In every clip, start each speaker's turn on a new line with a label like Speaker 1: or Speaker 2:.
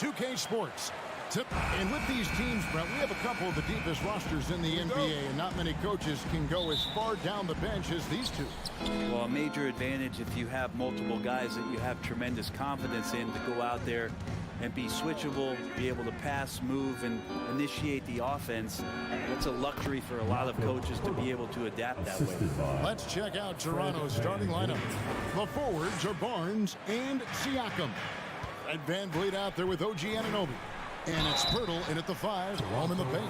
Speaker 1: NBA2K Sports. And with these teams, Brent, we have a couple of the deepest rosters in the NBA, and not many coaches can go as far down the bench as these two.
Speaker 2: Well, a major advantage if you have multiple guys that you have tremendous confidence in to go out there and be switchable, be able to pass, move, and initiate the offense. That's a luxury for a lot of coaches to be able to adapt that way.
Speaker 1: Let's check out Toronto's starting lineup. The forwards are Barnes and Siakam. And Van Vliet out there with OG Anunoby. And it's Pirtle in at the 5, home in the paint.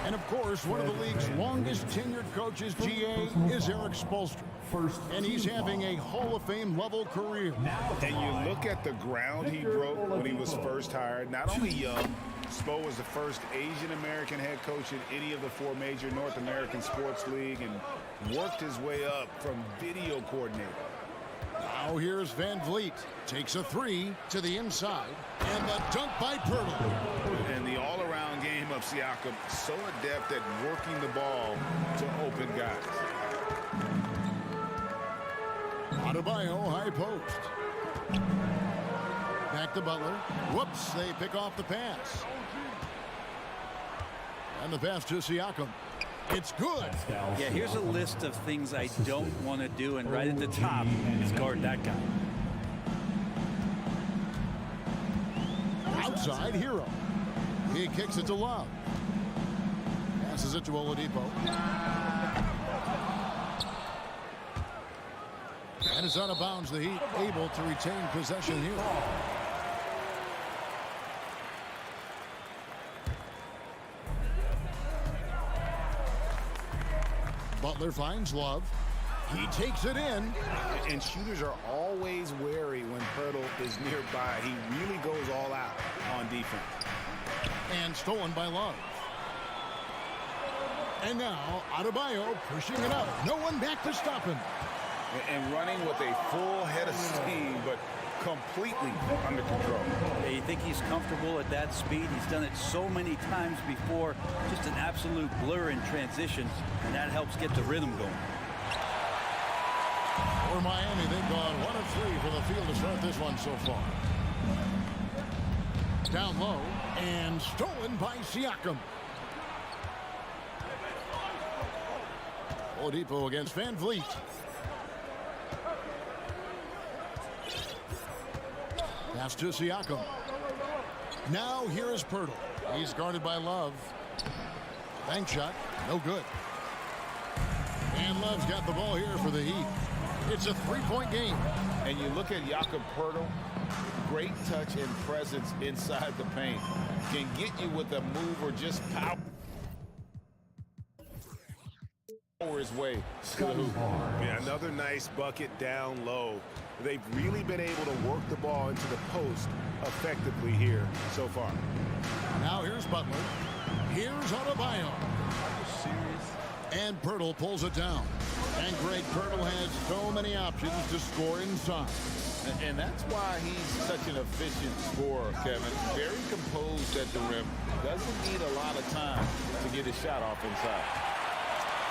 Speaker 1: And of course, one of the league's longest tenured coaches, GA, is Eric Spoelstra. And he's having a Hall of Fame level career.
Speaker 3: And you look at the ground he broke when he was first hired. Not only young, Spo was the first Asian American head coach in any of the 4 major North American sports league and worked his way up from video coordinator.
Speaker 1: Now here's Van Vliet. Takes a 3 to the inside. And the dunk by Pirtle.
Speaker 3: And the all-around game of Siakam, so adept at working the ball to open guys.
Speaker 1: Adebayo, high post. Back to Butler. Whoops, they pick off the pass. And the pass to Siakam. It's good.
Speaker 2: Yeah, here's a list of things I don't want to do, and right at the top is guard that guy.
Speaker 1: Outside, Hero. He kicks it to Love. Passes it to Oladipo. And it's out of bounds. The Heat able to retain possession here. Butler finds Love. He takes it in.
Speaker 3: And shooters are always wary when Pirtle is nearby. He really goes all out on defense.
Speaker 1: And stolen by Love. And now Adebayo pushing it up. No one back to stop him.
Speaker 3: And running with a full head of steam, but completely under control.
Speaker 2: Yeah, you think he's comfortable at that speed? He's done it so many times before. Just an absolute blur in transitions, and that helps get the rhythm going.
Speaker 1: For Miami, they've gone 1 of 3 from the field to start this one so far. Down low, and stolen by Siakam. Oladipo against Van Vliet. Pass to Siakam. Now here is Pirtle. He's guarded by Love. Bank shot, no good. And Love's got the ball here for the Heat. It's a 3-point game.
Speaker 3: And you look at Jakob Pirtle, great touch and presence inside the paint. Can get you with a move or just power his way to the hoop.
Speaker 4: Yeah, another nice bucket down low. They've really been able to work the ball into the post effectively here so far.
Speaker 1: Now here's Butler. Here's Adebayo. And Pirtle pulls it down. And Greg Pirtle has so many options to score inside.
Speaker 3: And that's why he's such an efficient scorer, Kevin. Very composed at the rim. Doesn't need a lot of time to get his shot off inside.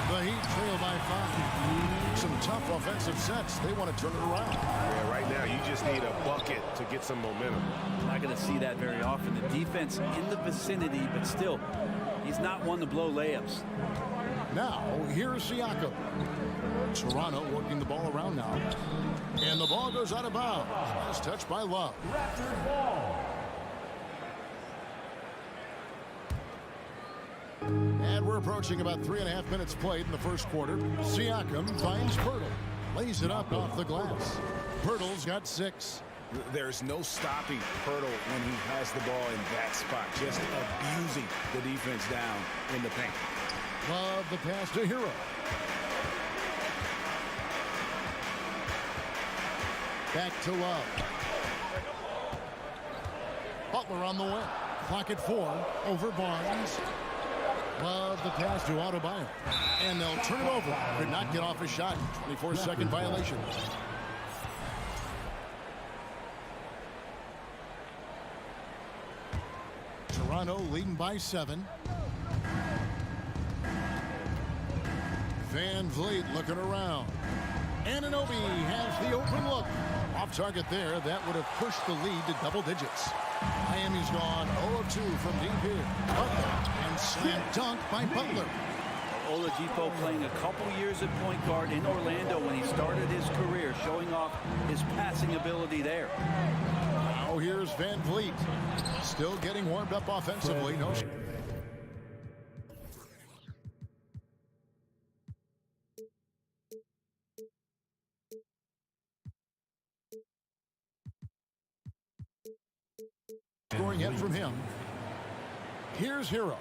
Speaker 1: The Heat trail by 5. Some tough offensive sets. They want to turn it around.
Speaker 4: Yeah, right now you just need a bucket to get some momentum.
Speaker 2: Not going to see that very often. The defense in the vicinity, but still, he's not one to blow layups.
Speaker 1: Now, here's Siakam. Toronto working the ball around now. And the ball goes out of bounds. Nice touch by Love.
Speaker 5: Raptors ball.
Speaker 1: And we're approaching about 3.5 minutes played in the first quarter. Siakam finds Pirtle. Lays it up off the glass. Pirtle's got 6.
Speaker 3: There's no stopping Pirtle when he has the ball in that spot. Just abusing the defense down in the paint.
Speaker 1: Love the pass to Hero. Back to Love. Butler on the wing. Clock at 4. Over Barnes. Love the pass to Adebayo. And they'll turn it over. Could not get off a shot. 24-second violation. Toronto leading by 7. Van Vliet looking around. Anunoby has the open look. Off target there. That would have pushed the lead to double digits. Miami's gone 0 of 2 from deep here. Butler, and slam dunk by Butler.
Speaker 2: Oladipo playing a couple years at point guard in Orlando when he started his career, showing off his passing ability there.
Speaker 1: Now here's Van Vliet. Still getting warmed up offensively. No. Scoring hit from him. Here's Hero.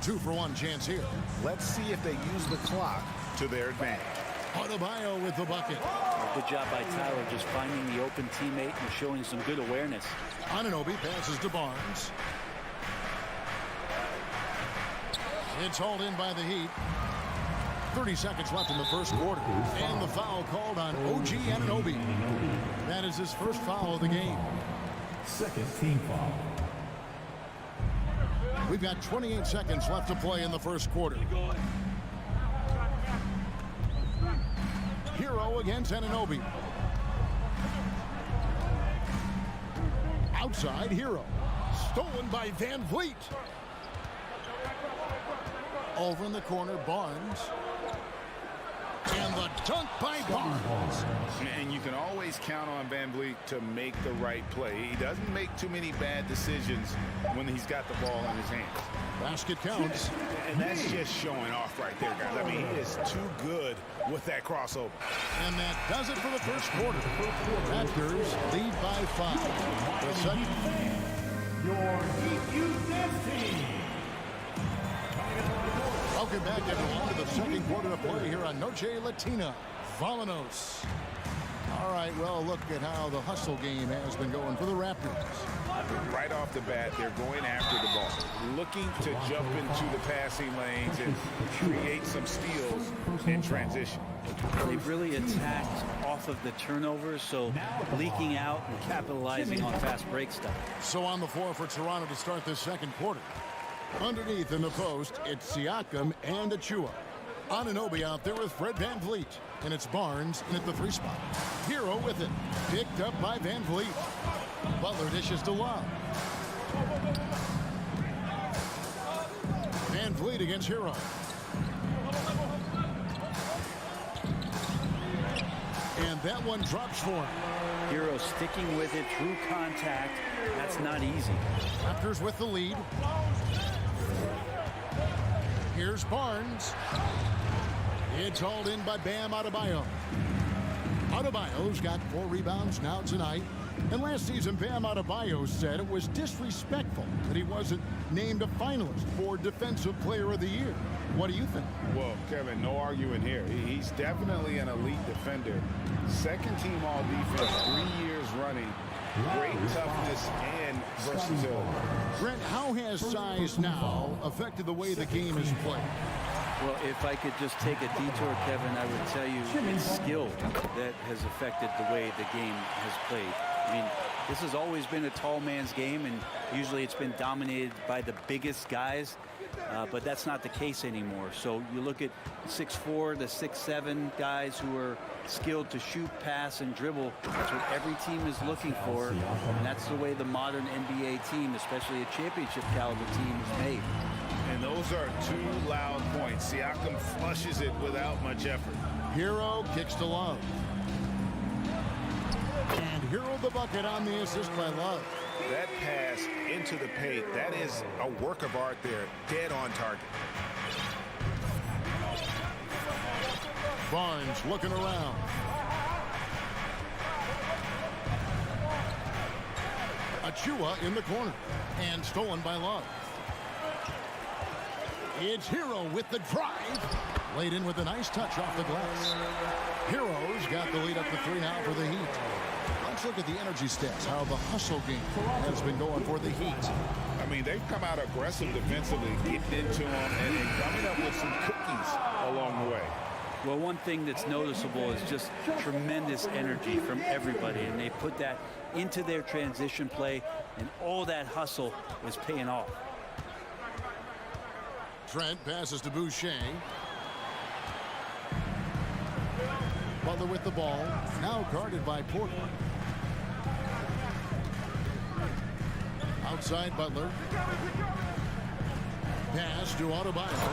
Speaker 1: 2-for-1 chance here.
Speaker 3: Let's see if they use the clock to their advantage.
Speaker 1: Adebayo with the bucket.
Speaker 2: Good job by Tyler just finding the open teammate and showing some good awareness.
Speaker 1: Anunoby passes to Barnes. It's hauled in by the Heat. 30 seconds left in the first quarter. And the foul called on OG Anunoby. That is his first foul of the game.
Speaker 5: Second team foul.
Speaker 1: We've got 28 seconds left to play in the first quarter. Hero against Anunoby. Outside Hero. Stolen by Van Vliet. Over in the corner, Barnes. And the dunk by Barnes.
Speaker 3: And you can always count on Van Vliet to make the right play. He doesn't make too many bad decisions when he's got the ball in his hands.
Speaker 1: Basket counts.
Speaker 3: And that's just showing off right there, guys. I mean, he is too good with that crossover.
Speaker 1: And that does it for the first quarter. Raptors lead by 5. The second.
Speaker 5: Your Heat Youth Dance Team.
Speaker 1: Welcome back, everyone, to the second quarter of play here on Noche Latina. Vamanos. All right, well, look at how the hustle game has been going for the Raptors.
Speaker 3: Right off the bat, they're going after the ball, looking to jump into the passing lanes and create some steals in transition.
Speaker 2: They've really attacked off of the turnovers, so leaking out and capitalizing on fast break stuff.
Speaker 1: So on the floor for Toronto to start this second quarter. Underneath in the post, it's Siakam and Achua. Anunoby out there with Fred Van Vliet. And it's Barnes in at the 3 spot. Hero with it. Picked up by Van Vliet. Butler dishes to Love. Van Vliet against Hero. And that one drops for him.
Speaker 2: Hero sticking with it through contact. That's not easy.
Speaker 1: Raptors with the lead. Here's Barnes. It's hauled in by Bam Adebayo. Adebayo's got 4 rebounds now tonight. And last season, Bam Adebayo said it was disrespectful that he wasn't named a finalist for Defensive Player of the Year. What do you think?
Speaker 3: Well, Kevin, no arguing here. He's definitely an elite defender. Second team all defense, 3 years running. Great toughness and versatility.
Speaker 1: Brent, how has size now affected the way the game is played?
Speaker 2: Well, if I could just take a detour, Kevin, I would tell you it's skill that has affected the way the game has played. I mean, this has always been a tall man's game, and usually it's been dominated by the biggest guys, but that's not the case anymore. So you look at 6'4" to 6'7" guys who are skilled to shoot, pass, and dribble. That's what every team is looking for, and that's the way the modern NBA team, especially a championship caliber team, is made.
Speaker 3: And those are 2 loud points. Siakam flushes it without much effort.
Speaker 1: Hero kicks to Love. And Hero the bucket on the assist by Love.
Speaker 3: That pass into the paint, that is a work of art there. Dead on target.
Speaker 1: Barnes looking around. Achua in the corner. And stolen by Love. It's Hero with the drive. Laid in with a nice touch off the glass. Hero's got the lead up to 3 now for the Heat. Let's look at the energy stats, how the hustle game has been going for the Heat.
Speaker 3: I mean, they've come out aggressive defensively, getting into them, and coming up with some cookies along the way.
Speaker 2: Well, one thing that's noticeable is just tremendous energy from everybody, and they put that into their transition play, and all that hustle is paying off.
Speaker 1: Trent passes to Boucher. Butler with the ball, now guarded by Porter. Outside Butler. Pass to Adebayo.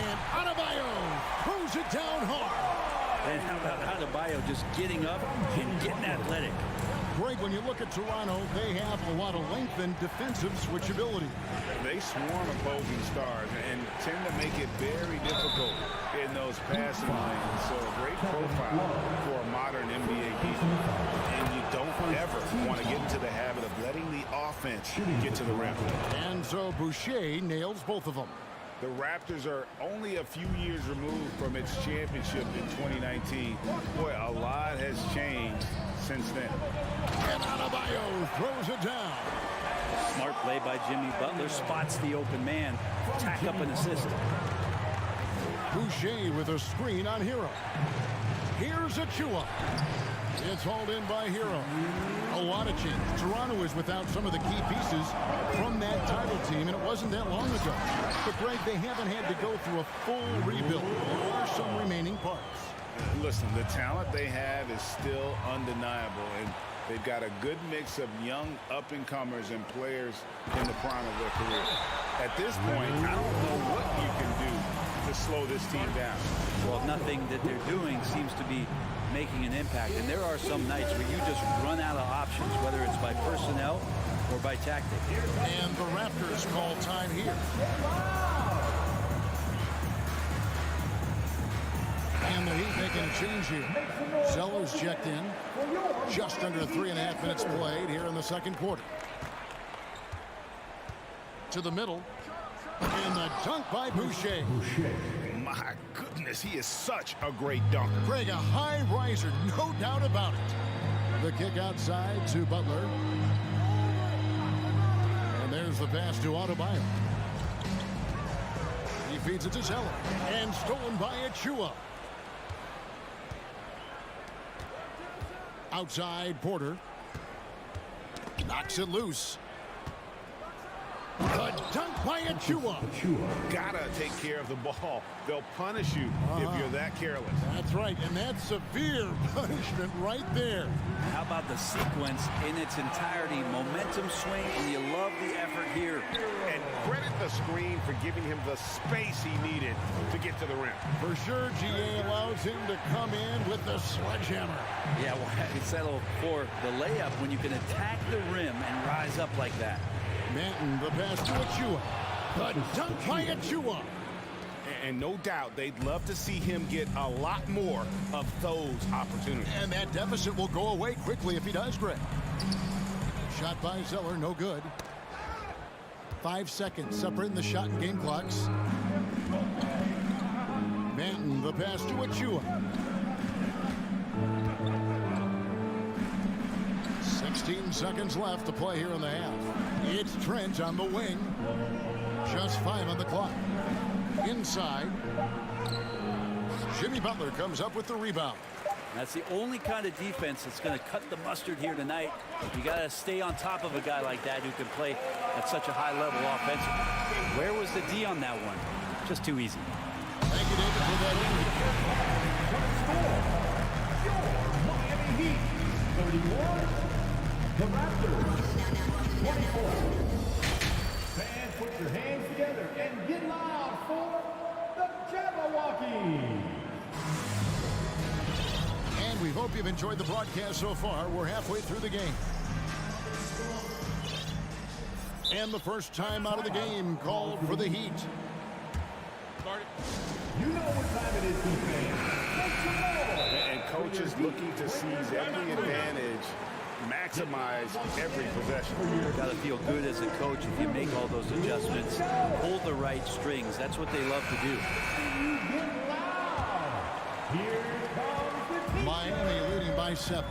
Speaker 1: And Adebayo throws it down hard.
Speaker 2: And how about Adebayo just getting up and getting athletic?
Speaker 1: Greg, when you look at Toronto, they have a lot of length and defensive switchability.
Speaker 3: They swarm opposing stars and tend to make it very difficult in those passing lanes. So a great profile for a modern NBA defense. And you don't ever want to get into the habit of letting the offense get to the rim.
Speaker 1: And so Boucher nails both of them.
Speaker 3: The Raptors are only a few years removed from its championship in 2019. Boy, a lot has changed since then.
Speaker 1: And Adebayo throws it down.
Speaker 2: Smart play by Jimmy Butler. Spots the open man. Tack up an assist.
Speaker 1: Boucher with a screen on Hero. Here's Achua. It's hauled in by Hero. A lot of change. Toronto is without some of the key pieces from that title team, and it wasn't that long ago. But, Greg, they haven't had to go through a full rebuild. There are some remaining parts.
Speaker 3: Listen, the talent they have is still undeniable, and they've got a good mix of young up-and-comers and players in the prime of their career. At this point, I don't know what you can do to slow this team down.
Speaker 2: Well, nothing that they're doing seems to be making an impact. And there are some nights where you just run out of options, whether it's by personnel or by tactic.
Speaker 1: And the Raptors call time here. And the Heat making a change here. Sellers checked in. Just under 3.5 minutes played here in the second quarter. To the middle. And the dunk by Boucher.
Speaker 3: My goodness, he is such a great dunker.
Speaker 1: Greg, a high riser, no doubt about it. The kick outside to Butler. And there's the pass to Adebayo. He feeds it to Zeller. And stolen by Achua. Outside Porter. Knocks it loose. The dunk by Achua.
Speaker 3: Gotta take care of the ball. They'll punish you if you're that careless.
Speaker 1: That's right, and that's severe punishment right there.
Speaker 2: How about the sequence in its entirety? Momentum swing, and you love the effort here.
Speaker 4: And credit the screen for giving him the space he needed to get to the rim.
Speaker 1: For sure, GA allows him to come in with the sledgehammer.
Speaker 2: Yeah, well, you settle for the layup when you can attack the rim and rise up like that.
Speaker 1: Manton, the pass to Achua. The dunk by Achua.
Speaker 3: And no doubt they'd love to see him get a lot more of those opportunities.
Speaker 1: And that deficit will go away quickly if he does, Greg. Shot by Zeller, no good. 5 seconds separating the shot and game clocks. Manton, the pass to Achua. 16 seconds left to play here in the half. It's Trent on the wing. Just 5 on the clock. Inside. Jimmy Butler comes up with the rebound.
Speaker 2: That's the only kind of defense that's going to cut the mustard here tonight. You got to stay on top of a guy like that who can play at such a high level offensively. Where was the D on that one? Just too easy.
Speaker 1: Thank you, David, for that
Speaker 5: Miami Heat, 31. The Raptors, 24. Fans, put your hands together and get loud for the Jabberwocky.
Speaker 1: And we hope you've enjoyed the broadcast so far. We're halfway through the game. And the first time out of the game called for the Heat.
Speaker 5: You know what time it is, Heat fans.
Speaker 3: And coaches looking to seize every advantage, maximize every possession.
Speaker 2: Got to feel good as a coach if you make all those adjustments. Pull the right strings. That's what they love to do.
Speaker 5: Get loud. Here comes the Heat.
Speaker 1: Miami leading by 7.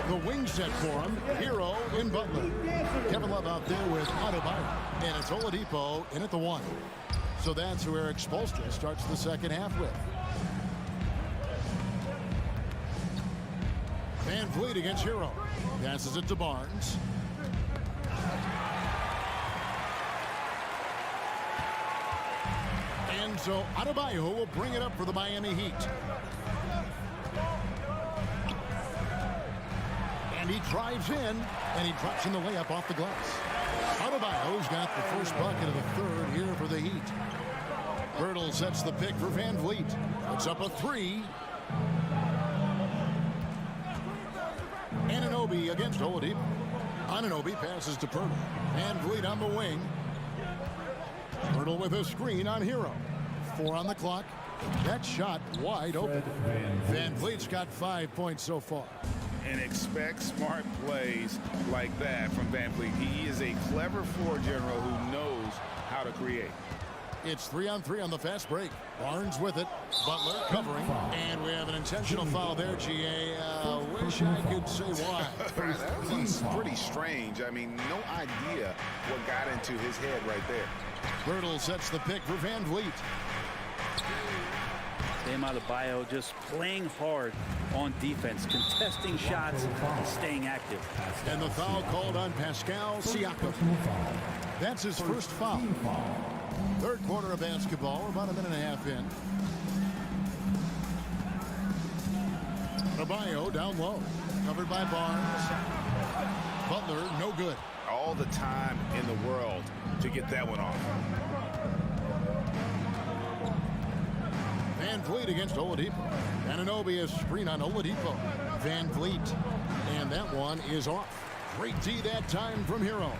Speaker 1: The wing set for him. Hero in Butler. Kevin Love out there with Adebayo. And it's Oladipo in at the 1. So that's who Eric Spoelstra starts the second half with. Van Vliet against Hero. Passes it to Barnes. And so Adebayo will bring it up for the Miami Heat. And he drives in, and he drops in the layup off the glass. Adebayo's got the first bucket of the third here for the Heat. Pirtle sets the pick for Van Vliet. It's up a three. Anunoby against Oladipo. Anunoby passes to Pirtle. Van Vliet on the wing. Pirtle with a screen on Hero. 4 on the clock. That shot wide open. Van Vliet's got 5 points so far.
Speaker 3: And expect smart plays like that from Van Vliet. He is a clever floor general who knows how to create.
Speaker 1: It's 3-on-3 on the fast break. Barnes with it. Butler covering. And we have an intentional foul there, GA. Wish I could say why.
Speaker 3: That was pretty strange. I mean, no idea what got into his head right there.
Speaker 1: Pirtle sets the pick for Van Vliet.
Speaker 2: Bam Adebayo just playing hard on defense, contesting shots, and staying active.
Speaker 1: And the foul called on Pascal Siakam. That's his first foul. Third quarter of basketball. We're about a minute and a half in. Adebayo down low. Covered by Barnes. Butler, no good.
Speaker 3: All the time in the world to get that one off.
Speaker 1: Van Vliet against Oladipo. Anunoby is screen on Oladipo. Van Vliet. And that one is off. Great D that time from Hero.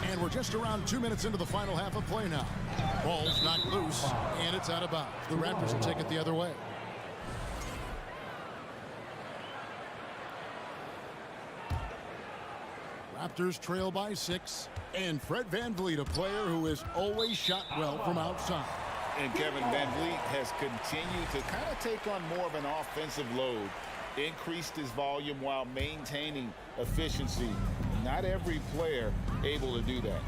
Speaker 1: And we're just around 2 minutes into the final half of play now. Ball's knocked loose, and it's out of bounds. The Raptors will take it the other way. Raptors trail by 6. And Fred Van Vliet, a player who has always shot well from outside.
Speaker 3: And Kevin Van Vliet has continued to kind of take on more of an offensive load. Increased his volume while maintaining efficiency. Not every player able to do that.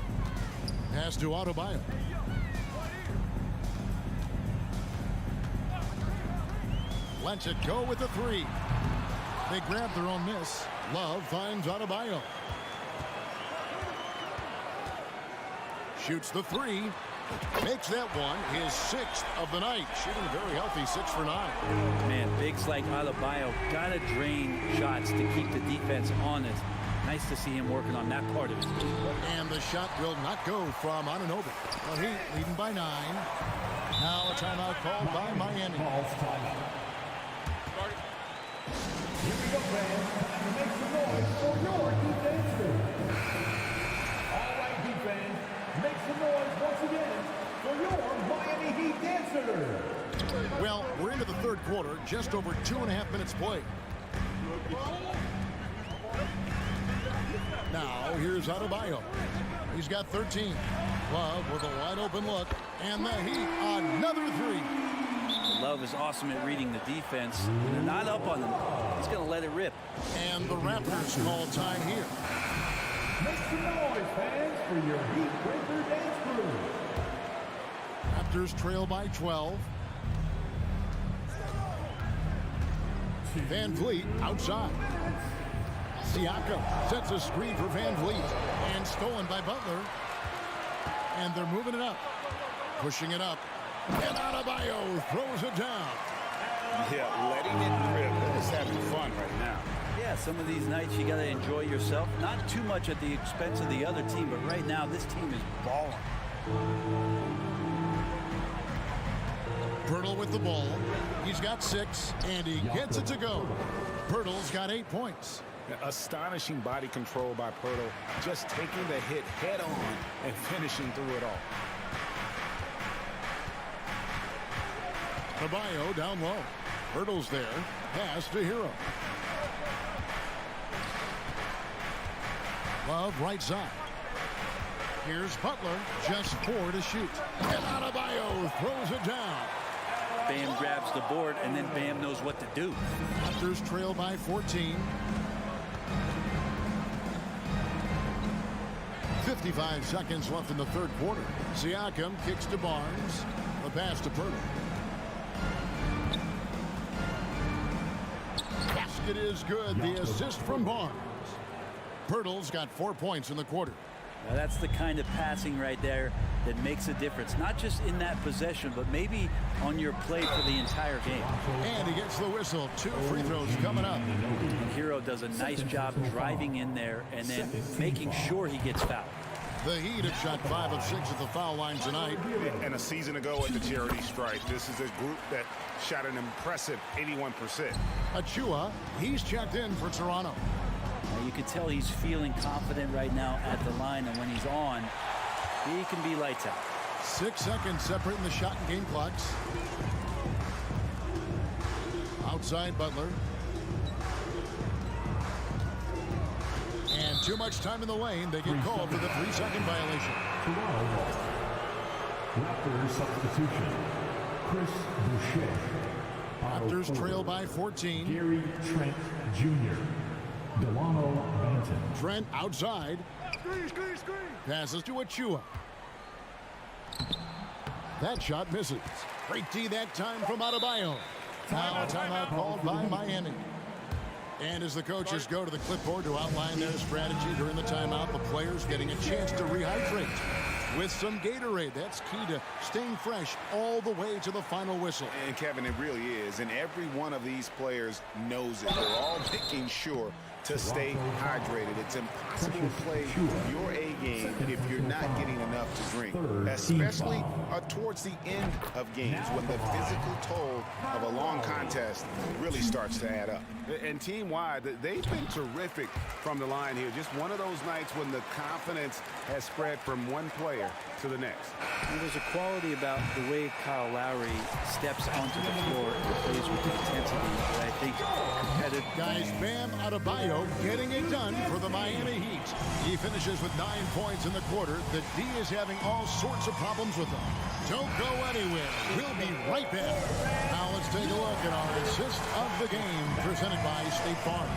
Speaker 1: Pass to Adebayo. Lets it go with the three. They grab their own miss. Love finds Adebayo. Shoots the three. Makes that one his 6th of the night. Shooting a very healthy 6 for 9.
Speaker 2: Man, bigs like Adebayo gotta drain shots to keep the defense honest. Nice to see him working on that part of it.
Speaker 1: And the shot will not go from Anunoby. Well, Heat leading by 9. Now a timeout called by Miami.
Speaker 5: Here we go, fans. Make some noise for your defense. All right, Heat fans. Make some noise once again for your Miami Heat dancer.
Speaker 1: Well, we're into the third quarter. Just over 2.5 minutes played. Now, here's Adebayo. He's got 13. Love with a wide open look. And the Heat, another three.
Speaker 2: Love is awesome at reading the defense. When they're not up on them, he's going to let it rip.
Speaker 1: And the Raptors call time here.
Speaker 5: Make some noise, fans, for your Heat Breaker dance crew.
Speaker 1: Raptors trail by 12. Van Vliet outside. Siakam sets a screen for Van Vliet. And stolen by Butler. And they're moving it up. Pushing it up. And Adebayo throws it down.
Speaker 3: Yeah, letting it rip. They're just having fun right now.
Speaker 2: Yeah, some of these nights you got to enjoy yourself. Not too much at the expense of the other team, but right now this team is balling.
Speaker 1: Pirtle with the ball. He's got 6, and he gets it to go. Pirtle's got 8 points.
Speaker 3: Astonishing body control by Pirtle. Just taking the hit head on and finishing through it all.
Speaker 1: Adebayo down low. Pirtle's there. Pass to Hero. Love right side. Here's Butler. Just 4 to shoot. And Adebayo throws it down.
Speaker 2: Bam grabs the board, and then Bam knows what to do.
Speaker 1: Raptors trail by 14. 55 seconds left in the third quarter. Siakam kicks to Barnes. The pass to Pirtle. Basket is good. The assist from Barnes. Pirtle's got 4 points in the quarter.
Speaker 2: Now that's the kind of passing right there that makes a difference, not just in that possession, but maybe on your play for the entire game.
Speaker 1: And he gets the whistle. 2 free throws coming up.
Speaker 2: Hero does a nice job driving in there and then making sure he gets fouled.
Speaker 1: The Heat have shot 5 of 6 at the foul line tonight.
Speaker 3: And a season ago at the charity stripe, this is a group that shot an impressive 81%.
Speaker 1: Achua, he's checked in for Toronto.
Speaker 2: Now you can tell he's feeling confident right now at the line, and when he's on, he can be lights out.
Speaker 1: 6 seconds separating the shot and game clocks. Outside Butler. And too much time in the lane. They get called for the 3-second violation.
Speaker 5: Toronto. Raptors substitution. Chris Boucher.
Speaker 1: Raptors trail by 14.
Speaker 5: Gary Trent Jr. Delano Banton.
Speaker 1: Trent outside. Passes to Achua. That shot misses. Great D that time from Adebayo. Now a timeout called by Miami. And as the coaches go to the clipboard to outline their strategy during the timeout, the players getting a chance to rehydrate with some Gatorade. That's key to staying fresh all the way to the final whistle.
Speaker 3: And Kevin, it really is. And every one of these players knows it. They're all making sure to stay hydrated. It's impossible to play your A game if you're not getting enough to drink, especially towards the end of games when the physical toll of a long contest really starts to add up. And team-wide, they've been terrific from the line here. Just one of those nights when the confidence has spread from one player to the next.
Speaker 2: And there's a quality about the way Kyle Lowry steps onto the floor and plays with intensity that I think competitive.
Speaker 1: Guys, Bam Adebayo getting it done for the Miami Heat. He finishes with 9 points in the quarter. The D is having all sorts of problems with him. Don't go anywhere. We'll be right back. Now let's take a look at our assist of the game presented by State Farm.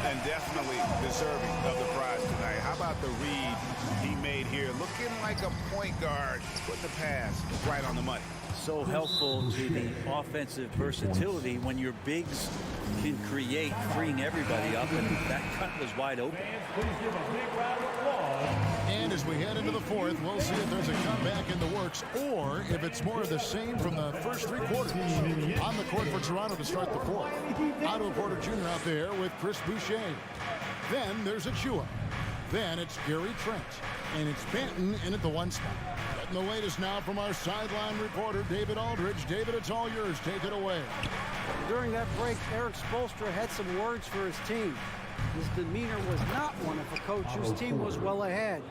Speaker 3: And definitely deserving of the prize tonight. How about the read he made here? Looking like a point guard, putting the pass right on the money.
Speaker 2: So helpful to the offensive versatility when your bigs can create, freeing everybody up, and that cut was wide open.
Speaker 5: Please give a big round of applause.
Speaker 1: And as we head into the fourth, we'll see if there's a comeback in the works or if it's more of the same from the first 3 quarters. On the court for Toronto to start the fourth. Otto Porter Jr. out there with Chris Boucher. Then there's Achua. Then it's Gary Trent. And it's Banton in at the 1 spot. Getting the latest now from our sideline reporter, David Aldridge. David, it's all yours. Take it away.
Speaker 6: During that break, Eric Spoelstra had some words for his team. His demeanor was not one of a coach whose team was well ahead.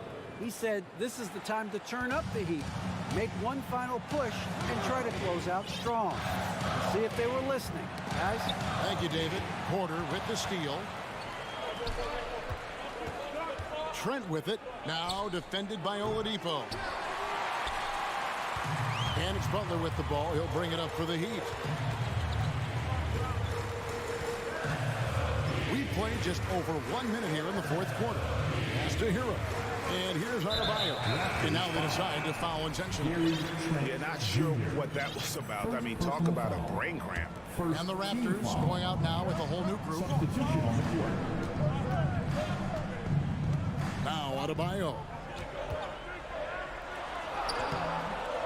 Speaker 6: He said, this is the time to turn up the heat, make one final push, and try to close out strong. Let's see if they were listening, guys.
Speaker 1: Thank you, David. Porter with the steal. Trent with it. Now defended by Oladipo. And it's Butler with the ball. He'll bring it up for the Heat. We've played just over 1 minute here in the fourth quarter. Pass to Hero. And here's Adebayo. And now they decide to foul intentionally.
Speaker 3: Yeah, not sure what that was about. I mean, talk about a brain cramp.
Speaker 1: And the Raptors going out now with a whole new group. Now Adebayo.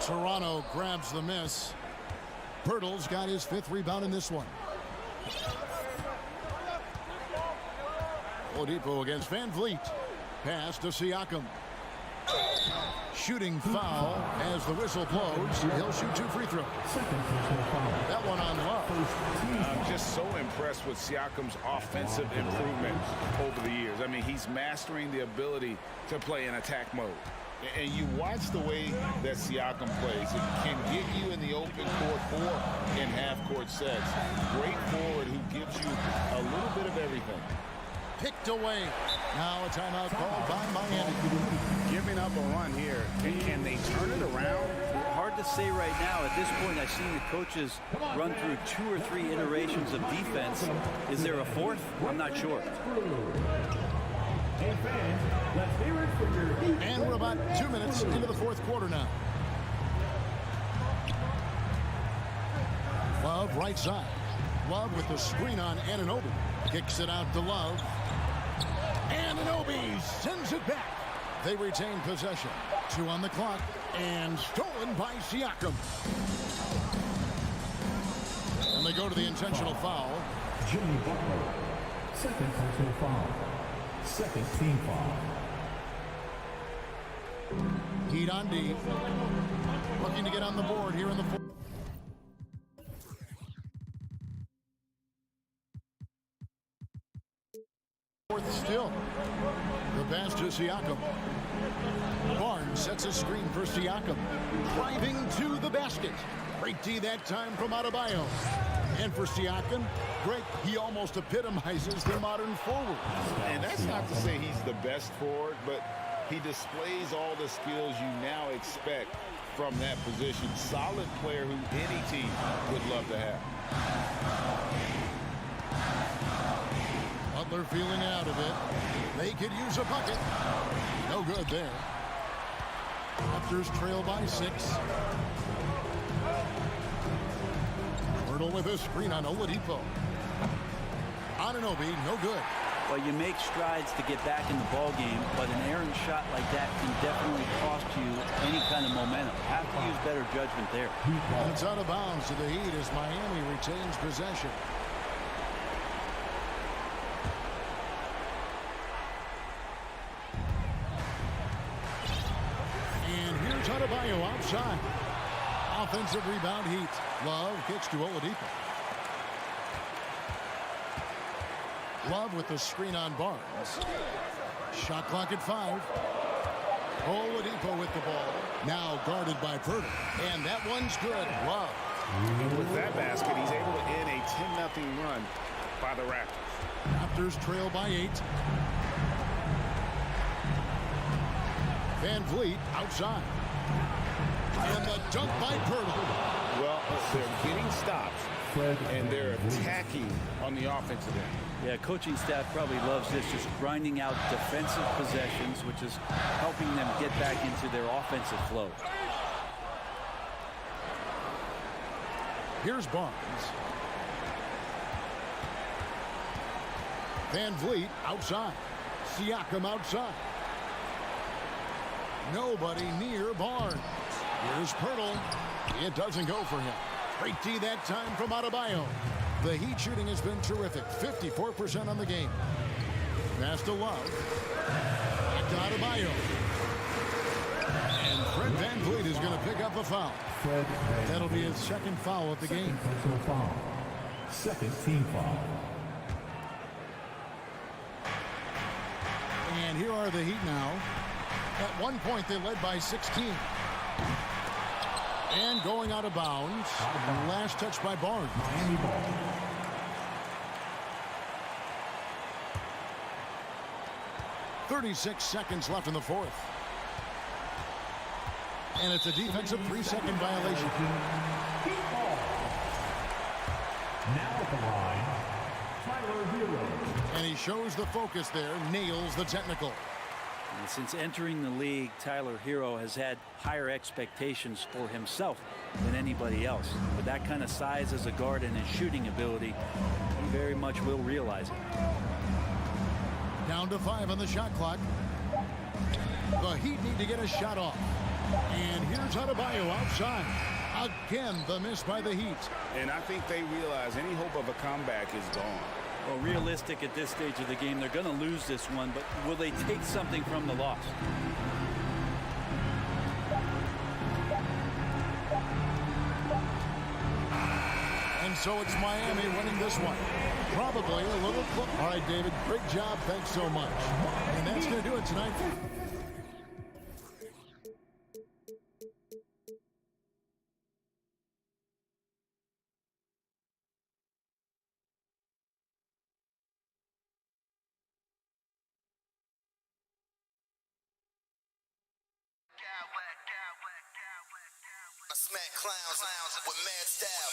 Speaker 1: Toronto grabs the miss. Pirtle's got his 5th rebound in this one. Oladipo against Van Vliet. Pass to Siakam. Shooting foul as the whistle blows. He'll shoot 2 free throws. That one on Love.
Speaker 3: I'm just so impressed with Siakam's offensive improvement over the years. I mean, he's mastering the ability to play in attack mode. And you watch the way that Siakam plays. It can get you in the open court or in half-court sets. Great forward who gives you a little bit of everything.
Speaker 1: Picked away. Now a timeout called by Miami.
Speaker 3: Giving up a run here. Can they turn it around?
Speaker 2: Hard to say right now. At this point, I've seen the coaches run through 2 or 3 iterations of defense. Is there a 4th? I'm not sure.
Speaker 5: Hey fans, let's hear it for your Heat.
Speaker 1: And we're about 2 minutes into the fourth quarter now. Love right side. Love with the screen on Anunoby. Kicks it out to Love. Anunoby sends it back. They retain possession. 2 on the clock. And stolen by Siakam. And they go to the intentional foul.
Speaker 5: Jimmy Butler. Second personal foul. Second team foul.
Speaker 1: Heat on D. Looking to get on the board here in the fourth. Still. The pass to Siakam. Barnes sets a screen for Siakam. Driving to the basket. Great D that time from Adebayo. And for Siakam, Greg, he almost epitomizes the modern forward.
Speaker 3: And that's not to say he's the best forward, but he displays all the skills you now expect from that position. Solid player who any team would love to have.
Speaker 1: Butler feeling out of it. They could use a bucket. No good there. Raptors trail by 6. Hurdle with a screen on Oladipo. Anunoby, no good.
Speaker 2: Well, you make strides to get back in the ball game, but an errant shot like that can definitely cost you any kind of momentum. Have to use better judgment there.
Speaker 1: And it's out of bounds to the Heat as Miami retains possession. And here's Adebayo outside. Offensive rebound Heat. Love kicks to Oladipo. Love with the screen on Barnes. Shot clock at 5. Oladipo with the ball. Now guarded by Purdy. And that one's good. Love.
Speaker 3: And with that basket, he's able to end a 10-0 run by the Raptors.
Speaker 1: Raptors trail by 8. Van Vliet outside. And the dunk by Purdy.
Speaker 3: Well, they're getting stops, and they're attacking on the offensive end.
Speaker 2: Yeah, coaching staff probably loves this, just grinding out defensive possessions, which is helping them get back into their offensive flow.
Speaker 1: Here's Barnes. Van Vliet outside. Siakam outside. Nobody near Barnes. Here's Pirtle. It doesn't go for him. Great D that time from Adebayo. The Heat shooting has been terrific. 54% on the game. Pass to Love. Back to Adebayo. And Fred Van Vliet is going to pick up a foul. That'll be his second foul of the game.
Speaker 5: Foul. Second team foul.
Speaker 1: And here are the Heat now. At one point, they led by 16. And going out of bounds. Last touch by Barnes.
Speaker 5: Miami ball.
Speaker 1: .36 seconds left in the fourth. And it's a defensive 3-second violation.
Speaker 5: Now at the line, Tyler Hero.
Speaker 1: And he shows the focus there, nails the technical.
Speaker 2: And since entering the league, Tyler Hero has had higher expectations for himself than anybody else. With that kind of size as a guard and his shooting ability, he very much will realize it.
Speaker 1: Down to 5 on the shot clock. The Heat need to get a shot off. And here's Adebayo outside. Again, the miss by the Heat.
Speaker 3: And I think they realize any hope of a comeback is gone.
Speaker 2: Well, realistic at this stage of the game, they're going to lose this one, but will they take something from the loss?
Speaker 1: And so it's Miami winning this one. Probably a little close. All right, David, great job. Thanks so much. And that's going to do it tonight.
Speaker 7: I smack clowns with mad style.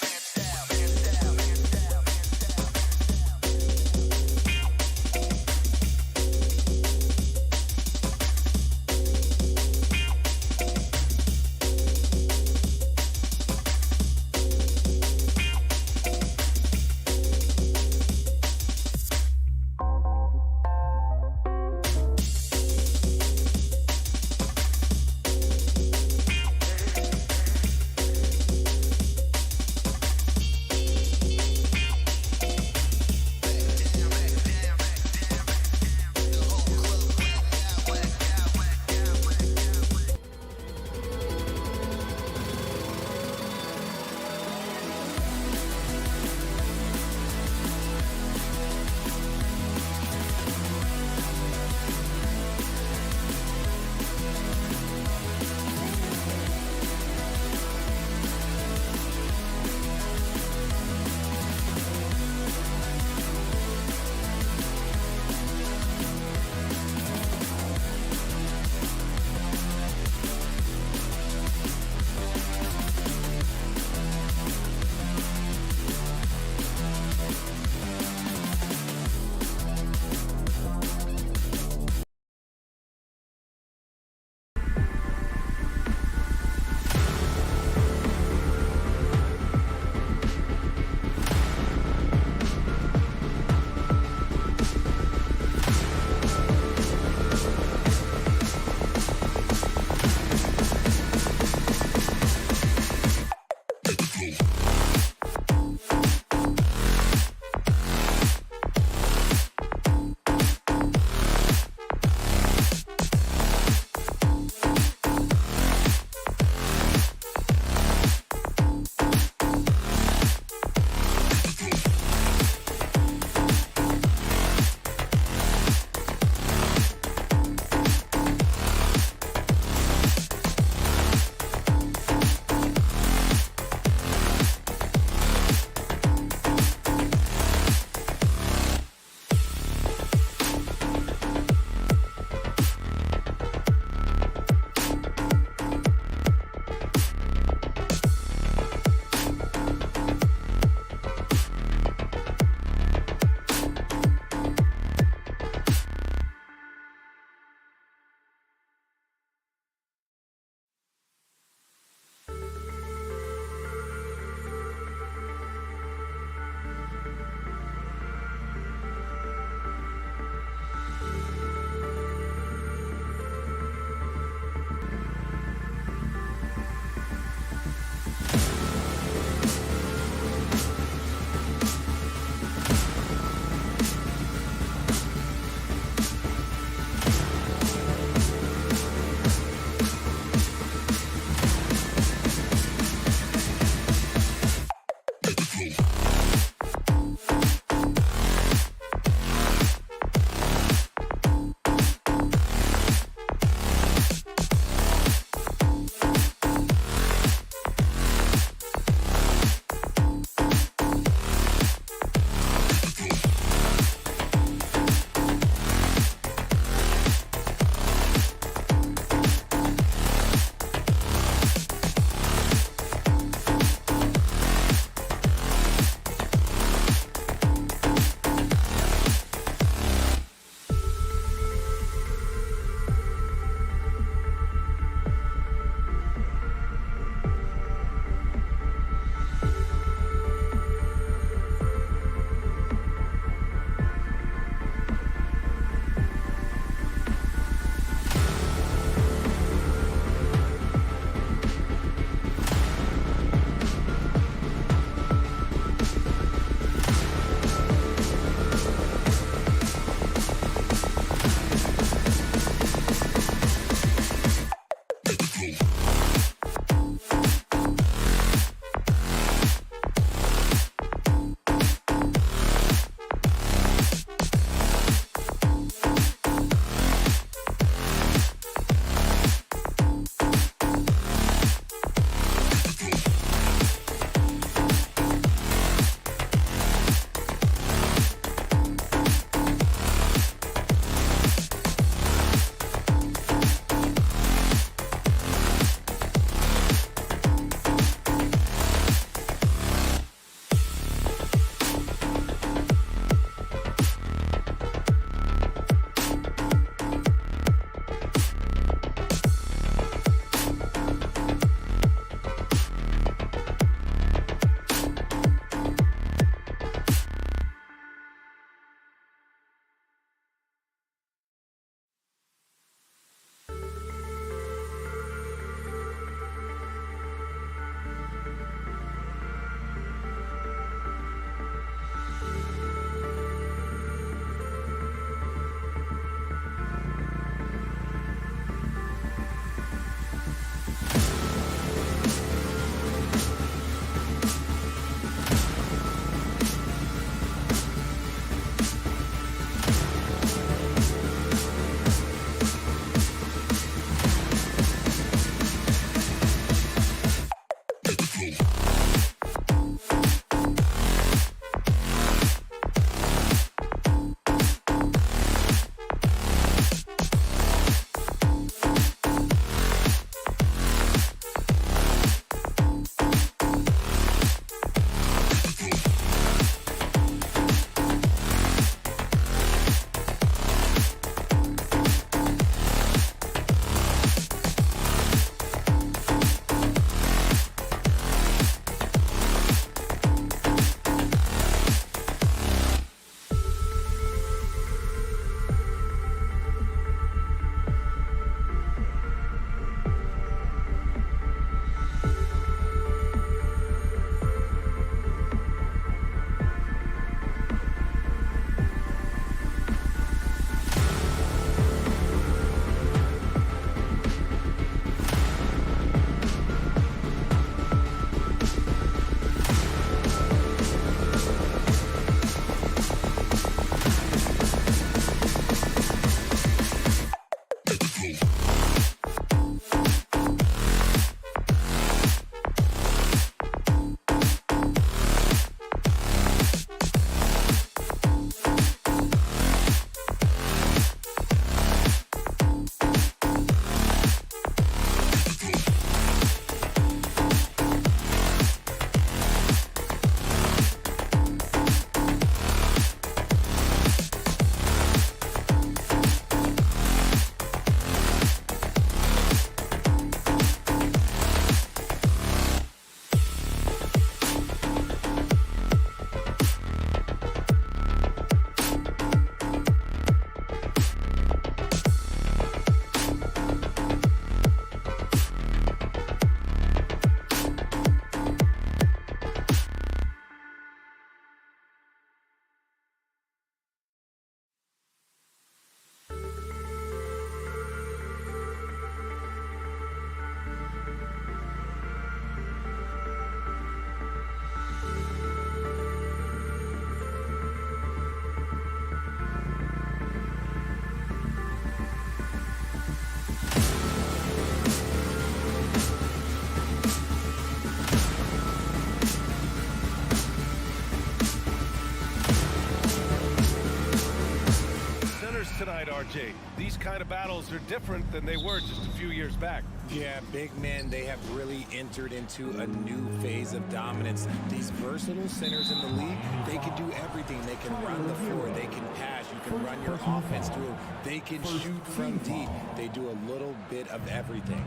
Speaker 4: RJ, these kind of battles are different than they were just a few years back.
Speaker 8: Yeah, big men, they have really entered into a new phase of dominance. These versatile centers in the league, they can do everything. They can run the floor, they can pass, you can run your offense through, they can shoot from deep. They do a little bit of everything.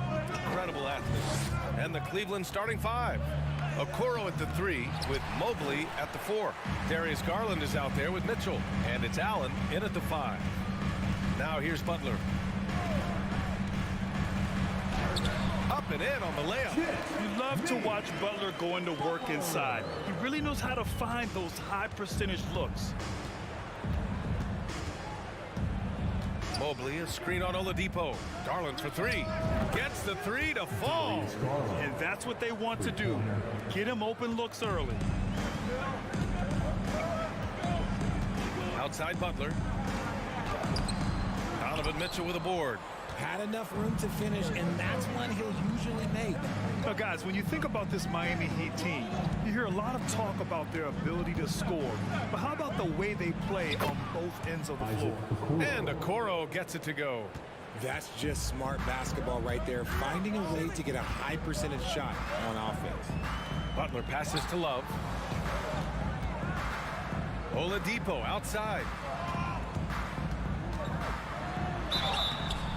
Speaker 4: Incredible athletes. And the Cleveland starting five. Okoro at the 3 with Mobley at the 4. Darius Garland is out there with Mitchell. And it's Allen in at the 5. Now here's Butler. Up and in on the layup.
Speaker 9: You love to watch Butler go into work inside. He really knows how to find those high percentage looks.
Speaker 4: Mobley, a screen on Oladipo. Garland for 3. Gets the 3 to fall.
Speaker 9: And that's what they want to do. Get him open looks early.
Speaker 4: Outside Butler. Donovan Mitchell with a board.
Speaker 8: Had enough room to finish, and that's one he'll usually make.
Speaker 9: Now, guys, when you think about this Miami Heat team, you hear a lot of talk about their ability to score. But how about the way they play on both ends of the floor?
Speaker 4: And Okoro gets it to go.
Speaker 8: That's just smart basketball right there, finding a way to get a high percentage shot on offense.
Speaker 4: Butler passes to Love. Oladipo outside.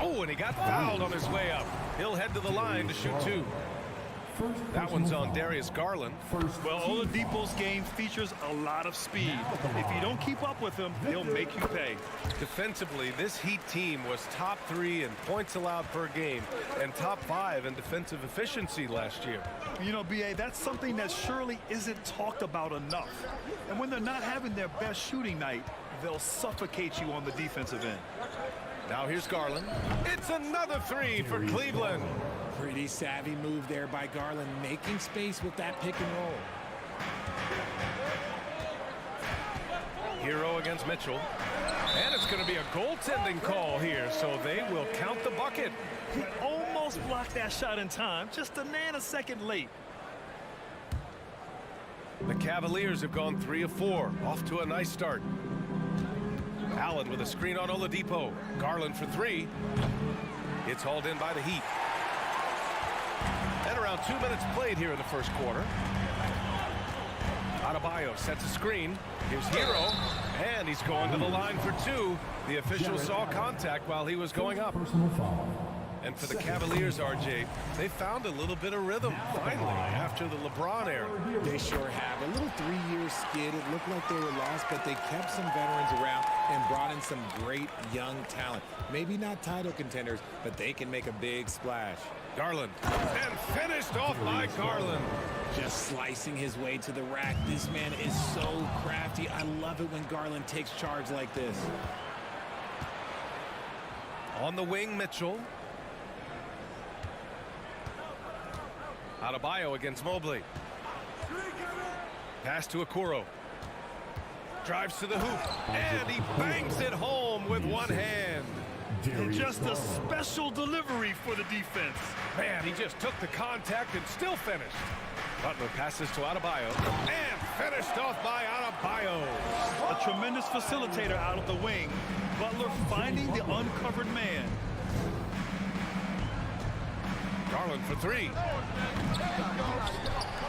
Speaker 4: Oh, and he got fouled on his way up. He'll head to the line to shoot 2. That one's on Darius Garland.
Speaker 9: Well, Oladipo's game features a lot of speed. If you don't keep up with him, he'll make you pay.
Speaker 4: Defensively, this Heat team was top 3 in points allowed per game and top 5 in defensive efficiency last year.
Speaker 9: You know, B.A., that's something that surely isn't talked about enough. And when they're not having their best shooting night, they'll suffocate you on the defensive end.
Speaker 4: Now here's Garland. It's another 3 for Cleveland.
Speaker 8: Pretty savvy move there by Garland, making space with that pick and roll.
Speaker 4: Hero against Mitchell. And it's going to be a goaltending call here, so they will count the bucket.
Speaker 9: He almost blocked that shot in time, just a nanosecond late.
Speaker 4: The Cavaliers have gone 3 of 4, off to a nice start. Allen with a screen on Oladipo. Garland for 3. It's hauled in by the Heat. And around 2 minutes played here in the first quarter. Adebayo sets a screen. Here's Hero. And he's going to the line for 2. The official saw contact while he was going up. And for the Cavaliers, RJ, they found a little bit of rhythm, finally, after the LeBron era.
Speaker 8: They sure have. A little 3-year skid. It looked like they were lost, but they kept some veterans around and brought in some great young talent. Maybe not title contenders, but they can make a big splash.
Speaker 4: Garland. And finished off by Garland.
Speaker 8: Just slicing his way to the rack. This man is so crafty. I love it when Garland takes charge like this.
Speaker 4: On the wing, Mitchell. Adebayo against Mobley. Pass to Okoro. Drives to the hoop. And he bangs it home with one hand.
Speaker 9: And just a special delivery for the defense.
Speaker 4: Man, he just took the contact and still finished. Butler passes to Adebayo. And finished off by Adebayo.
Speaker 9: A tremendous facilitator out of the wing. Butler finding the uncovered man.
Speaker 4: Garland for 3.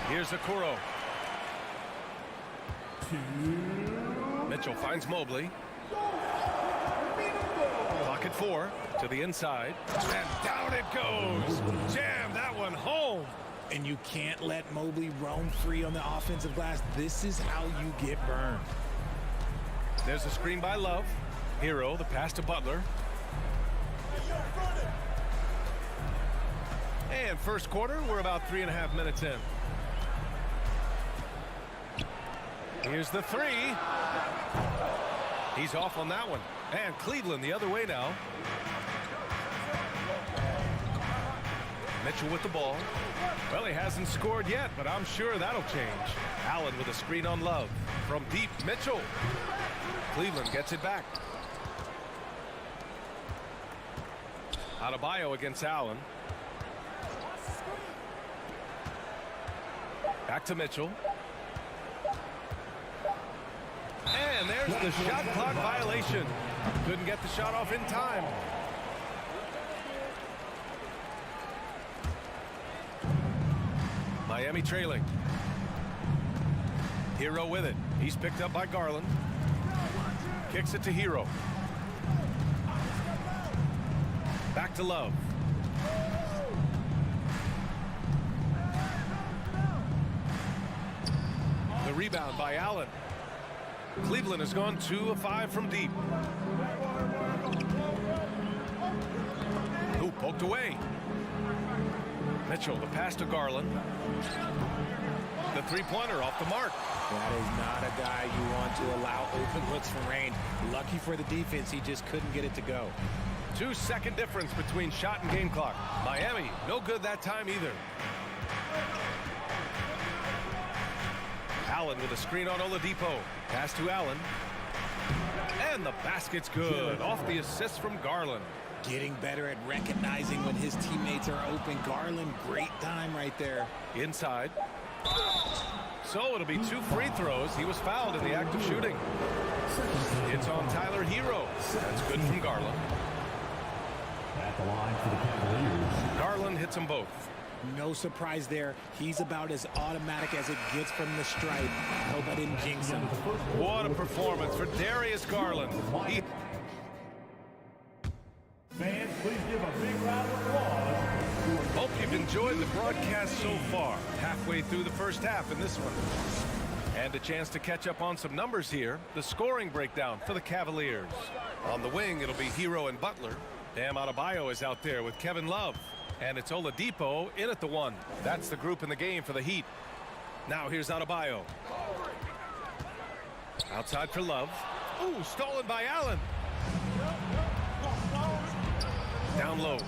Speaker 4: Here's Okoro. Mitchell finds Mobley. Pocket 4 to the inside. And down it goes. Jam that one home.
Speaker 8: And you can't let Mobley roam free on the offensive glass. This is how you get burned.
Speaker 4: There's a screen by Love. Hero, the pass to Butler. And first quarter, we're about 3.5 minutes in. Here's the 3. He's off on that one. And Cleveland the other way now. Mitchell with the ball. Well, he hasn't scored yet, but I'm sure that'll change. Allen with a screen on Love. From deep, Mitchell. Cleveland gets it back. Adebayo against Allen. Back to Mitchell. And there's the shot clock violation. Couldn't get the shot off in time. Miami trailing. Hero with it. He's picked up by Garland. Kicks it to Hero. Back to Love. The rebound by Allen. Cleveland has gone 2 of 5 from deep. Ooh, poked away. Mitchell, the pass to Garland. The three-pointer off the mark.
Speaker 8: That is not a guy you want to allow open looks from range. Lucky for the defense, he just couldn't get it to go.
Speaker 4: 2-second difference between shot and game clock. Miami, no good that time either. Allen with a screen on Oladipo. Pass to Allen. And the basket's good. Off the assist from Garland.
Speaker 8: Getting better at recognizing when his teammates are open. Garland, great time right there.
Speaker 4: Inside. So it'll be 2 free throws. He was fouled in the act of shooting. It's on Tyler Hero. That's good from Garland.
Speaker 5: At the line for the Cavaliers.
Speaker 4: Garland hits them both.
Speaker 8: No surprise there. He's about as automatic as it gets from the stripe. Hope I didn't jinx him.
Speaker 4: What a performance for Darius Garland.
Speaker 5: Fans, please give a big round of applause.
Speaker 4: Hope you've enjoyed the broadcast so far. Halfway through the first half in this one. And a chance to catch up on some numbers here. The scoring breakdown for the Cavaliers. On the wing, it'll be Hero and Butler. Bam Adebayo is out there with Kevin Love. And it's Oladipo in at the 1. That's the group in the game for the Heat. Now here's Adebayo. Outside for Love. Ooh, stolen by Allen. Down low.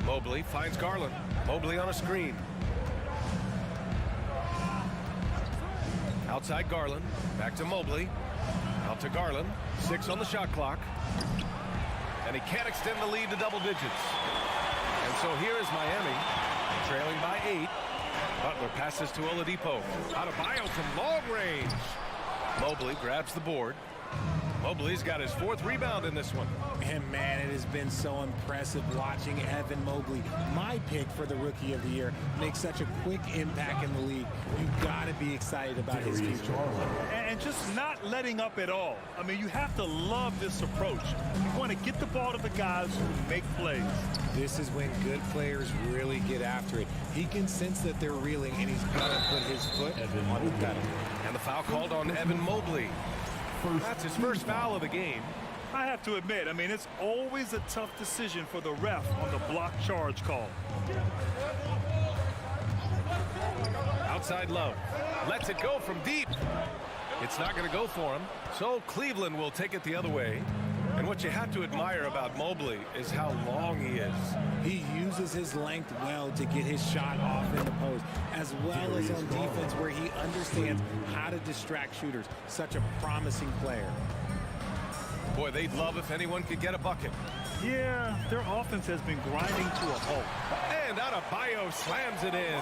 Speaker 4: Mobley finds Garland. Mobley on a screen. Outside Garland. Back to Mobley. Out to Garland. 6 on the shot clock. And he can't extend the lead to double digits. And so here is Miami, trailing by 8. Butler passes to Oladipo. Adebayo from long range. Mobley grabs the board. Mobley's got his 4th rebound in this one.
Speaker 8: And man, it has been so impressive watching Evan Mobley, my pick for the Rookie of the Year, make such a quick impact in the league. You've got to be excited about his future.
Speaker 9: And just not letting up at all. I mean, you have to love this approach. You want to get the ball to the guys who make plays.
Speaker 8: This is when good players really get after it. He can sense that they're reeling, and he's got to put his foot on the pedal.
Speaker 4: And the foul called on Evan Mobley. That's his first foul of the game.
Speaker 9: I have to admit, I mean, it's always a tough decision for the ref on the block charge call.
Speaker 4: Outside Love. Lets it go from deep. It's not going to go for him. So Cleveland will take it the other way. And what you have to admire about Mobley is how long he is.
Speaker 8: He uses his length well to get his shot off in the post, as well as on defense where he understands how to distract shooters. Such a promising player.
Speaker 4: Boy, they'd love if anyone could get a bucket.
Speaker 9: Yeah, their offense has been grinding to a halt.
Speaker 4: And Adebayo slams it in.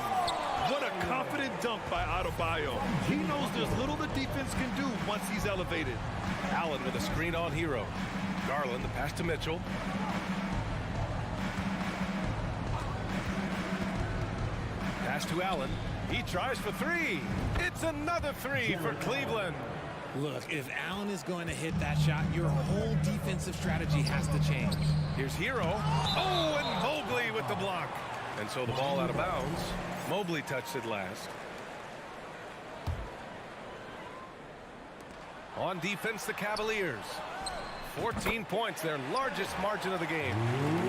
Speaker 9: What a confident dunk by Adebayo. He knows there's little the defense can do once he's elevated.
Speaker 4: Allen with a screen on Hero. Garland, the pass to Mitchell. Pass to Allen. He tries for 3. It's another 3 for Cleveland.
Speaker 8: Look, if Allen is going to hit that shot, your whole defensive strategy has to change.
Speaker 4: Here's Hero. Oh, and Mobley with the block. And so the ball out of bounds. Mobley touched it last. On defense, the Cavaliers. 14 points, their largest margin of the game.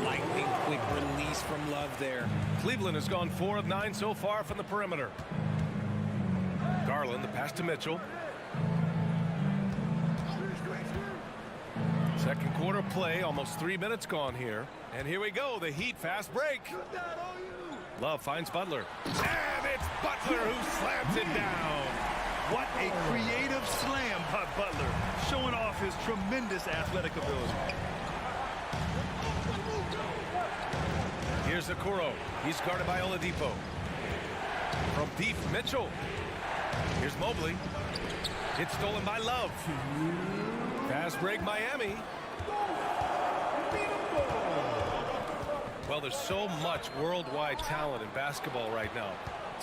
Speaker 8: Lightning quick release from Love there.
Speaker 4: Cleveland has gone 4 of 9 so far from the perimeter. Garland, the pass to Mitchell. Second quarter play, almost 3 minutes gone here. And here we go, the Heat fast break. Love finds Butler. And it's Butler who slams it down.
Speaker 9: What a creative slam by Butler, showing off his tremendous athletic ability.
Speaker 4: Here's Okoro. He's guarded by Oladipo. From deep, Mitchell. Here's Mobley. It's stolen by Love. Fast break, Miami. Well, there's so much worldwide talent in basketball right now.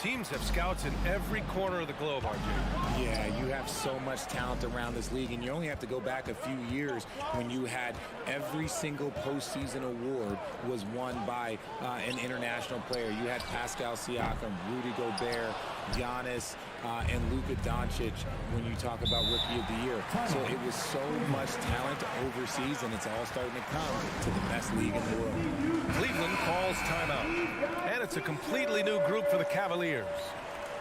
Speaker 4: Teams have scouts in every corner of the globe, RJ.
Speaker 8: Yeah, you have so much talent around this league, and you only have to go back a few years when you had every single postseason award was won by an international player. You had Pascal Siakam, Rudy Gobert, Giannis, and Luka Doncic when you talk about Rookie of the Year. So it was so much talent overseas, and it's all starting to come to the best league in the world.
Speaker 4: Cleveland calls timeout. And it's a completely new group for the Cavaliers.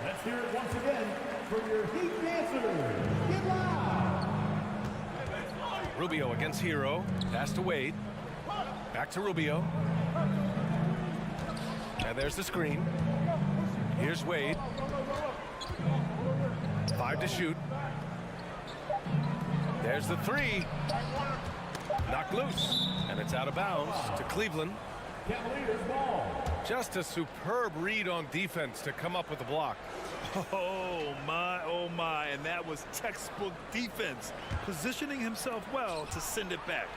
Speaker 5: Let's hear it once again for your Heat dancers. Get loud!
Speaker 4: Rubio against Hero. Pass to Wade. Back to Rubio. And there's the screen. Here's Wade. 5 to shoot. There's the 3. Knocked loose. And it's out of bounds to Cleveland.
Speaker 5: Cavaliers ball.
Speaker 4: Just a superb read on defense to come up with the block.
Speaker 9: Oh my, and that was textbook defense, positioning himself well to send it back.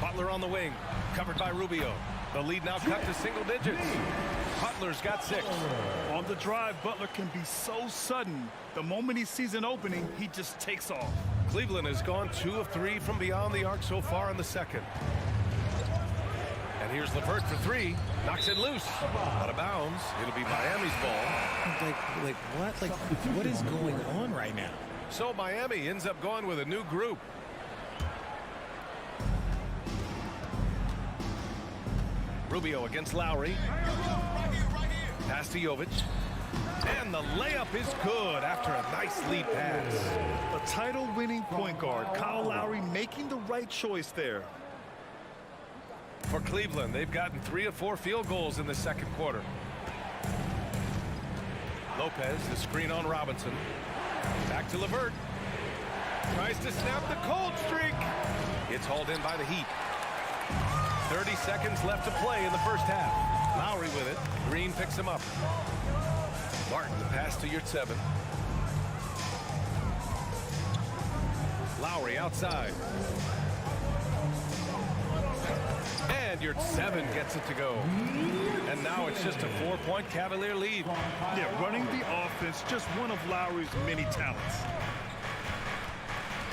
Speaker 4: Butler on the wing, covered by Rubio. The lead now cut to single digits. Butler's got 6.
Speaker 9: On the drive, Butler can be so sudden. The moment he sees an opening, he just takes off.
Speaker 4: Cleveland has gone 2 of 3 from beyond the arc so far in the second. And here's LeVert for 3. Knocks it loose. Out of bounds. It'll be Miami's ball.
Speaker 8: What is going on right now?
Speaker 4: So Miami ends up going with a new group. Rubio against Lowry. Pass to Jovic. And the layup is good after a nice lead pass.
Speaker 9: A title-winning point guard, Kyle Lowry, making the right choice there.
Speaker 4: For Cleveland, they've gotten 3 of 4 field goals in the second quarter. Lopez, the screen on Robinson. Back to LeVert. Tries to snap the cold streak. It's hauled in by the Heat. 30 seconds left to play in the first half. Lowry with it. Green picks him up. Martin, the pass to Yurtseven. Lowry outside. And Yurtseven gets it to go. And now it's just a 4-point Cavalier lead.
Speaker 9: Yeah, running the offense, just one of Lowry's many talents.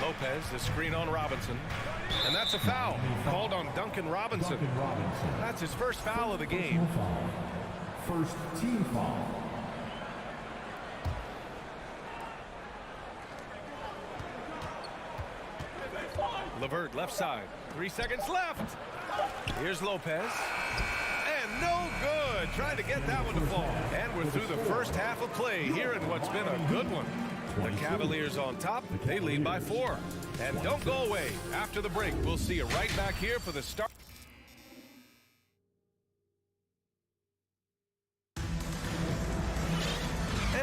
Speaker 4: Lopez, the screen on Robinson. And that's a foul called on Duncan Robinson. That's his first foul of the game.
Speaker 5: First team foul.
Speaker 4: LeVert left side. 3 seconds left. Here's Lopez. And no good. Trying to get that one to fall. And we're through the first half of play here in what's been a good one. The Cavaliers on top. They lead by 4. And don't go away. After the break, we'll see you right back here for the start.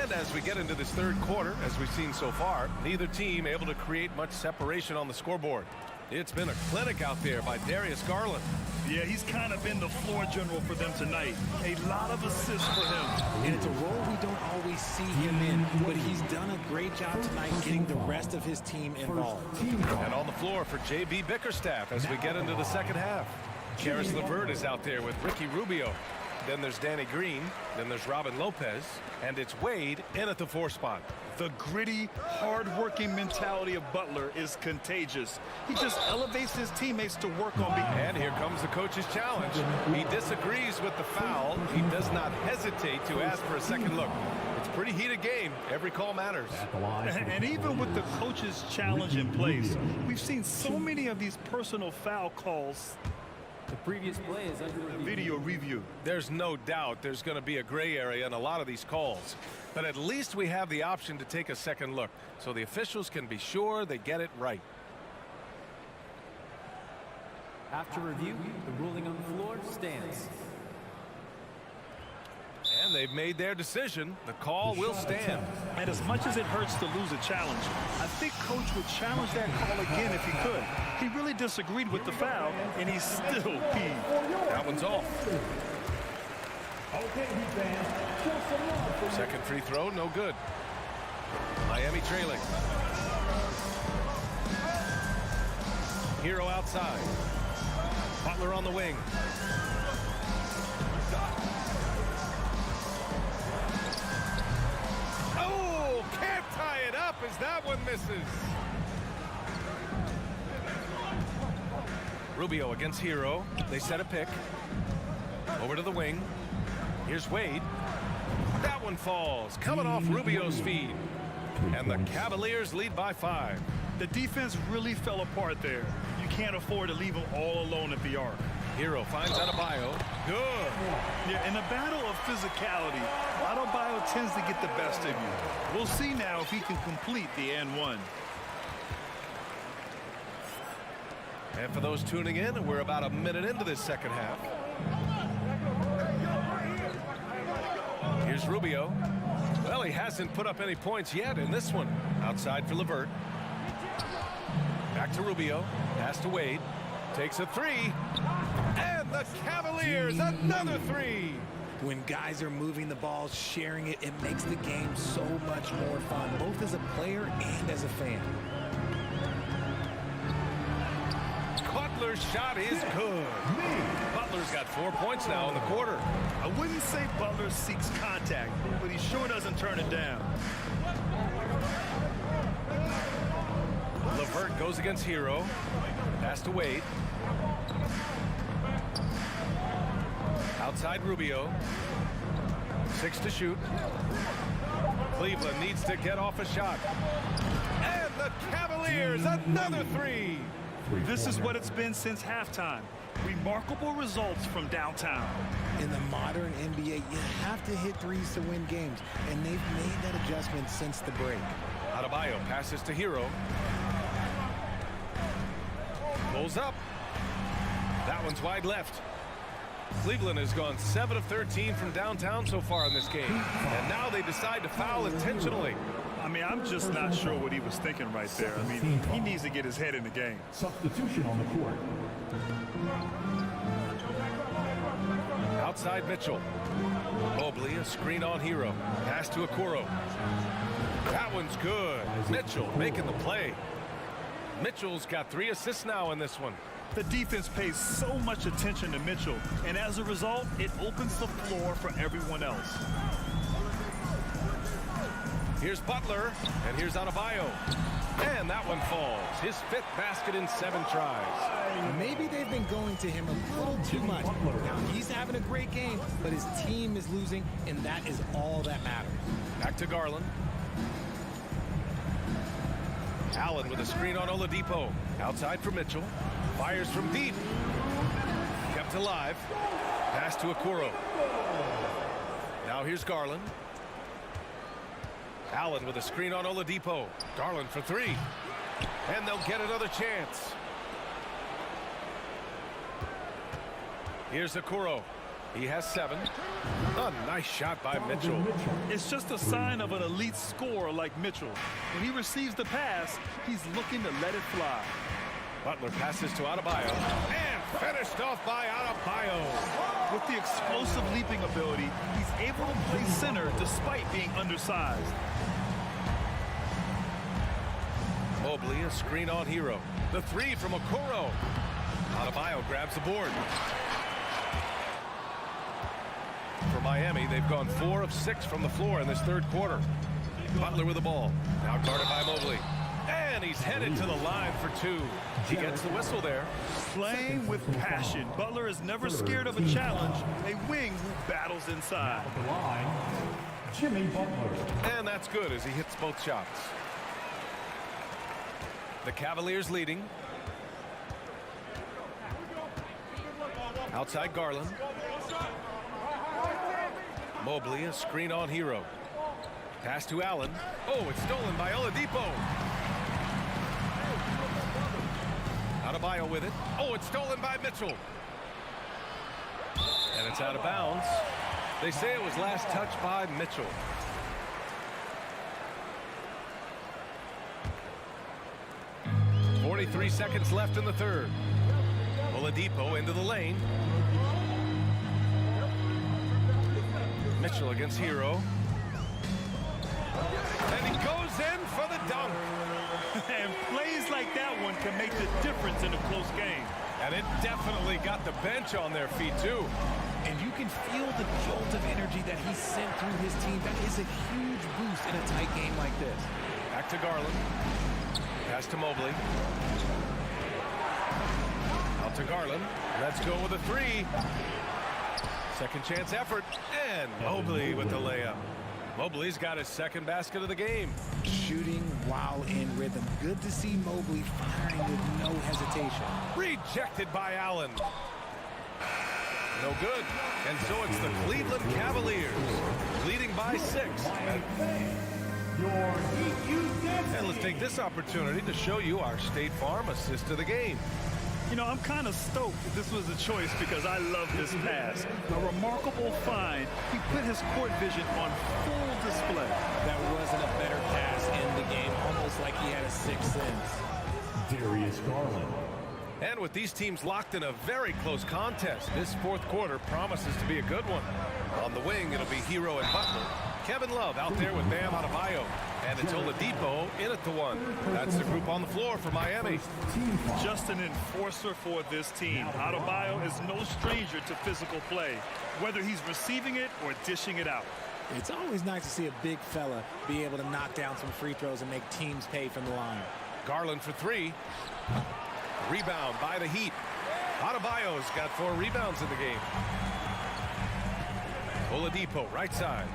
Speaker 4: And as we get into this third quarter, as we've seen so far, neither team able to create much separation on the scoreboard. It's been a clinic out there by Darius Garland.
Speaker 9: Yeah, he's kind of been the floor general for them tonight. A lot of assists for him.
Speaker 8: And it's a role we don't always see him in, but he's done a great job tonight getting the rest of his team involved.
Speaker 4: And on the floor for J.B. Bickerstaff as we get into the second half. Karis LeVert is out there with Ricky Rubio. Then there's Danny Green. Then there's Robin Lopez. And it's Wade in at the 4 spot.
Speaker 9: The gritty, hard-working mentality of Butler is contagious. He just elevates his teammates to work on behalf.
Speaker 4: And here comes the coach's challenge. He disagrees with the foul. He does not hesitate to ask for a second look. It's a pretty heated game. Every call matters.
Speaker 9: And even with the coach's challenge in place, we've seen so many of these personal foul calls.
Speaker 10: The previous play is under
Speaker 9: video review.
Speaker 4: There's no doubt there's going to be a gray area in a lot of these calls. But at least we have the option to take a second look, so the officials can be sure they get it right.
Speaker 10: After review, the ruling on the floor stands.
Speaker 4: And they've made their decision. The call will stand.
Speaker 9: And as much as it hurts to lose a challenge, I think Coach would challenge that call again if he could. He really disagreed with the foul, and he's still peeved.
Speaker 4: That one's off.
Speaker 5: Okay, fans, show some love
Speaker 4: Second free throw, no good. Miami trailing. Hero outside. Butler on the wing. Oh, can't tie it up as that one misses. Rubio against Hero. They set a pick. Over to the wing. Here's Wade. That one falls, coming off Rubio's feed. And the Cavaliers lead by 5.
Speaker 9: The defense really fell apart there. You can't afford to leave them all alone at the arc.
Speaker 4: Hero finds Adebayo. Good.
Speaker 9: Yeah, in a battle of physicality, Adebayo tends to get the best of you. We'll see now if he can complete the and one.
Speaker 4: And for those tuning in, we're about a minute into this second half. Here's Rubio. Well, he hasn't put up any points yet in this one. Outside for LeVert. Back to Rubio. Pass to Wade. Takes a three. And the Cavaliers, another three.
Speaker 8: When guys are moving the ball, sharing it, it makes the game so much more fun, both as a player and as a fan.
Speaker 4: Butler's shot is good. Butler's got 4 points now in the quarter.
Speaker 9: I wouldn't say Butler seeks contact, but he sure doesn't turn it down.
Speaker 4: LeVert goes against Hero. Pass to Wade. Outside Rubio. 6 to shoot. Cleveland needs to get off a shot. And the Cavaliers, another three.
Speaker 9: This is what it's been since halftime. Remarkable results from downtown.
Speaker 8: In the modern NBA, you have to hit threes to win games, and they've made that adjustment since the break.
Speaker 4: Adebayo passes to Hero. Pulls up. That one's wide left. Cleveland has gone 7 of 13 from downtown so far in this game. And now they decide to foul intentionally.
Speaker 9: I mean, I'm just not sure what he was thinking right there. I mean, he needs to get his head in the game.
Speaker 5: Substitution on the court.
Speaker 4: Outside Mitchell. Mobley, a screen on Hero. Pass to Okoro. That one's good. Mitchell making the play. Mitchell's got 3 assists now in this one.
Speaker 9: The defense pays so much attention to Mitchell, and as a result, it opens the floor for everyone else.
Speaker 4: Here's Butler, and here's Adebayo. And that one falls. His 5th basket in 7 tries.
Speaker 8: Maybe they've been going to him a little too much. Now, he's having a great game, but his team is losing, and that is all that matters.
Speaker 4: Back to Garland. Allen with a screen on Oladipo. Outside for Mitchell. Fires from deep. Kept alive. Pass to Okoro. Now here's Garland. Allen with a screen on Oladipo. Garland for 3. And they'll get another chance. Here's Okoro. He has 7. A nice shot by Mitchell.
Speaker 9: It's just a sign of an elite scorer like Mitchell. When he receives the pass, he's looking to let it fly.
Speaker 4: Butler passes to Adebayo. And finished off by Adebayo.
Speaker 9: With the explosive leaping ability, he's able to play center despite being undersized.
Speaker 4: Mobley, a screen on Hero. The 3 from Okoro. Adebayo grabs the board. For Miami, they've gone 4 of 6 from the floor in this 3rd quarter. Butler with the ball. Now guarded by Mobley. And he's headed to the line for 2. He gets the whistle there.
Speaker 9: Playing with passion. Butler is never scared of a challenge. A wing who battles inside.
Speaker 5: The line, Jimmy Butler.
Speaker 4: And that's good as he hits both shots. The Cavaliers leading. Outside Garland. Mobley, a screen on Hero. Pass to Allen. Oh, it's stolen by Oladipo. Adebayo with it. Oh, it's stolen by Mitchell. And it's out of bounds. They say it was last touched by Mitchell. .43 seconds left in the 3rd. Oladipo into the lane. Mitchell against Hero. And he goes in for the dunk.
Speaker 9: And plays like that one can make the difference in a close game.
Speaker 4: And it definitely got the bench on their feet, too.
Speaker 8: And you can feel the jolt of energy that he sent through his team. That is a huge boost in a tight game like this.
Speaker 4: Back to Garland. Pass to Mobley. Out to Garland. Let's go with a three. Second chance effort. And Mobley with the layup. Mobley's got his second basket of the game.
Speaker 8: Shooting while in rhythm. Good to see Mobley firing with no hesitation.
Speaker 4: Rejected by Allen. No good. And so it's the Cleveland Cavaliers leading by 6. And let's take this opportunity to show you our State Farm assist of the game.
Speaker 9: You know, I'm kind of stoked that this was a choice because I love this pass. A remarkable find. He put his court vision on full display.
Speaker 8: That wasn't a better pass in the game, almost like he had a sixth sense.
Speaker 5: Darius Garland.
Speaker 4: And with these teams locked in a very close contest, this fourth quarter promises to be a good one. On the wing, it'll be Hero and Butler. Kevin Love out there with Bam Adebayo. And it's Oladipo in at the one. That's the group on the floor for Miami.
Speaker 9: Just an enforcer for this team. Adebayo is no stranger to physical play, whether he's receiving it or dishing it out.
Speaker 8: It's always nice to see a big fella be able to knock down some free throws and make teams pay from the line.
Speaker 4: Garland for three. Rebound by the Heat. Adebayo's got 4 rebounds in the game. Oladipo, right side.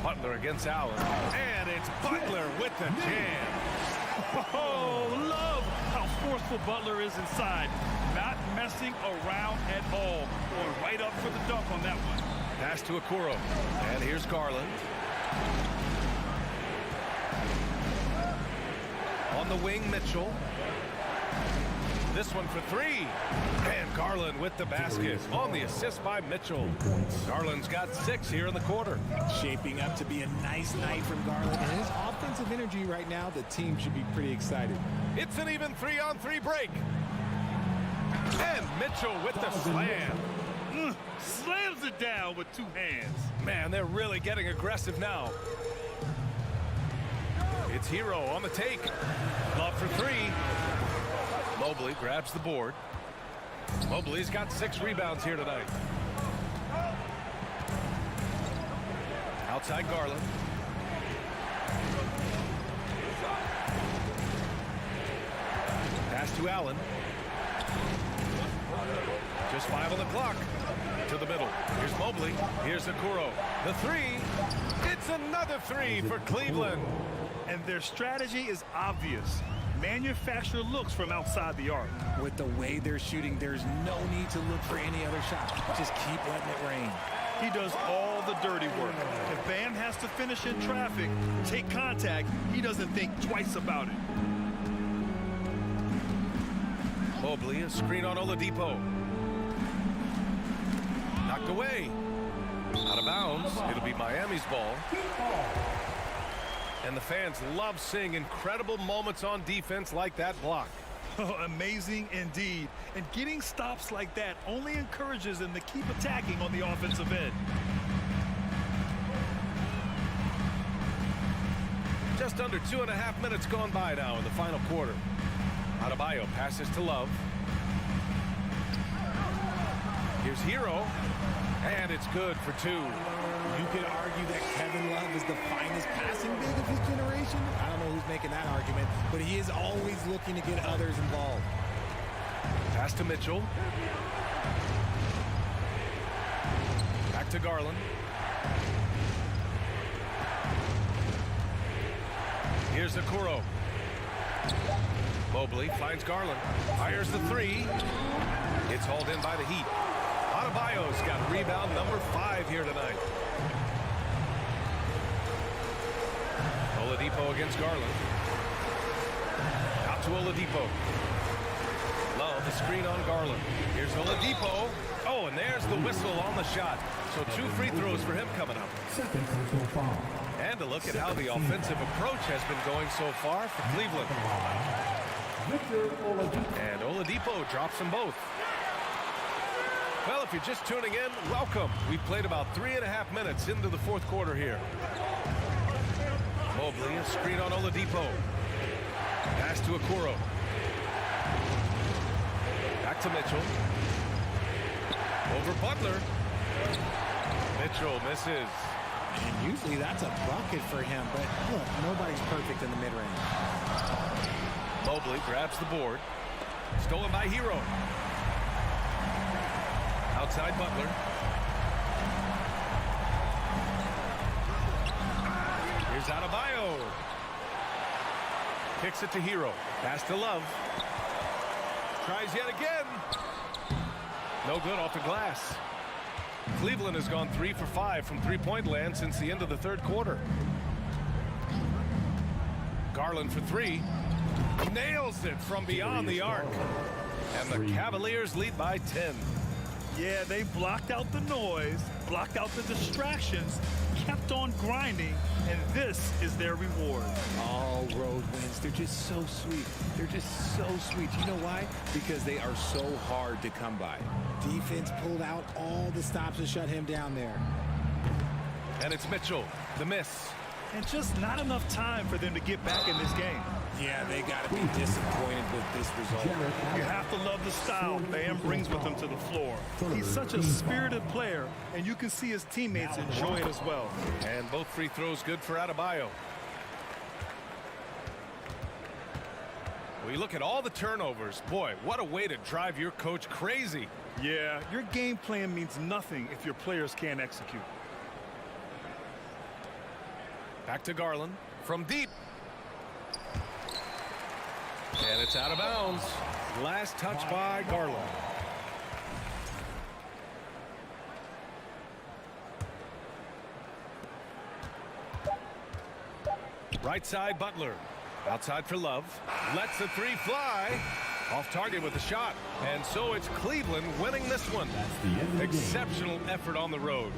Speaker 4: Butler against Allen. And it's Butler with the jam.
Speaker 9: Oh, love how forceful Butler is inside. Not messing around at all. Going right up for the dunk on that one.
Speaker 4: Pass to Okoro. And here's Garland. On the wing, Mitchell. This one for 3. And Garland with the basket on the assist by Mitchell. Garland's got 6 here in the quarter.
Speaker 8: Shaping up to be a nice night from Garland. And his offensive energy right now, the team should be pretty excited.
Speaker 4: It's an even 3-on-3 break. And Mitchell with the slam.
Speaker 9: Slams it down with 2 hands.
Speaker 4: Man, they're really getting aggressive now. It's Hero on the take. Love for 3. Mobley grabs the board. Mobley's got 6 rebounds here tonight. Outside Garland. Pass to Allen. Just 5 on the clock. To the middle. Here's Mobley. Here's Okoro. The 3. It's another 3 for Cleveland.
Speaker 9: And their strategy is obvious. Manufacture looks from outside the arc.
Speaker 8: With the way they're shooting, there's no need to look for any other shot. Just keep letting it rain.
Speaker 9: He does all the dirty work. If Bam has to finish in traffic, take contact, he doesn't think twice about it.
Speaker 4: Mobley, a screen on Oladipo. Knocked away. Out of bounds. It'll be Miami's ball. And the fans love seeing incredible moments on defense like that block.
Speaker 9: Oh, amazing indeed. And getting stops like that only encourages them to keep attacking on the offensive end.
Speaker 4: Just under 2.5 minutes gone by now in the final quarter. Adebayo passes to Love. Here's Hero. And it's good for 2.
Speaker 8: You could argue that Kevin Love is the finest passing big of his generation. I don't know who's making that argument, but he is always looking to get others involved.
Speaker 4: Pass to Mitchell. Back to Garland. Here's Okoro. Mobley finds Garland. Fires the 3. It's hauled in by the Heat. Adebayo's got rebound number 5 here tonight. Oladipo against Garland. Out to Oladipo. Love the screen on Garland. Here's Oladipo. Oh, and there's the whistle on the shot. So 2 free throws for him coming up. And a look at how the offensive approach has been going so far for Cleveland. And Oladipo drops them both. Well, if you're just tuning in, welcome. We played about 3.5 minutes into the fourth quarter here. Mobley, a screen on Oladipo. Pass to Okoro. Back to Mitchell. Over Butler. Mitchell misses.
Speaker 8: And usually that's a bucket for him, but look, nobody's perfect in the mid-range.
Speaker 4: Mobley grabs the board. Stolen by Hero. Outside Butler. Here's Adebayo. Kicks it to Hero. Pass to Love. Tries yet again. No good off the glass. Cleveland has gone 3 for 5 from three-point land since the end of the third quarter. Garland for 3. Nails it from beyond the arc. And the Cavaliers lead by 10.
Speaker 9: Yeah, they blocked out the noise, blocked out the distractions, kept on grinding, and this is their reward.
Speaker 8: All road wins. They're just so sweet. They're just so sweet. You know why? Because they are so hard to come by. Defense pulled out all the stops to shut him down there.
Speaker 4: And it's Mitchell, the miss.
Speaker 9: And just not enough time for them to get back in this game.
Speaker 8: Yeah, they got to be disappointed with this result.
Speaker 9: You have to love the style Bam brings with him to the floor. He's such a spirited player, and you can see his teammates enjoy it as well.
Speaker 4: And both free throws good for Adebayo. We look at all the turnovers. Boy, what a way to drive your coach crazy.
Speaker 9: Yeah, your game plan means nothing if your players can't execute.
Speaker 4: Back to Garland from deep. And it's out of bounds. Last touch by Garland. Right side, Butler. Outside for Love. Lets the 3 fly. Off target with the shot. And so it's Cleveland winning this one. Exceptional effort on the road.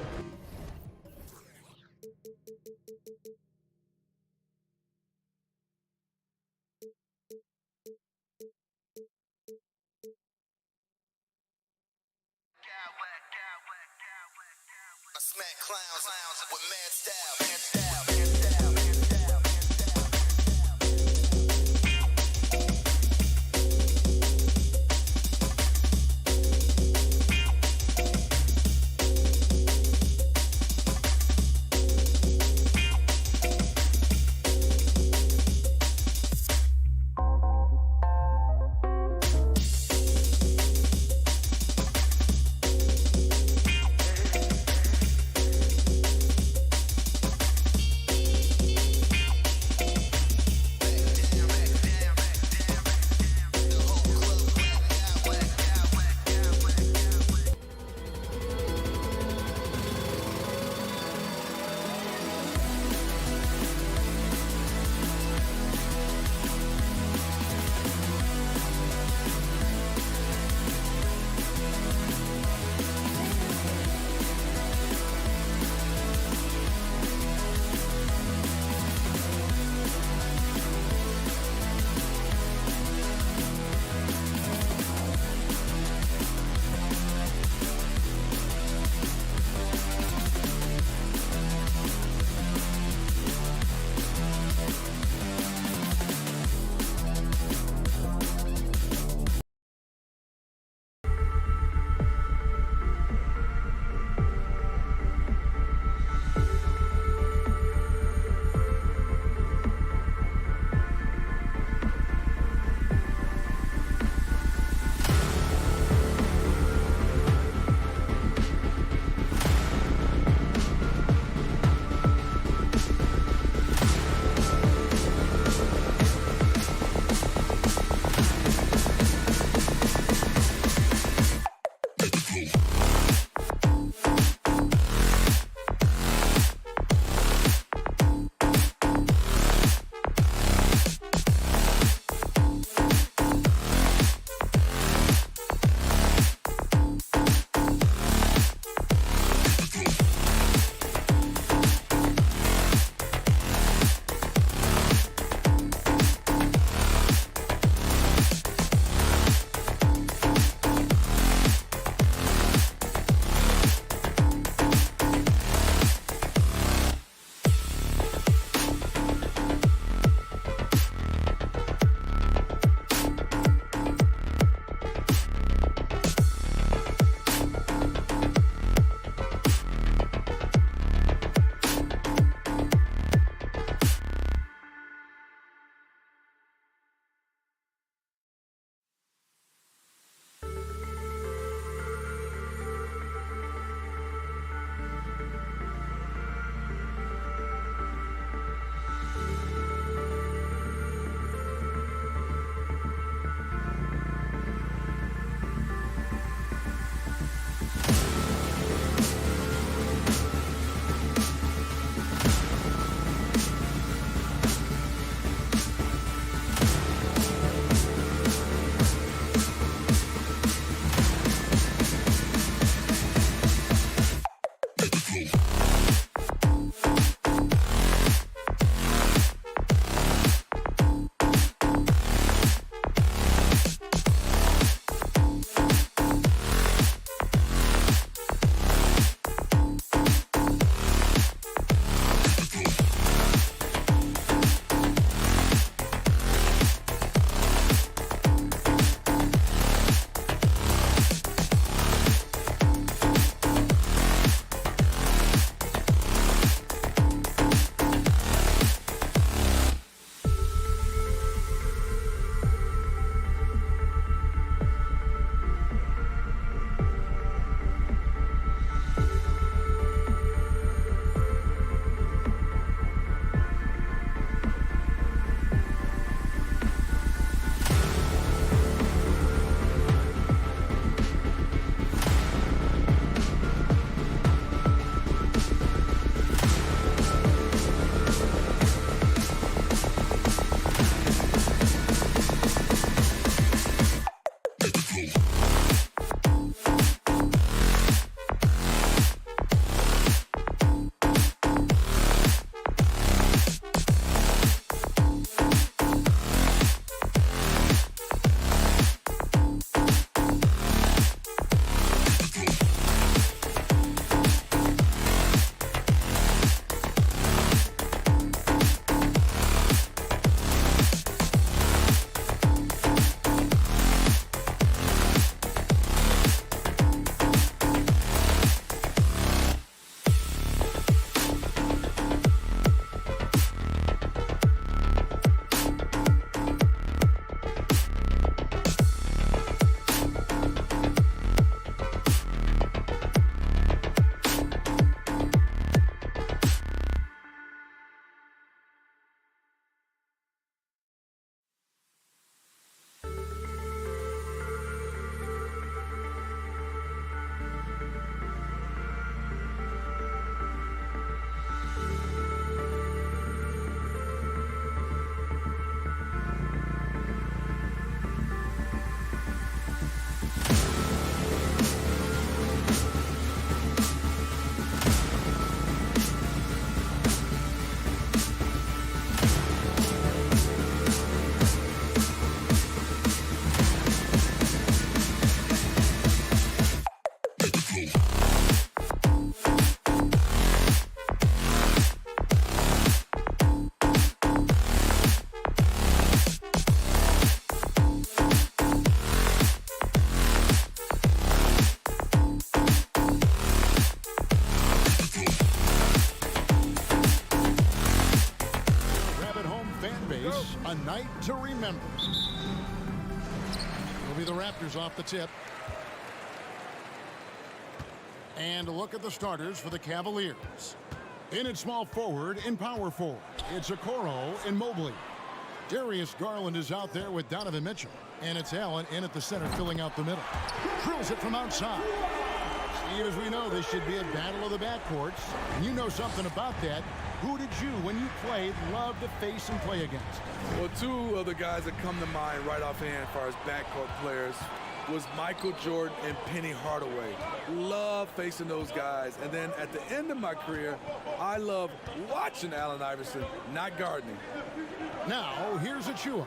Speaker 7: I smack clowns with mad style.
Speaker 1: night to remember. It'll be the Raptors off the tip. And a look at the starters for the Cavaliers. In at small forward and power forward, it's Okoro and Mobley. Darius Garland is out there with Donovan Mitchell. And it's Allen in at the center, filling out the middle. Drills it from outside. Steve, as we know, this should be a battle of the backcourts. And you know something about that. Who did you, when you played, love to face and play against?
Speaker 11: Well, two of the guys that come to mind right offhand as far as backcourt players was Michael Jordan and Penny Hardaway. Love facing those guys. And then at the end of my career, I love watching Allen Iverson, not gardening.
Speaker 1: Now, here's Achua.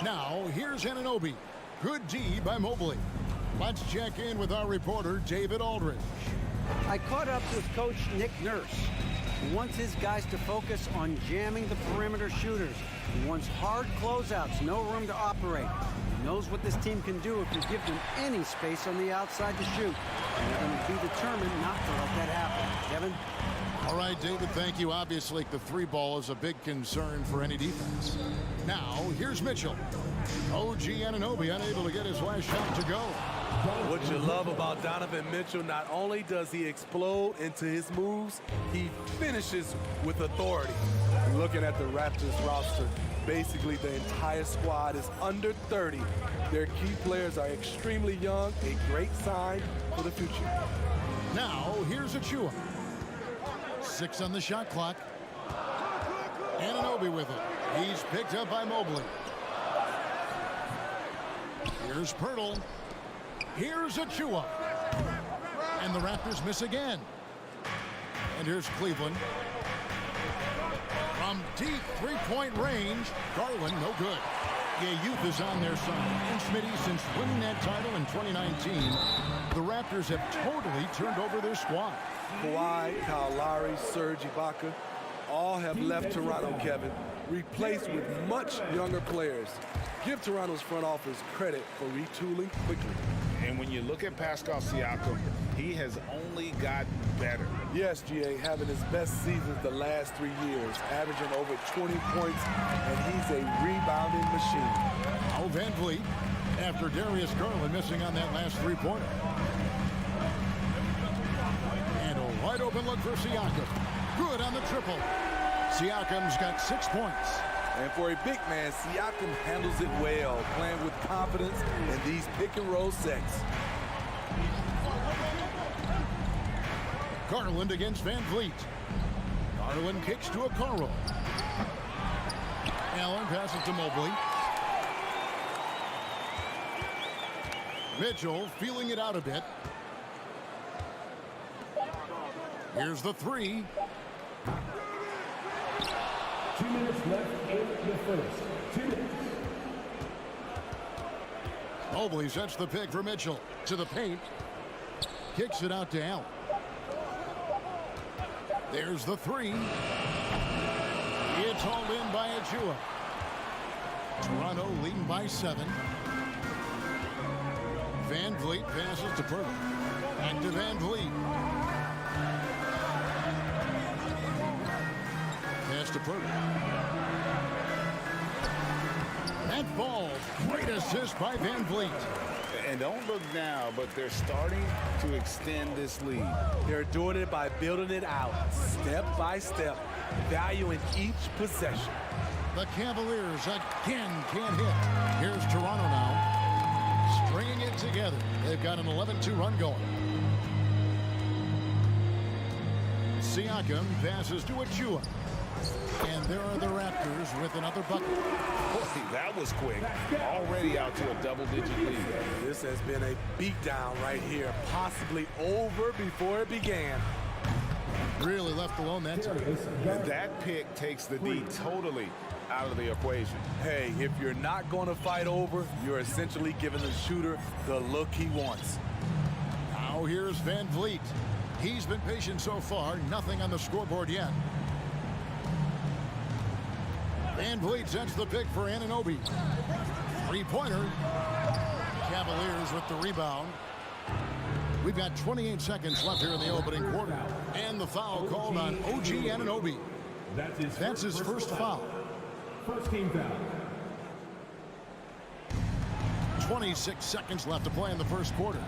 Speaker 1: Now, here's Anunoby. Good D by Mobley. Let's check in with our reporter, David Aldridge.
Speaker 6: I caught up with Coach Nick Nurse. He wants his guys to focus on jamming the perimeter shooters. He wants hard closeouts, no room to operate. He knows what this team can do if you give them any space on the outside to shoot. And they're going to be determined not to let that happen. Kevin?
Speaker 1: All right, David, thank you. Obviously, the three ball is a big concern for any defense. Now, here's Mitchell. OG Anunoby unable to get his last shot to go.
Speaker 11: What you love about Donovan Mitchell, not only does he explode into his moves, he finishes with authority. Looking at the Raptors roster, basically the entire squad is under 30. Their key players are extremely young, a great sign for the future.
Speaker 1: Now, here's Achua. 6 on the shot clock. Anunoby with it. He's picked up by Mobley. Here's Pirtle. Here's Achua. And the Raptors miss again. And here's Cleveland. From deep three-point range, Garland no good. Yeah, youth is on their side. And Smitty, since winning that title in 2019, the Raptors have totally turned over their squad.
Speaker 11: Kawhi, Kyle Lowry, Serge Ibaka, all have left Toronto, Kevin, replaced with much younger players. Give Toronto's front office credit for retooling quickly.
Speaker 3: And when you look at Pascal Siakam, he has only gotten better.
Speaker 11: Yes, GA, having his best seasons the last 3 years, averaging over 20 points, and he's a rebounding machine.
Speaker 1: Oh, Van Vliet, after Darius Garland missing on that last three-pointer. And a wide open look for Siakam. Good on the triple. Siakam's got 6 points.
Speaker 11: And for a big man, Siakam handles it well, playing with confidence in these pick-and-roll sets.
Speaker 1: Garland against Van Vliet. Garland kicks to Okoro. Allen passes to Mobley. Mitchell feeling it out a bit. Here's the three.
Speaker 5: 2 minutes left in the first. 2 minutes.
Speaker 1: Mobley sets the pick for Mitchell. To the paint. Kicks it out to Allen. There's the three. It's hauled in by Achua. Toronto leading by 7. Van Vliet passes to Pirtle. Back to Van Vliet. Pass to Pirtle. That ball. Great assist by Van Vliet.
Speaker 3: And don't look now, but they're starting to extend this lead.
Speaker 11: They're doing it by building it out, step by step, valuing each possession.
Speaker 1: The Cavaliers again can't hit. Here's Toronto now, stringing it together. They've got an 11-2 run going. Siakam passes to Achua. And there are the Raptors with another bucket.
Speaker 3: Boy, that was quick. Already out to a double-digit lead.
Speaker 11: This has been a beatdown right here, possibly over before it began.
Speaker 1: Really left alone that time.
Speaker 3: That pick takes the D totally out of the equation.
Speaker 11: Hey, if you're not going to fight over, you're essentially giving the shooter the look he wants.
Speaker 1: Now here's Van Vliet. He's been patient so far, nothing on the scoreboard yet. Van Vliet sets the pick for Anunoby. Three-pointer. Cavaliers with the rebound. We've got 28 seconds left here in the opening quarter. And the foul called on OG Anunoby. That's his first foul.
Speaker 5: First team foul.
Speaker 1: 26 seconds left to play in the first quarter.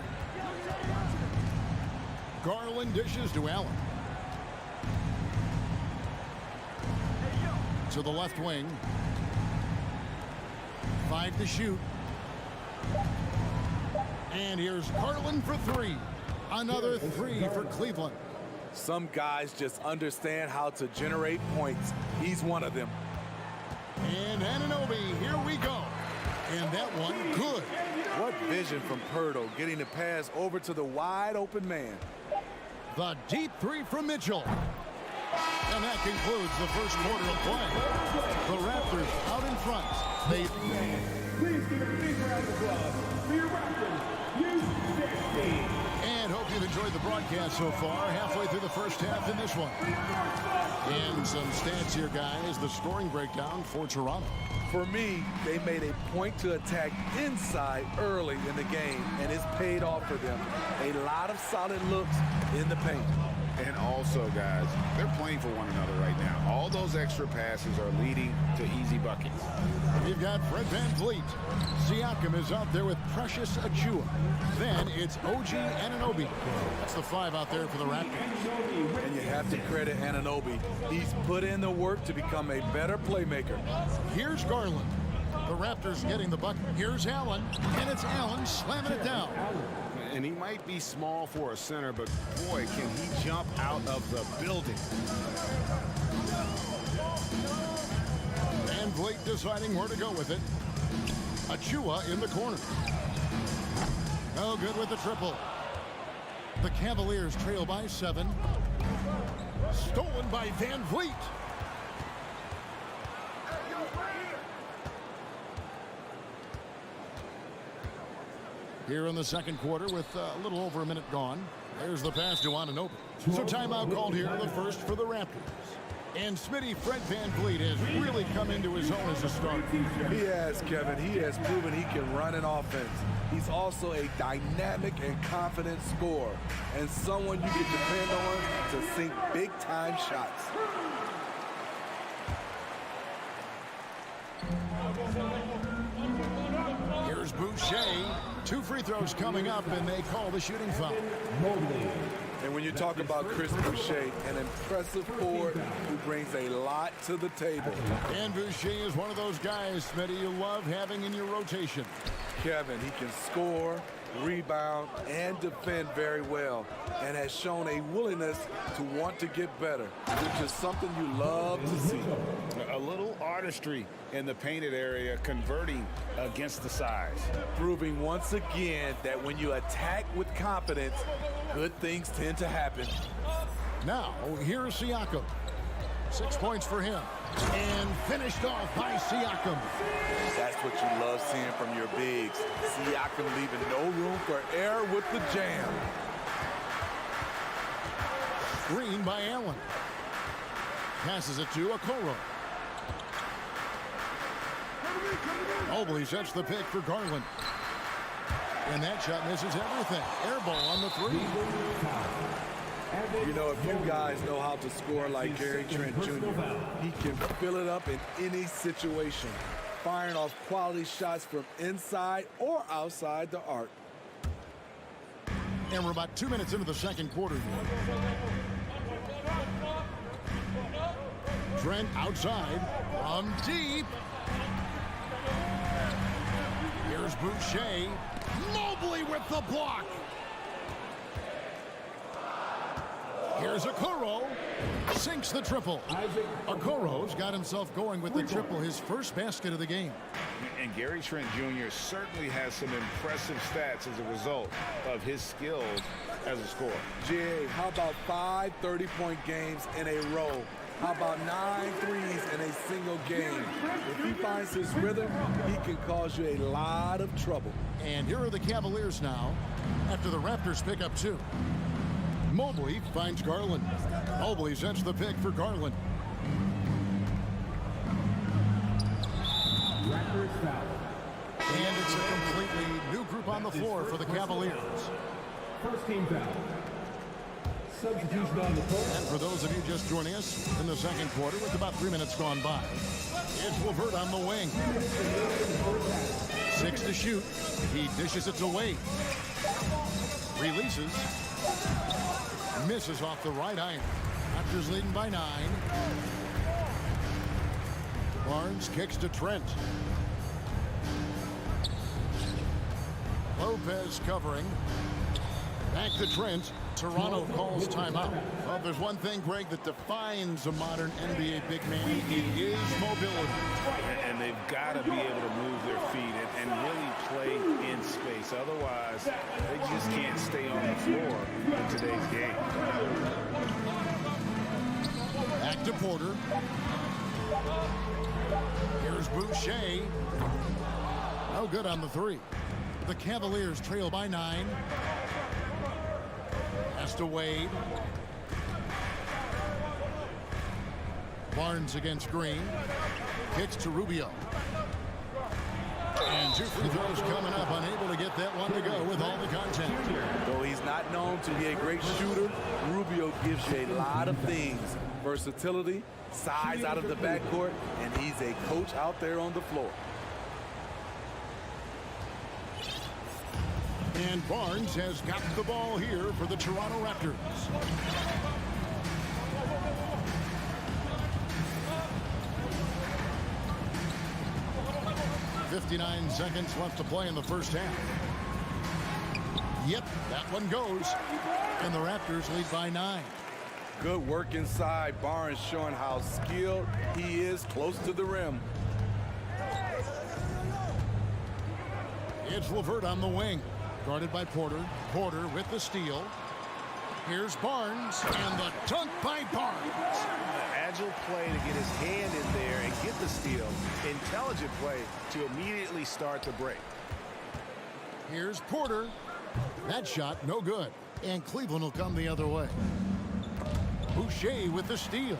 Speaker 1: Garland dishes to Allen. To the left wing. 5 to shoot. And here's Garland for 3. Another 3 for Cleveland.
Speaker 11: Some guys just understand how to generate points. He's one of them.
Speaker 1: And Anunoby, here we go. And that one, good.
Speaker 11: What vision from Pirtle, getting the pass over to the wide open man.
Speaker 1: The deep 3 from Mitchell. And that concludes the first quarter of play. The Raptors out in front.
Speaker 5: Please give a big round of applause for your Raptors.
Speaker 1: And hope you've enjoyed the broadcast so far. Halfway through the first half in this one. And some stats here, guys. The scoring breakdown for Toronto.
Speaker 11: For me, they made a point to attack inside early in the game, and it's paid off for them. A lot of solid looks in the paint.
Speaker 3: And also, guys, they're playing for one another right now. All those extra passes are leading to easy buckets.
Speaker 1: You've got Fred VanVleet. Siakam is out there with Precious Achiuwa. Then it's OG Anunoby. That's the 5 out there for the Raptors.
Speaker 11: And you have to credit Anunoby. He's put in the work to become a better playmaker.
Speaker 1: Here's Garland. The Raptors getting the bucket. Here's Allen. And it's Allen slamming it down.
Speaker 3: And he might be small for a center, but boy, can he jump out of the building.
Speaker 1: VanVleet deciding where to go with it. Achiuwa in the corner. No good with the triple. The Cavaliers trail by 7. Stolen by VanVleet. Here in the second quarter with a little over a minute gone. There's the pass to Anunoby. So timeout called here, the first for the Raptors. And Smitty, Fred VanVleet has really come into his own as a starter.
Speaker 11: He has, Kevin. He has proven he can run an offense. He's also a dynamic and confident scorer, and someone you can depend on to sink big-time shots.
Speaker 1: Here's Boucher. 2 free throws coming up, and they call the shooting foul.
Speaker 11: And when you talk about Chris Boucher, an impressive forward who brings a lot to the table.
Speaker 1: And Boucher is one of those guys, Smitty, you love having in your rotation.
Speaker 11: Kevin, he can score, rebound, and defend very well, and has shown a willingness to want to get better, which is something you love to see.
Speaker 3: A little artistry in the painted area, converting against the size.
Speaker 11: Proving once again that when you attack with confidence, good things tend to happen.
Speaker 1: Now, here's Siakam. 6 points for him. And finished off by Siakam.
Speaker 11: That's what you love seeing from your bigs. Siakam leaving no room for error with the jam.
Speaker 1: Screen by Allen. Passes it to Okoro. Mobley sets the pick for Garland. And that shot misses everything. Air ball on the 3.
Speaker 11: You know, if you guys know how to score like Gary Trent Jr., he can fill it up in any situation, firing off quality shots from inside or outside the arc.
Speaker 1: And we're about 2 minutes into the second quarter here. Trent outside from deep. Here's Boucher. Mobley with the block. Here's Okoro. Sinks the triple. Okoro's got himself going with the triple, his first basket of the game.
Speaker 3: And Gary Trent Jr. certainly has some impressive stats as a result of his skills as a scorer.
Speaker 11: Jay, how about 5 30-point games in a row? How about 9 threes in a single game? If he finds his rhythm, he can cause you a lot of trouble.
Speaker 1: And here are the Cavaliers now after the Raptors pick up 2. Mobley finds Garland. Mobley sets the pick for Garland. And it's a completely new group on the floor for the Cavaliers.
Speaker 5: First team foul. Substitution on the court.
Speaker 1: And for those of you just joining us in the second quarter with about 3 minutes gone by, it's LeVert on the wing. 6 to shoot. He dishes it away. Releases. Misses off the right iron. Raptors leading by 9. Barnes kicks to Trent. Lopez covering. Back to Trent. Toronto calls timeout. Well, if there's one thing, Greg, that defines a modern NBA big man, it is mobility.
Speaker 3: And they've got to be able to move their feet and really play in space. Otherwise, they just can't stay on the floor in today's game.
Speaker 1: Back to Porter. Here's Boucher. No good on the 3. The Cavaliers trail by 9. Pass to Wade. Barnes against Green. Kicks to Rubio. And 2 free throws coming up. Unable to get that one to go with all the contact.
Speaker 11: Though he's not known to be a great shooter, Rubio gives you a lot of things. Versatility, size out of the backcourt, and he's a coach out there on the floor.
Speaker 1: And Barnes has got the ball here for the Toronto Raptors. .59 seconds left to play in the first half. Yep, that one goes. And the Raptors lead by 9.
Speaker 11: Good work inside. Barnes showing how skilled he is close to the rim.
Speaker 1: It's LeVert on the wing. Guarded by Porter. Porter with the steal. Here's Barnes, and the dunk by Barnes.
Speaker 3: Agile play to get his hand in there and get the steal. Intelligent play to immediately start the break.
Speaker 1: Here's Porter. That shot, no good. And Cleveland will come the other way. Boucher with the steal.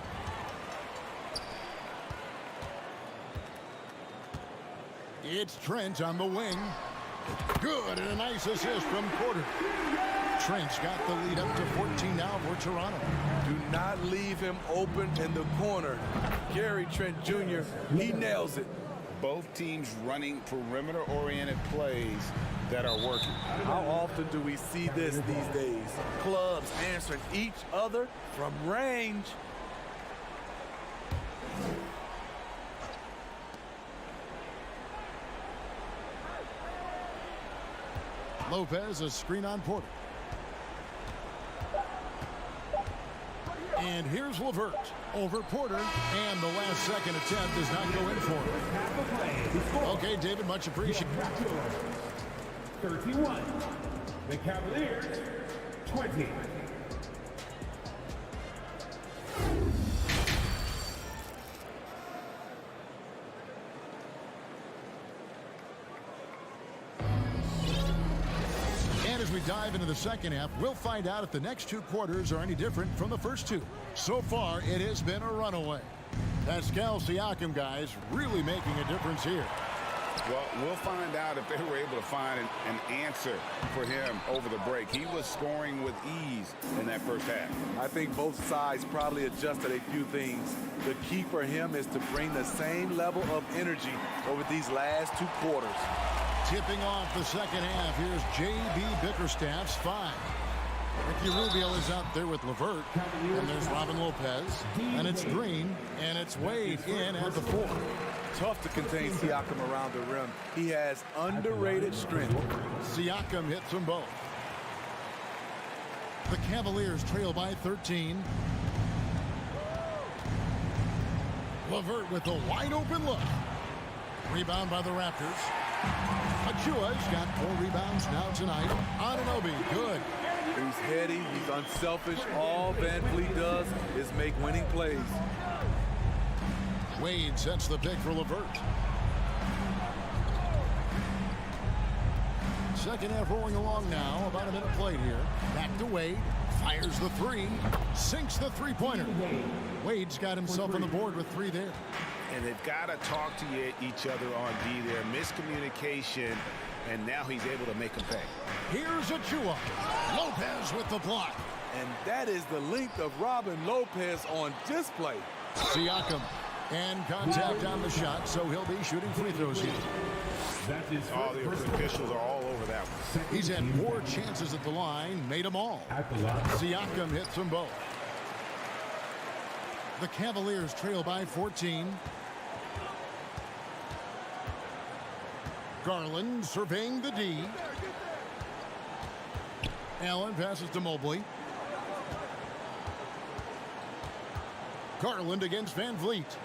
Speaker 1: It's Trent on the wing. Good, and a nice assist from Porter. Trent's got the lead up to 14 now for Toronto.
Speaker 11: Do not leave him open in the corner. Gary Trent Jr., he nails it.
Speaker 3: Both teams running perimeter-oriented plays that are working.
Speaker 11: How often do we see this these days? Clubs answering each other from range.
Speaker 1: Lopez, a screen on Porter. And here's LeVert over Porter, and the last second attempt does not go in for him. Okay, David, much appreciated.
Speaker 5: 31. The Cavaliers, 20.
Speaker 1: And as we dive into the second half, we'll find out if the next 2 quarters are any different from the first 2. So far, it has been a runaway. Pascal Siakam, guys, really making a difference here.
Speaker 3: Well, we'll find out if they were able to find an answer for him over the break. He was scoring with ease in that first half.
Speaker 11: I think both sides probably adjusted a few things. The key for him is to bring the same level of energy over these last 2 quarters.
Speaker 1: Tipping off the second half, here's J.B. Bickerstaff's 5. Ricky Rubio is out there with LeVert, and there's Robin Lopez, and it's Green, and it's Wade in at the 4.
Speaker 11: Tough to contain Siakam around the rim. He has underrated strength.
Speaker 1: Siakam hits them both. The Cavaliers trail by 13. LeVert with a wide open look. Rebound by the Raptors. Achua's got 4 rebounds now tonight. Anunoby, good.
Speaker 11: He's heady, he's unselfish. All Van Fleet does is make winning plays.
Speaker 1: Wade sets the pick for LeVert. Second half rolling along now. About a minute played here. Back to Wade. Fires the 3. Sinks the three-pointer. Wade's got himself on the board with 3 there.
Speaker 3: And they've got to talk to each other on D there. Miscommunication, and now he's able to make them pay.
Speaker 1: Here's Achua. Lopez with the block.
Speaker 11: And that is the length of Robin Lopez on display.
Speaker 1: Siakam. And contact on the shot, so he'll be shooting free throws here.
Speaker 3: All the officials are all over that one.
Speaker 1: He's had 4 chances at the line, made them all. Siakam hits them both. The Cavaliers trail by 14. Garland surveying the D. Allen passes to Mobley. Garland against Van Vliet.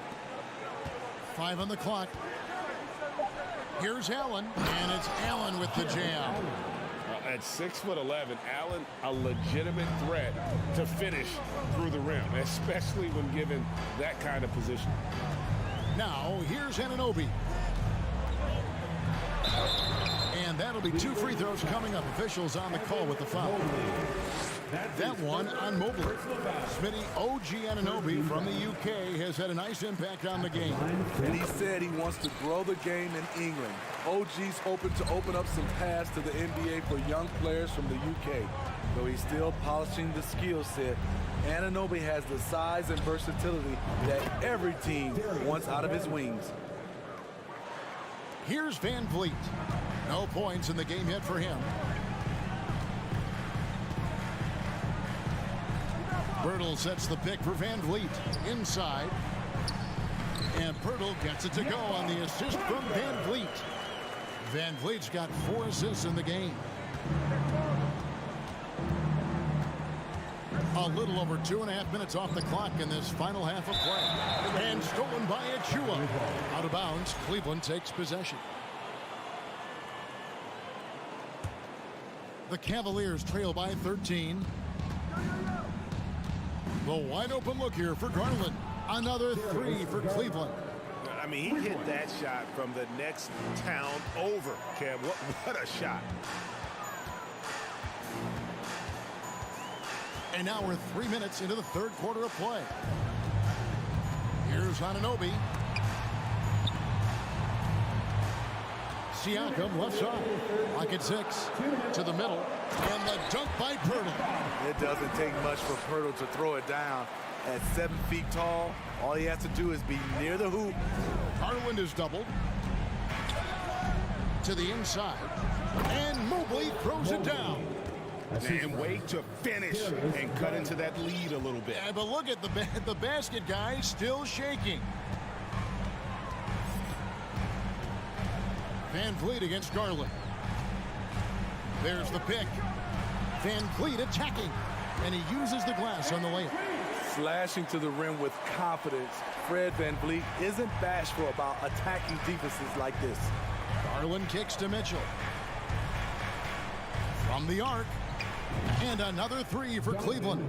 Speaker 1: 5 on the clock. Here's Allen, and it's Allen with the jam.
Speaker 3: At 6'11", Allen, a legitimate threat to finish through the rim, especially when given that kind of position.
Speaker 1: Now, here's Anunoby. And that'll be 2 free throws coming up. Officials on the call with the foul. That one on Mobley. Smitty, OG Anunoby from the UK has had a nice impact on the game.
Speaker 11: And he said he wants to grow the game in England. OG's hoping to open up some paths to the NBA for young players from the UK. Though he's still polishing the skill set, Anunoby has the size and versatility that every team wants out of his wings.
Speaker 1: Here's Van Vliet. No points in the game yet for him. Pirtle sets the pick for Van Vliet. Inside. And Pirtle gets it to go on the assist from Van Vliet. Van Vliet's got 4 assists in the game. A little over 2.5 minutes off the clock in this final half of play. And stolen by Achua. Out of bounds, Cleveland takes possession. The Cavaliers trail by 13. The wide open look here for Garland. Another 3 for Cleveland.
Speaker 3: I mean, he hit that shot from the next town over, Kev. What a shot.
Speaker 1: And now we're 3 minutes into the 3rd quarter of play. Here's Anunoby. Siakam left side. Like at 6. To the middle. And the dunk by Pirtle.
Speaker 11: It doesn't take much for Pirtle to throw it down. At 7 feet tall, all he has to do is be near the hoop.
Speaker 1: Garland is doubled. To the inside. And Mobley throws it down.
Speaker 3: And wait to finish and cut into that lead a little bit.
Speaker 1: Yeah, but look at the basket guy still shaking. Van Vliet against Garland. There's the pick. Van Vliet attacking. And he uses the glass on the layup.
Speaker 11: Slashing to the rim with confidence. Fred Van Vliet isn't bashful about attacking defenses like this.
Speaker 1: Garland kicks to Mitchell. From the arc. And another 3 for Cleveland.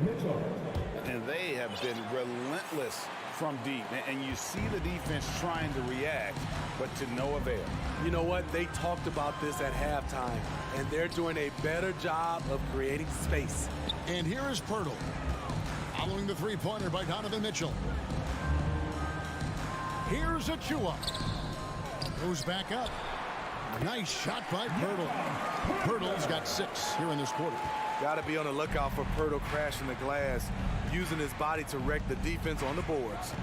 Speaker 3: And they have been relentless from deep. And you see the defense trying to react, but to no avail.
Speaker 11: You know what? They talked about this at halftime, and they're doing a better job of creating space.
Speaker 1: And here is Pirtle. Following the 3-pointer by Donovan Mitchell. Here's Achua. Goes back up. Nice shot by Pirtle. Pirtle's got 6 here in this quarter.
Speaker 11: Got to be on the lookout for Pirtle crashing the glass, using his body to wreck the defense on the boards.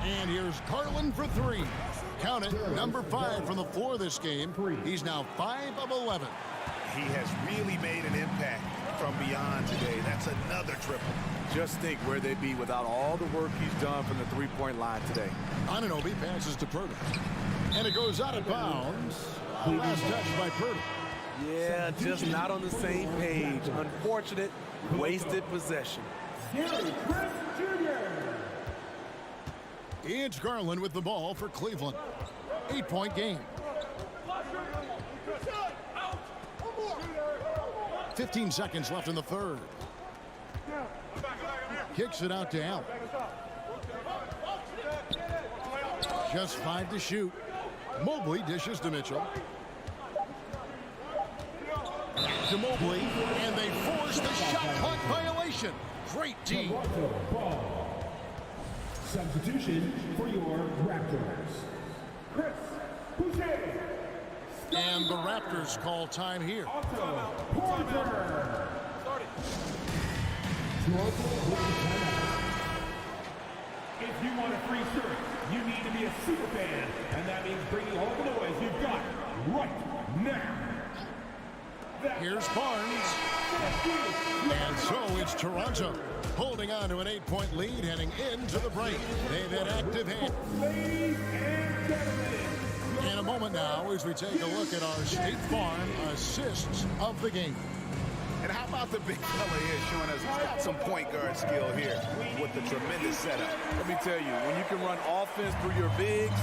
Speaker 1: And here's Garland for 3. Count it, number 5 from the floor this game. He's now 5 of 11.
Speaker 3: He has really made an impact from beyond today. That's another triple.
Speaker 11: Just think where they'd be without all the work he's done from the 3-point line today.
Speaker 1: Anunoby passes to Pirtle. And it goes out of bounds. Last touch by Pirtle.
Speaker 11: Yeah, just not on the same page. Unfortunate, wasted possession.
Speaker 1: It's Garland with the ball for Cleveland. 8-point game. 15 seconds left in the 3rd. Kicks it out to Allen. Just 5 to shoot. Mobley dishes to Mitchell. To Mobley, and they force the shot clock violation. Great team.
Speaker 5: Substitution for your Raptors. Chris Boucher.
Speaker 1: And the Raptors call time here.
Speaker 5: If you want a free shirt, you need to be a super fan, and that means bringing all the noise you've got right now.
Speaker 1: Here's Barnes. And so it's Toronto holding on to an 8-point lead heading into the break. They've had active hand.
Speaker 5: Ladies and gentlemen.
Speaker 1: In a moment now as we take a look at our State Farm assists of the game.
Speaker 3: And how about the big fella here showing us he's got some point guard skill here with the tremendous setup.
Speaker 11: Let me tell you, when you can run offense through your bigs,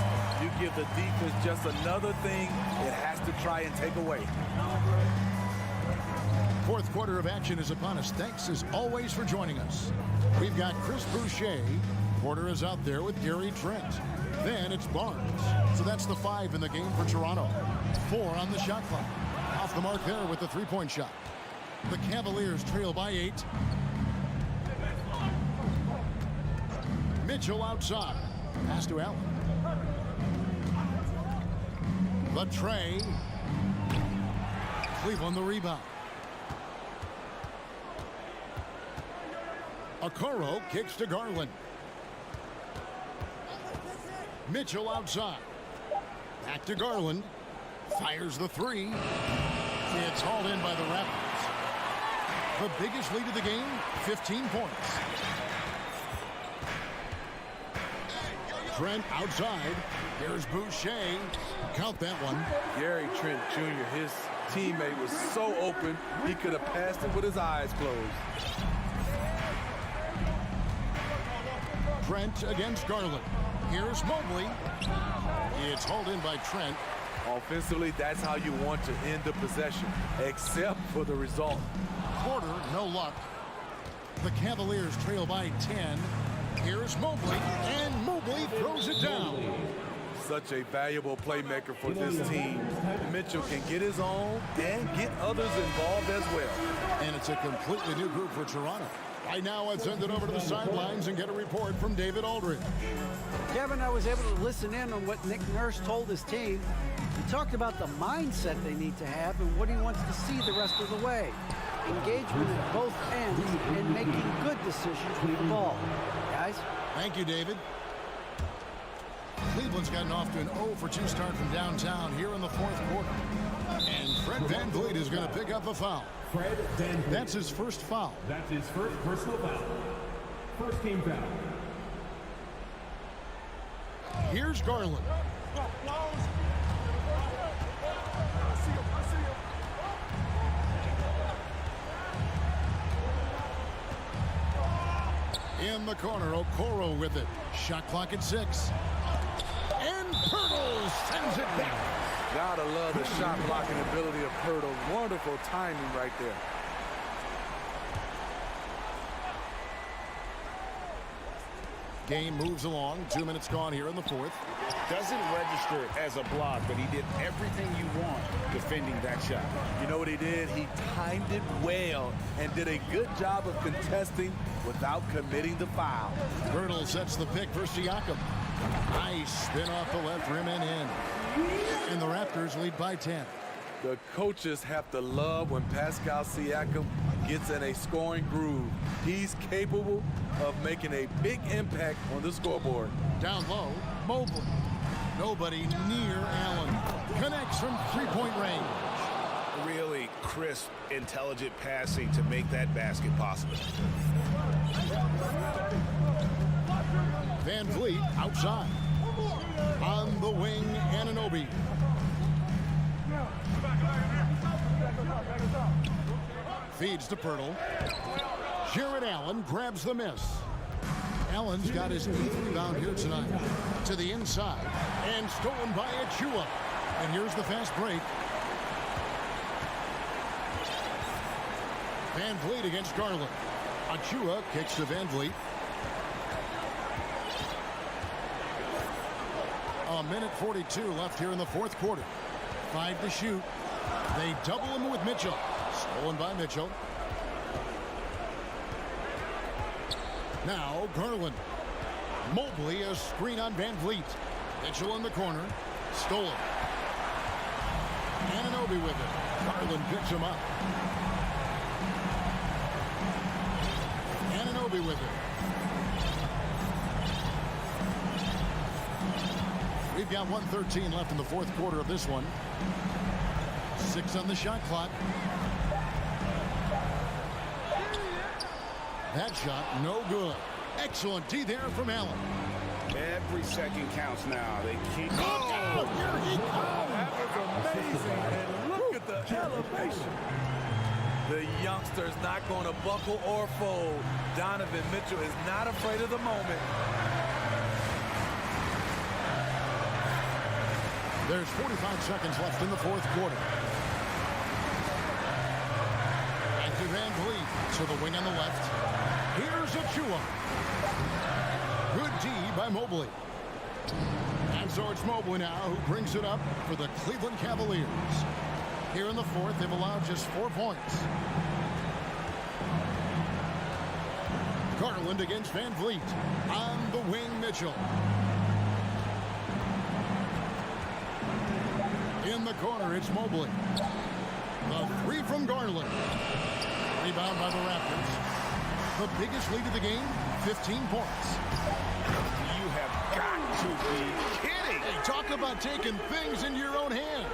Speaker 11: you give the defense just another thing it has to try and take away.
Speaker 1: Fourth quarter of action is upon us. Thanks as always for joining us. We've got Chris Boucher. Porter is out there with Gary Trent. Then it's Barnes. So that's the 5 in the game for Toronto. 4 on the shot clock. Off the mark there with the three-point shot. The Cavaliers trail by 8. Mitchell outside. Pass to Allen. The tray. Cleveland the rebound. Okoro kicks to Garland. Mitchell outside. Back to Garland. Fires the 3. It's hauled in by the Raptors. The biggest lead of the game, 15 points. Trent outside. Here's Boucher. Count that one.
Speaker 11: Gary Trent Jr., his teammate was so open, he could have passed it with his eyes closed.
Speaker 1: Trent against Garland. Here's Mobley. It's hauled in by Trent.
Speaker 11: Offensively, that's how you want to end the possession, except for the result.
Speaker 1: Porter, no luck. The Cavaliers trail by 10. Here's Mobley, and Mobley throws it down.
Speaker 11: Such a valuable playmaker for this team. Mitchell can get his own and get others involved as well.
Speaker 1: And it's a completely new group for Toronto. Right now, let's send it over to the sidelines and get a report from David Aldridge.
Speaker 6: Kevin, I was able to listen in on what Nick Nurse told his team. He talked about the mindset they need to have and what he wants to see the rest of the way. Engagement at both ends and making good decisions with the ball. Guys?
Speaker 1: Thank you, David. Cleveland's gotten off to an 0-for-2 start from downtown here in the fourth quarter. And Fred VanVleet is going to pick up a foul.
Speaker 5: Fred VanVleet.
Speaker 1: That's his first foul.
Speaker 5: That's his first personal foul. First team foul.
Speaker 1: Here's Garland. In the corner, Okoro with it. Shot clock at 6. And Pirtle sends it back.
Speaker 11: Gotta love the shot blocking ability of Pirtle. Wonderful timing right there.
Speaker 1: Game moves along. 2 minutes gone here in the fourth.
Speaker 3: Doesn't register as a block, but he did everything you want defending that shot.
Speaker 11: You know what he did? He timed it well and did a good job of contesting without committing the foul.
Speaker 1: Pirtle sets the pick for Siakam. Nice spin off the left rim and in. And the Raptors lead by 10.
Speaker 11: The coaches have to love when Pascal Siakam gets in a scoring groove. He's capable of making a big impact on the scoreboard.
Speaker 1: Down low, Mobley. Nobody near Allen. Connects from three-point range.
Speaker 3: Really crisp, intelligent passing to make that basket possible.
Speaker 1: VanVleet outside. On the wing, Anunoby. Feeds to Pirtle. Jared Allen grabs the miss. Allen's got his 8th rebound here tonight. To the inside. And stolen by Achua. And here's the fast break. VanVleet against Garland. Achua kicks to VanVleet. A minute 42 left here in the fourth quarter. 5 to shoot. They double him with Mitchell. Stolen by Mitchell. Now Garland. Mobley, a screen on VanVleet. Mitchell in the corner. Stolen. Anunoby with it. Garland picks him up. Octopi with it. We've got 1:13 left in the fourth quarter of this one. 6 on the shot clock. That shot, no good. Excellent D there from Allen.
Speaker 3: Every second counts now. They keep.
Speaker 1: Oh, here he comes.
Speaker 11: That was amazing. And look at the elevation. The youngster's not going to buckle or fold. Donovan Mitchell is not afraid of the moment.
Speaker 1: There's 45 seconds left in the fourth quarter. And to Van Vliet to the wing on the left. Here's Achua. Good D by Mobley. And so it's Mobley now who brings it up for the Cleveland Cavaliers. Here in the fourth, they've allowed just 4 points. Garland against Van Vliet. On the wing, Mitchell. In the corner, it's Mobley. The 3 from Garland. Rebound by the Raptors. The biggest lead of the game, 15 points.
Speaker 3: You have got to be kidding.
Speaker 1: Hey, talk about taking things into your own hands.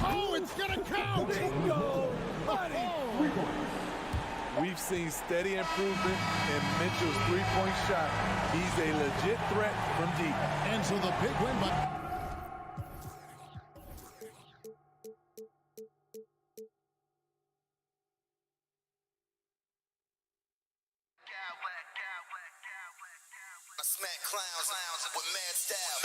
Speaker 1: Oh, it's going to count.
Speaker 11: Bingo! We've seen steady improvement in Mitchell's three-point shot. He's a legit threat from deep.
Speaker 1: And so the big win by...
Speaker 7: I smack clowns with mad style.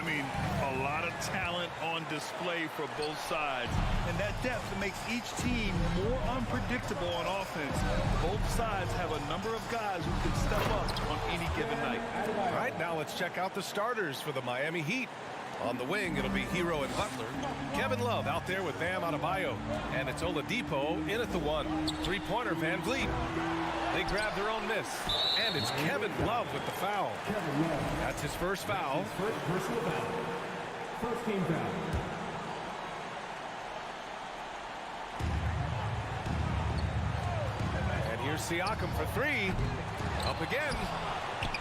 Speaker 9: mean, a lot of talent on display for both sides. And that depth makes each team more unpredictable on offense. Both sides have a number of guys who can step up on any given night.
Speaker 4: All right, now let's check out the starters for the Miami Heat. On the wing, it'll be Hero and Butler. Kevin Love out there with Bam Adebayo. And it's Oladipo in at the one. Three-pointer, Van Vliet. They grab their own miss. And it's Kevin Love with the foul. That's his first foul.
Speaker 5: First personal foul. First team foul.
Speaker 4: And here's Siakam for three. Up again.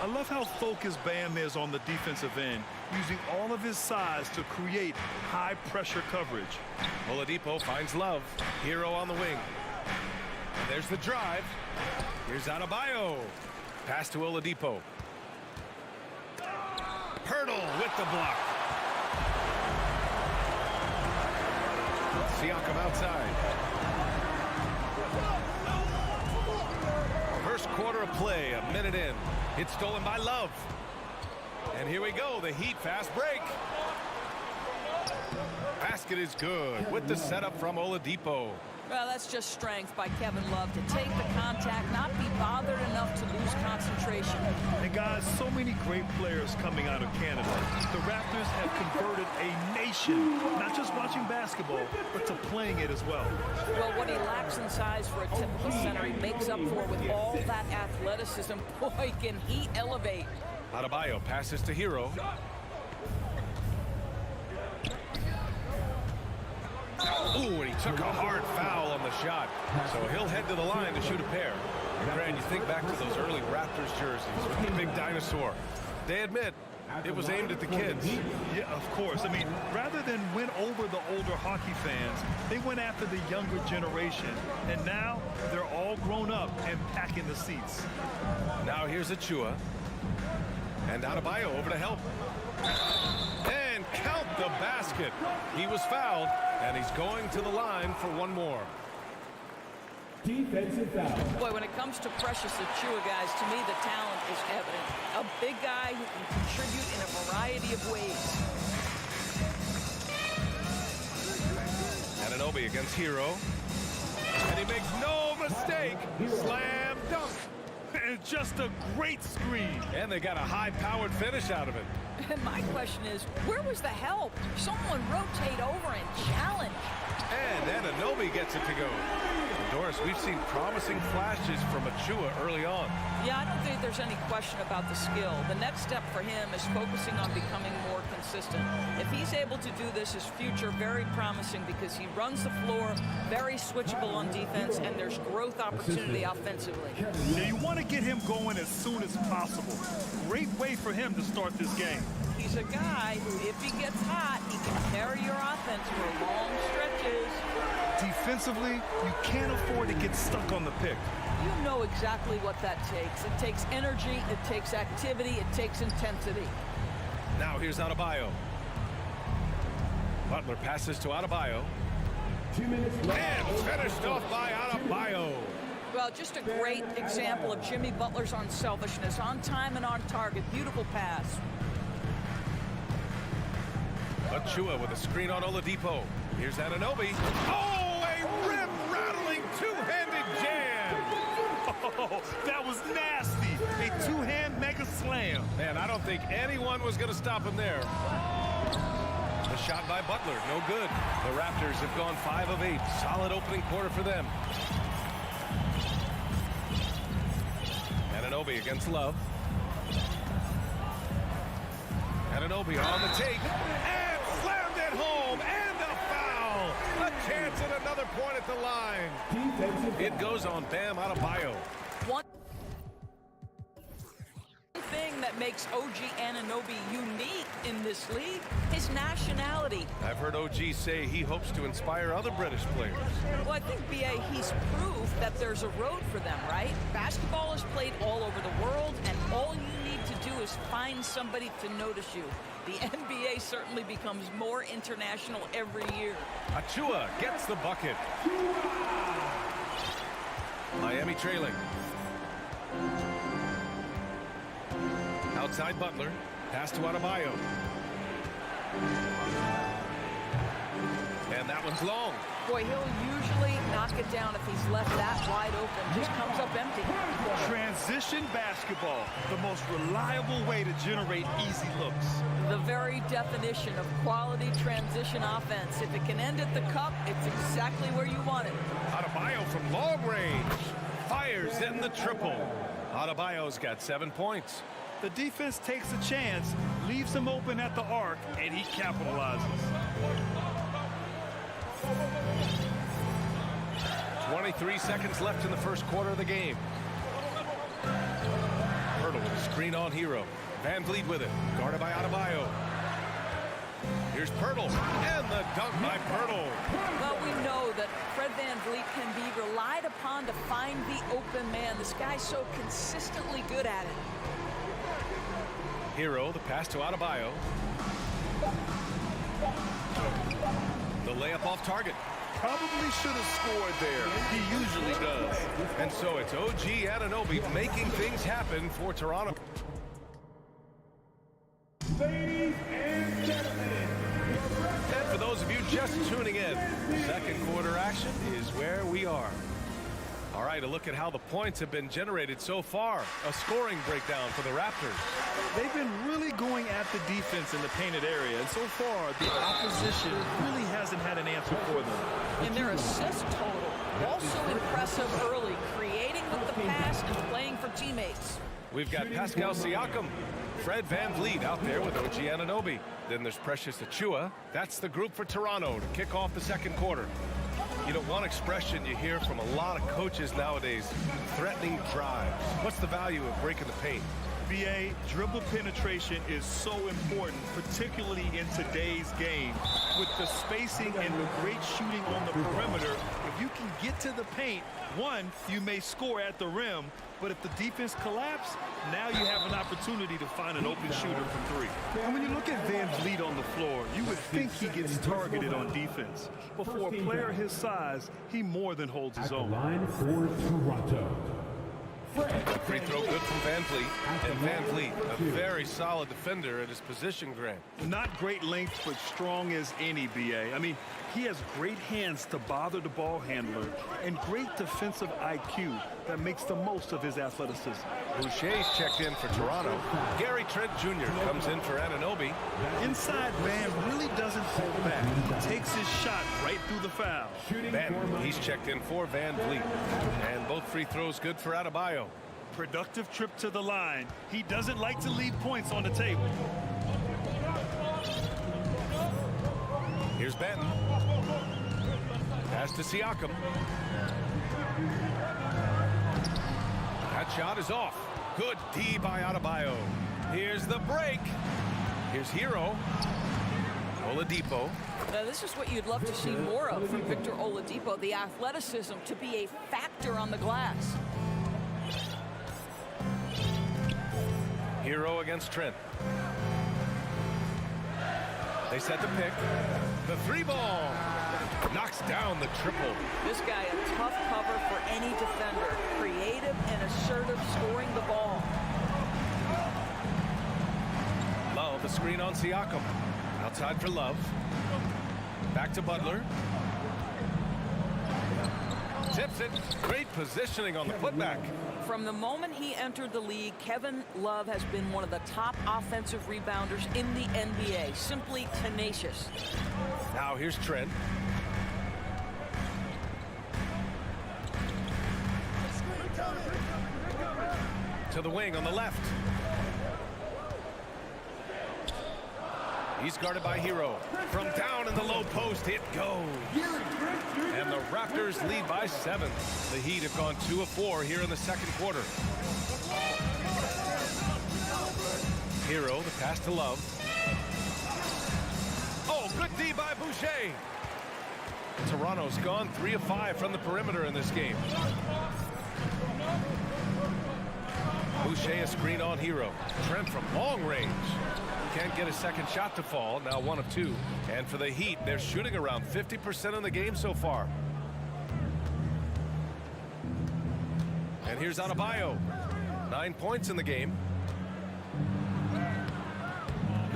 Speaker 9: I love how focused Bam is on the defensive end, using all of his size to create high-pressure coverage.
Speaker 4: Oladipo finds Love. Hero on the wing. And there's the drive. Here's Adebayo. Pass to Oladipo. Pirtle with the block. Siakam outside. First quarter of play, a minute in. It's stolen by Love. And here we go, the Heat fast break. Basket is good with the setup from Oladipo.
Speaker 12: Well, that's just strength by Kevin Love to take the contact, not be bothered enough to lose concentration.
Speaker 9: And guys, so many great players coming out of Canada. The Raptors have converted a nation, not just watching basketball, but to playing it as well.
Speaker 12: Well, what he lacks in size for a typical center, he makes up for with all that athleticism. Boy, can he elevate.
Speaker 4: Adebayo passes to Hero. Ooh, and he took a hard foul on the shot. So he'll head to the line to shoot a pair. And Grant, you think back to those early Raptors jerseys with the big dinosaur. They admit it was aimed at the kids.
Speaker 9: Yeah, of course. I mean, rather than win over the older hockey fans, they went after the younger generation. And now they're all grown up and packing the seats.
Speaker 4: Now here's Achua. And Adebayo over to help. And count the basket. He was fouled, and he's going to the line for one more.
Speaker 5: Defensive foul.
Speaker 12: Boy, when it comes to Precious Achua, guys, to me the talent is evident. A big guy who can contribute in a variety of ways.
Speaker 4: Anunoby against Hero. And he makes no mistake. Slam dunk.
Speaker 9: And just a great screen.
Speaker 4: And they got a high-powered finish out of it.
Speaker 12: And my question is, where was the help? Someone rotate over and challenge.
Speaker 4: And Anunoby gets it to go. Doris, we've seen promising flashes from Achua early on.
Speaker 12: Yeah, I don't think there's any question about the skill. The next step for him is focusing on becoming more consistent. If he's able to do this, his future very promising because he runs the floor, very switchable on defense, and there's growth opportunity offensively.
Speaker 9: Now you want to get him going as soon as possible. Great way for him to start this game.
Speaker 12: He's a guy who, if he gets hot, he can carry your offense for long stretches.
Speaker 9: Defensively, you can't afford to get stuck on the pick.
Speaker 12: You know exactly what that takes. It takes energy, it takes activity, it takes intensity.
Speaker 4: Now here's Adebayo. Butler passes to Adebayo.
Speaker 5: 2 minutes left.
Speaker 4: And finished off by Adebayo.
Speaker 12: Well, just a great example of Jimmy Butler's unselfishness. On time and on target. Beautiful pass.
Speaker 4: Achua with a screen on Oladipo. Here's Anunoby. Oh, a rim-rattling two-handed jam.
Speaker 9: Oh, that was nasty. A two-hand mega slam.
Speaker 4: Man, I don't think anyone was going to stop him there. The shot by Butler, no good. The Raptors have gone 5 of 8. Solid opening quarter for them. Anunoby against Love. Anunoby on the take. And slammed it home. And a foul. A chance at another point at the line. It goes on Bam Adebayo.
Speaker 12: One thing that makes OG Anunoby unique in this league, his nationality.
Speaker 4: I've heard OG say he hopes to inspire other British players.
Speaker 12: Well, I think, B.A., he's proof that there's a road for them, right? Basketball is played all over the world, and all you need to do is find somebody to notice you. The NBA certainly becomes more international every year.
Speaker 4: Achua gets the bucket. Miami trailing. Outside Butler. Pass to Adebayo. And that one's long.
Speaker 12: Boy, he'll usually knock it down if he's left that wide open. Just comes up empty.
Speaker 9: Transition basketball, the most reliable way to generate easy looks.
Speaker 12: The very definition of quality transition offense. If it can end at the cup, it's exactly where you want it.
Speaker 4: Adebayo from long range. Fires in the triple. Adebayo's got 7 points.
Speaker 9: The defense takes a chance, leaves him open at the arc, and he capitalizes.
Speaker 4: 23 seconds left in the first quarter of the game. Pirtle with a screen on Hero. Van Vliet with it, guarded by Adebayo. Here's Pirtle, and the dunk by Pirtle.
Speaker 12: Well, we know that Fred Van Vliet can be relied upon to find the open man. This guy's so consistently good at it.
Speaker 4: Hero, the pass to Adebayo. The layup off target.
Speaker 9: Probably should have scored there. He usually does.
Speaker 4: And so it's OG Anunoby making things happen for Toronto.
Speaker 5: Ladies and gentlemen,
Speaker 4: And for those of you just tuning in, second quarter action is where we are. All right, a look at how the points have been generated so far. A scoring breakdown for the Raptors.
Speaker 9: They've been really going at the defense in the painted area, and so far the opposition really hasn't had an answer for them.
Speaker 12: And their assist total, also impressive early, creating with the pass and playing for teammates.
Speaker 4: We've got Pascal Siakam, Fred Van Vliet out there with OG Anunoby. Then there's Precious Achiuwa. That's the group for Toronto to kick off the second quarter. You know, one expression you hear from a lot of coaches nowadays, threatening drives. What's the value of breaking the paint?
Speaker 9: BA, dribble penetration is so important, particularly in today's game. With the spacing and the great shooting on the perimeter, if you can get to the paint, one, you may score at the rim, but if the defense collapses, now you have an opportunity to find an open shooter from three. And when you look at Van Vliet on the floor, you would think he gets targeted on defense. But for a player his size, he more than holds his own.
Speaker 5: line for Toronto.
Speaker 4: Free throw good from Van Vliet. And Van Vliet, a very solid defender at his position, Grant.
Speaker 9: Not great length, but strong as any, BA. I mean, he has great hands to bother the ball handler and great defensive IQ that makes the most of his athleticism.
Speaker 4: Boucher's checked in for Toronto. Gary Trent Jr. comes in for Anunoby.
Speaker 9: Inside, Van really doesn't hold back. He takes his shot right through the foul.
Speaker 4: Ben, he's checked in for Van Vliet. And both free throws good for Adebayo.
Speaker 9: Productive trip to the line. He doesn't like to leave points on the table.
Speaker 4: Here's Benton. Pass to Siakam. That shot is off. Good D by Adebayo. Here's the break. Here's Hero. Oladipo.
Speaker 12: Now, this is what you'd love to see more of from Victor Oladipo, the athleticism to be a factor on the glass.
Speaker 4: Hero against Trent. They set the pick. The three ball. Knocks down the triple.
Speaker 12: This guy a tough cover for any defender. Creative and assertive scoring the ball.
Speaker 4: Love, the screen on Siakam. Outside for Love. Back to Butler. Tips it. Great positioning on the putback.
Speaker 12: From the moment he entered the league, Kevin Love has been one of the top offensive rebounders in the NBA. Simply tenacious.
Speaker 4: Now here's Trent. To the wing on the left. He's guarded by Hero. From down in the low post, it goes. And the Raptors lead by 7. The Heat have gone 2 of 4 here in the second quarter. Hero, the pass to Love. Oh, good D by Boucher. Toronto's gone 3 of 5 from the perimeter in this game. Boucher a screen on Hero. Trent from long range. Can't get a second shot to fall. Now 1 of 2. And for the Heat, they're shooting around 50% in the game so far. And here's Adebayo. 9 points in the game.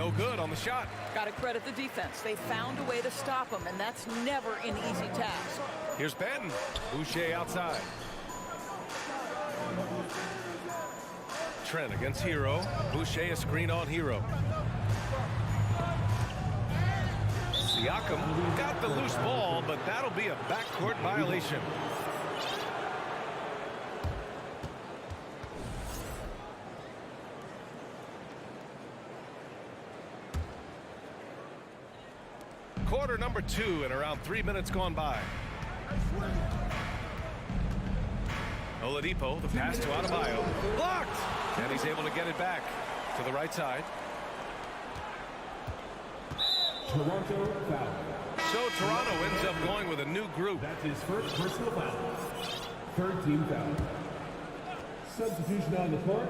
Speaker 4: No good on the shot.
Speaker 12: Got to credit the defense. They found a way to stop him, and that's never an easy task.
Speaker 4: Here's Benton. Boucher outside. Trent against Hero. Boucher a screen on Hero. Siakam got the loose ball, but that'll be a backcourt violation. Quarter number 2 and around 3 minutes gone by. Oladipo, the pass to Adebayo. Blocked! And he's able to get it back to the right side.
Speaker 5: Toronto foul.
Speaker 4: So Toronto ends up going with a new group.
Speaker 5: That's his first personal foul. Third team foul. Substitution on the court.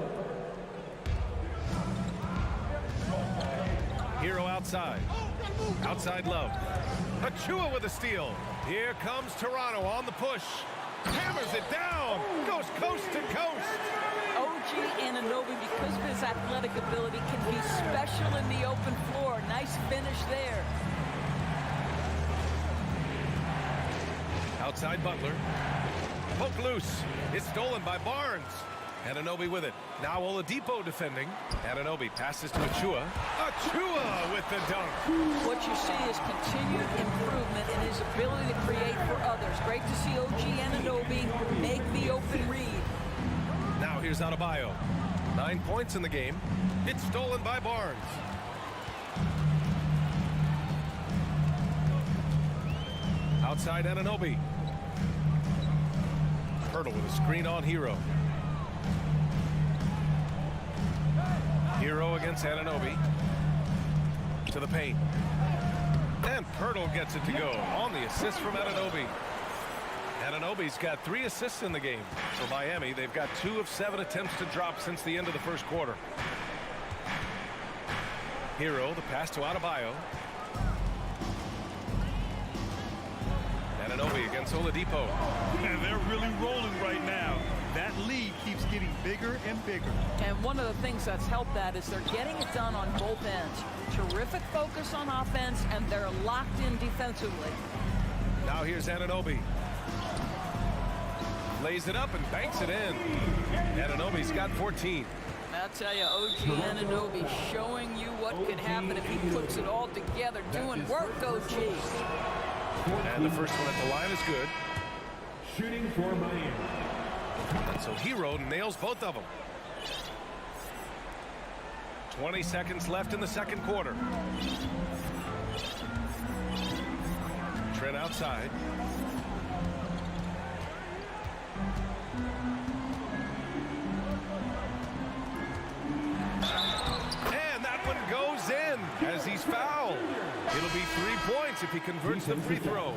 Speaker 4: Hero outside. Outside Love. Achua with a steal. Here comes Toronto on the push. Hammers it down. Goes coast to coast.
Speaker 12: OG Anunoby, because of his athletic ability, can be special in the open floor. Nice finish there.
Speaker 4: Outside Butler. Poke loose. It's stolen by Barnes. Anunoby with it. Now Oladipo defending. Anunoby passes to Achua. Achua with the dunk.
Speaker 12: What you see is continued improvement in his ability to create for others. Great to see OG Anunoby make the open read.
Speaker 4: Now here's Adebayo. 9 points in the game. It's stolen by Barnes. Outside Anunoby. Hurdle with a screen on Hero. Hero against Anunoby. To the paint. And Pirtle gets it to go on the assist from Anunoby. Anunoby's got 3 assists in the game. For Miami, they've got 2 of 7 attempts to drop since the end of the first quarter. Hero, the pass to Adebayo. Anunoby against Oladipo.
Speaker 9: And they're really rolling right now. That lead keeps getting bigger and bigger.
Speaker 12: And one of the things that's helped that is they're getting it done on both ends. Terrific focus on offense, and they're locked in defensively.
Speaker 4: Now here's Anunoby. Lays it up and banks it in. Anunoby's got 14.
Speaker 12: I'll tell you, OG Anunoby showing you what could happen if he puts it all together. Doing work, OG.
Speaker 4: And the first one at the line is good.
Speaker 5: Shooting for Miami.
Speaker 4: And so Hero nails both of them. 20 seconds left in the second quarter. Trent outside. And that one goes in as he's fouled. It'll be 3 points if he converts the free throw.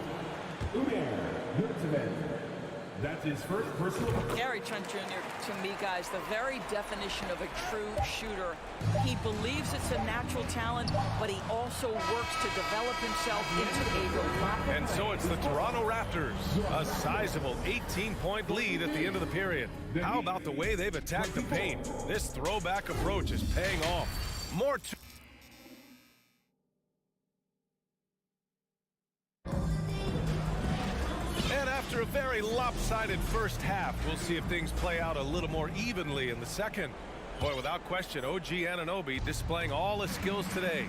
Speaker 5: That's his first personal.
Speaker 12: Gary Trent Jr., to me, guys, the very definition of a true shooter. He believes it's a natural talent, but he also works to develop himself into a reliable.
Speaker 4: And so it's the Toronto Raptors, a sizable 18-point lead at the end of the period. How about the way they've attacked the paint? This throwback approach is paying off. More to After a very lopsided first half, we'll see if things play out a little more evenly in the second. Boy, without question, OG Anunoby displaying all his skills today.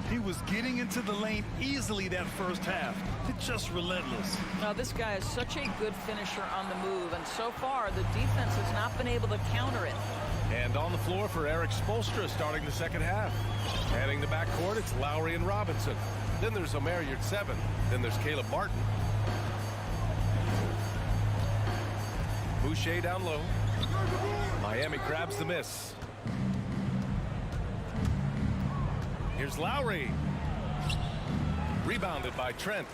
Speaker 9: He was getting into the lane easily that first half. It's just relentless.
Speaker 12: Now, this guy is such a good finisher on the move, and so far, the defense has not been able to counter it.
Speaker 4: And on the floor for Eric Spoelstra starting the second half. Heading the backcourt, it's Lowry and Robinson. Then there's Omer Yurtseven. Then there's Caleb Martin. Boucher down low. Miami grabs the miss. Here's Lowry. Rebounded by Trent.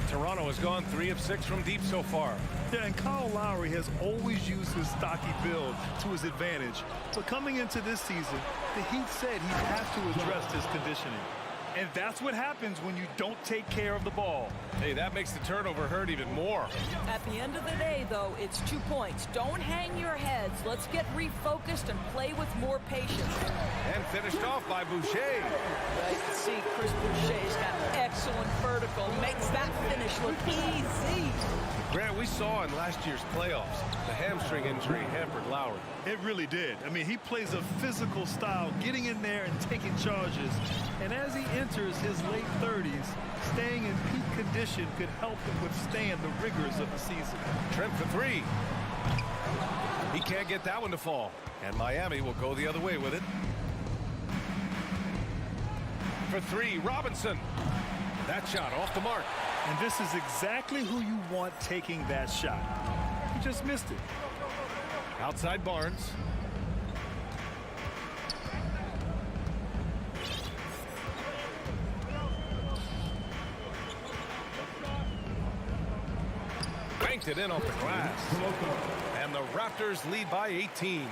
Speaker 4: Toronto has gone 3 of 6 from deep so far.
Speaker 9: Yeah, and Kyle Lowry has always used his stocky build to his advantage. But coming into this season, the Heat said he'd have to address his conditioning. And that's what happens when you don't take care of the ball.
Speaker 4: Hey, that makes the turnover hurt even more.
Speaker 12: At the end of the day, though, it's 2 points. Don't hang your heads. Let's get refocused and play with more patience.
Speaker 4: And finished off by Boucher.
Speaker 12: I can see Chris Boucher's got excellent vertical. Makes that finish look easy.
Speaker 4: Grant, we saw in last year's playoffs, the hamstring injury hampered Lowry.
Speaker 9: It really did. I mean, he plays a physical style, getting in there and taking charges. And as he enters his late 30s, staying in peak condition could help him withstand the rigors of the season.
Speaker 4: Trent for three. He can't get that one to fall. And Miami will go the other way with it. For three, Robinson. That shot off the mark.
Speaker 9: And this is exactly who you want taking that shot. He just missed it.
Speaker 4: Outside Barnes. Banked it in off the glass. And the Raptors lead by 18.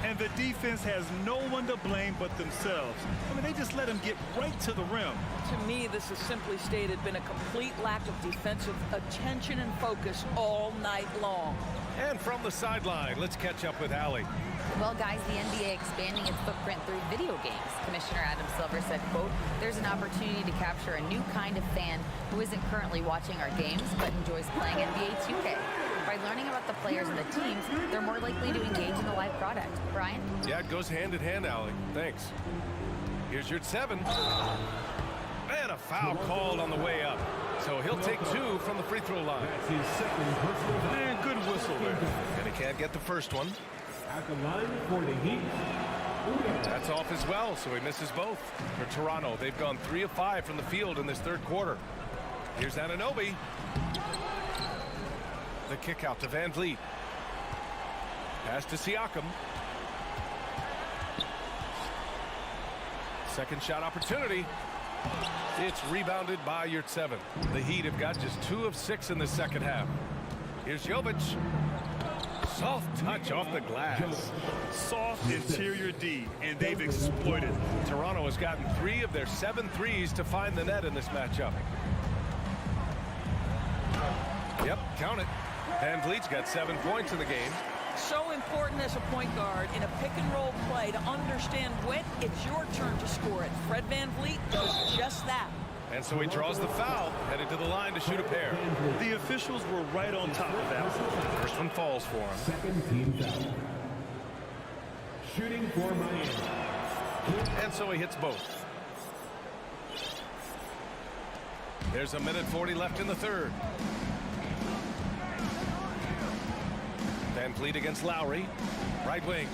Speaker 9: And the defense has no one to blame but themselves. I mean, they just let him get right to the rim.
Speaker 12: To me, this has simply stated been a complete lack of defensive attention and focus all night long.
Speaker 4: And from the sideline, let's catch up with Allie.
Speaker 13: Well, guys, the NBA expanding its footprint through video games. Commissioner Adam Silver said, quote, "There's an opportunity to capture a new kind of fan who isn't currently watching our games but enjoys playing NBA 2K. By learning about the players and the teams, they're more likely to engage in the live product." Brian?
Speaker 4: Yeah, it goes hand in hand, Allie. Thanks. Here's your 7. And a foul called on the way up. So he'll take 2 from the free throw line.
Speaker 9: Man, good whistle there.
Speaker 4: And he can't get the first one.
Speaker 5: At the line for the Heat.
Speaker 4: That's off as well, so he misses both. For Toronto, they've gone 3 of 5 from the field in this third quarter. Here's Anunoby. The kick out to Van Vliet. Pass to Siakam. Second shot opportunity. It's rebounded by Yurtseven. The Heat have got just 2 of 6 in the second half. Here's Jovic. Soft touch off the glass.
Speaker 9: Soft interior D, and they've exploited.
Speaker 4: Toronto has gotten 3 of their 7 threes to find the net in this matchup. Yep, count it. Van Vliet's got 7 points in the game.
Speaker 12: So important as a point guard in a pick-and-roll play to understand when it's your turn to score it. Fred Van Vliet does just that.
Speaker 4: And so he draws the foul, headed to the line to shoot a pair.
Speaker 9: The officials were right on top of that one.
Speaker 4: First one falls for him.
Speaker 5: Second team foul. Shooting for Miami.
Speaker 4: And so he hits both. There's a minute 40 left in the third. Van Vliet against Lowry. Right wing.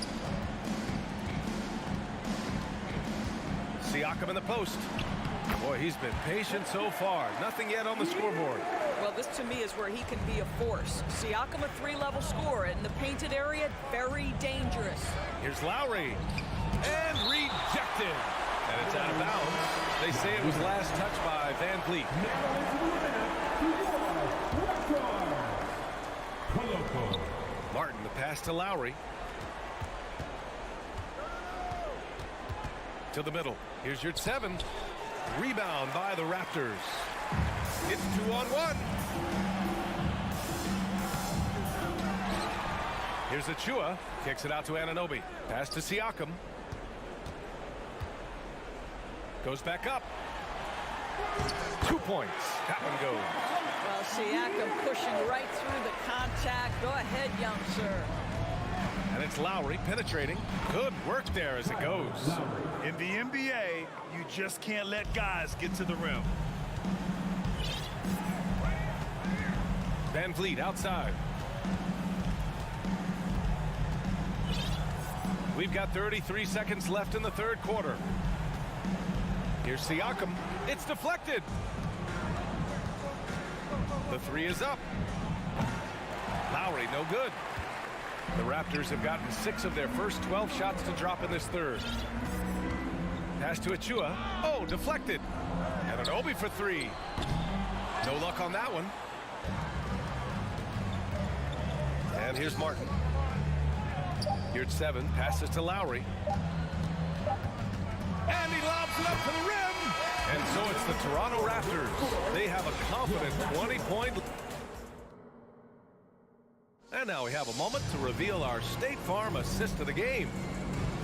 Speaker 4: Siakam in the post. Boy, he's been patient so far. Nothing yet on the scoreboard.
Speaker 12: Well, this to me is where he can be a force. Siakam, a 3-level scorer in the painted area, very dangerous.
Speaker 4: Here's Lowry. And rejected. And it's out of bounds. They say it was last touched by Van Vliet. Martin, the pass to Lowry. To the middle. Here's your 7. Rebound by the Raptors. It's 2-on-1. Here's Achua. Kicks it out to Anunoby. Pass to Siakam. Goes back up. 2 points. That one goes.
Speaker 12: Well, Siakam pushing right through the contact. Go ahead, young sir.
Speaker 4: And it's Lowry penetrating. Good work there as it goes.
Speaker 9: In the NBA, you just can't let guys get to the rim.
Speaker 4: Van Vliet outside. We've got 33 seconds left in the third quarter. Here's Siakam. It's deflected. The 3 is up. Lowry, no good. The Raptors have gotten 6 of their first 12 shots to drop in this third. Pass to Achua. Oh, deflected. And Anunoby for 3. No luck on that one. And here's Martin. Here's 7. Passes to Lowry. And he lobs it up to the rim. And so it's the Toronto Raptors. They have a confident 20-point. And now we have a moment to reveal our State Farm assist of the game.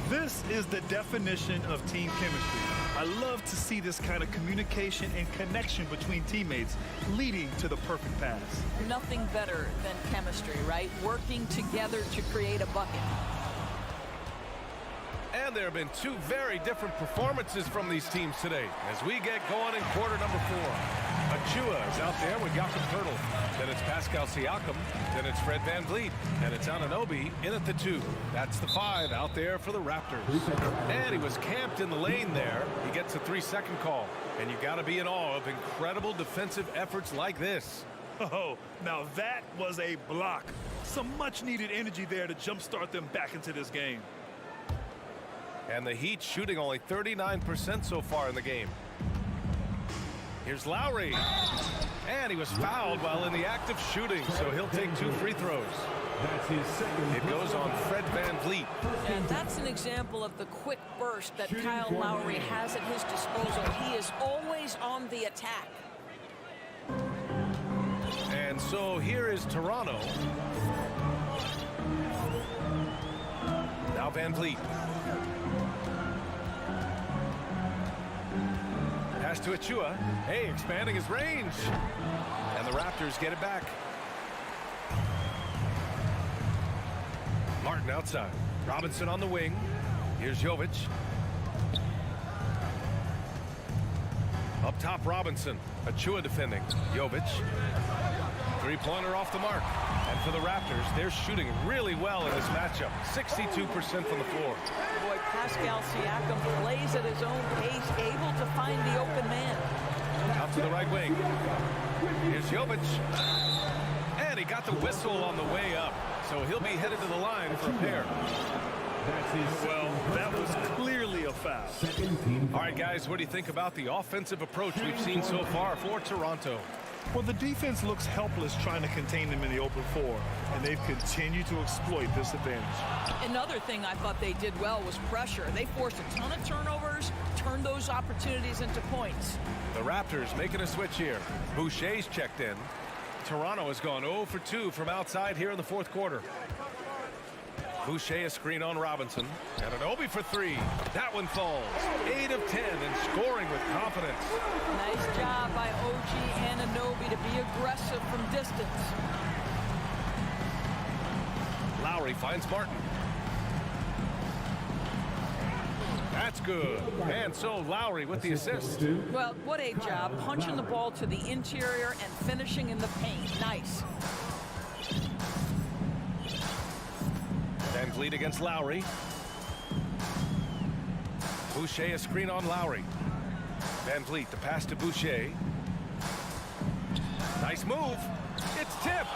Speaker 9: This is the definition of team chemistry. I love to see this kind of communication and connection between teammates leading to the perfect pass.
Speaker 12: Nothing better than chemistry, right? Working together to create a bucket.
Speaker 4: And there have been two very different performances from these teams today as we get going in quarter number 4. Achua is out there with Jakob Poeltl. Then it's Pascal Siakam. Then it's Fred VanVleet. And it's Anunoby in at the 2. That's the 5 out there for the Raptors. And he was camped in the lane there. He gets a 3-second call. And you got to be in awe of incredible defensive efforts like this.
Speaker 9: Oh, now that was a block. Some much-needed energy there to jumpstart them back into this game.
Speaker 4: And the Heat shooting only 39% so far in the game. Here's Lowry. And he was fouled while in the act of shooting, so he'll take 2 free throws.
Speaker 5: That's his second.
Speaker 4: It goes on Fred VanVleet.
Speaker 12: And that's an example of the quick burst that Kyle Lowry has at his disposal. He is always on the attack.
Speaker 4: And so here is Toronto. Now VanVleet. Pass to Achua. Hey, expanding his range. And the Raptors get it back. Martin outside. Robinson on the wing. Here's Jovic. Up top, Robinson. Achua defending. Jovic. Three-pointer off the mark. And for the Raptors, they're shooting really well in this matchup. 62% from the floor.
Speaker 12: Boy, Pascal Siakam plays at his own pace, able to find the open man.
Speaker 4: Out to the right wing. Here's Jovic. And he got the whistle on the way up. So he'll be headed to the line for a pair.
Speaker 9: Well, that was clearly a foul.
Speaker 4: All right, guys, what do you think about the offensive approach we've seen so far for Toronto?
Speaker 9: Well, the defense looks helpless trying to contain them in the open floor, and they've continued to exploit this advantage.
Speaker 12: Another thing I thought they did well was pressure. They forced a ton of turnovers, turned those opportunities into points.
Speaker 4: The Raptors making a switch here. Boucher's checked in. Toronto has gone 0 for 2 from outside here in the fourth quarter. Boucher a screen on Robinson. And Anunoby for 3. That one falls. 8 of 10 and scoring with confidence.
Speaker 12: Nice job by OG Anunoby to be aggressive from distance.
Speaker 4: Lowry finds Martin. That's good. And so Lowry with the assist.
Speaker 12: Well, what a job punching the ball to the interior and finishing in the paint. Nice.
Speaker 4: VanVleet against Lowry. Boucher a screen on Lowry. VanVleet the pass to Boucher. Nice move. It's tipped.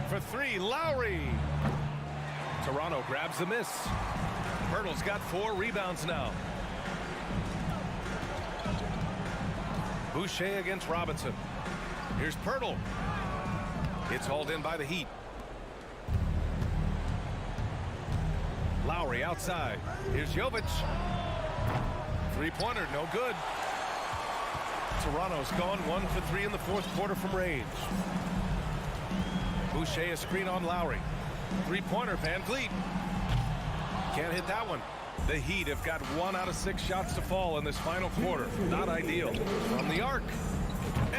Speaker 4: For 3, Lowry. Toronto grabs the miss. Poeltl's got 4 rebounds now. Boucher against Robinson. Here's Poeltl. It's hauled in by the Heat. Lowry outside. Here's Jovic. Three-pointer, no good. Toronto's gone 1 for 3 in the fourth quarter from range. Boucher a screen on Lowry. Three-pointer, VanVleet. Can't hit that one. The Heat have got 1 out of 6 shots to fall in this final quarter. Not ideal. From the arc.